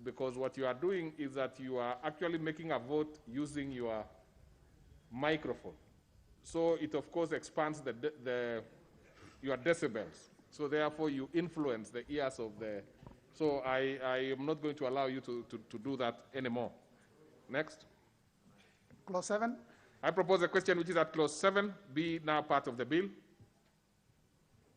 Because what you are doing is that you are actually making a vote using your microphone. So it, of course, expands your decibels. So therefore, you influence the ears of the... So I am not going to allow you to do that anymore. Next. Clause 7. I propose a question which is that clause 7 be now part of the bill.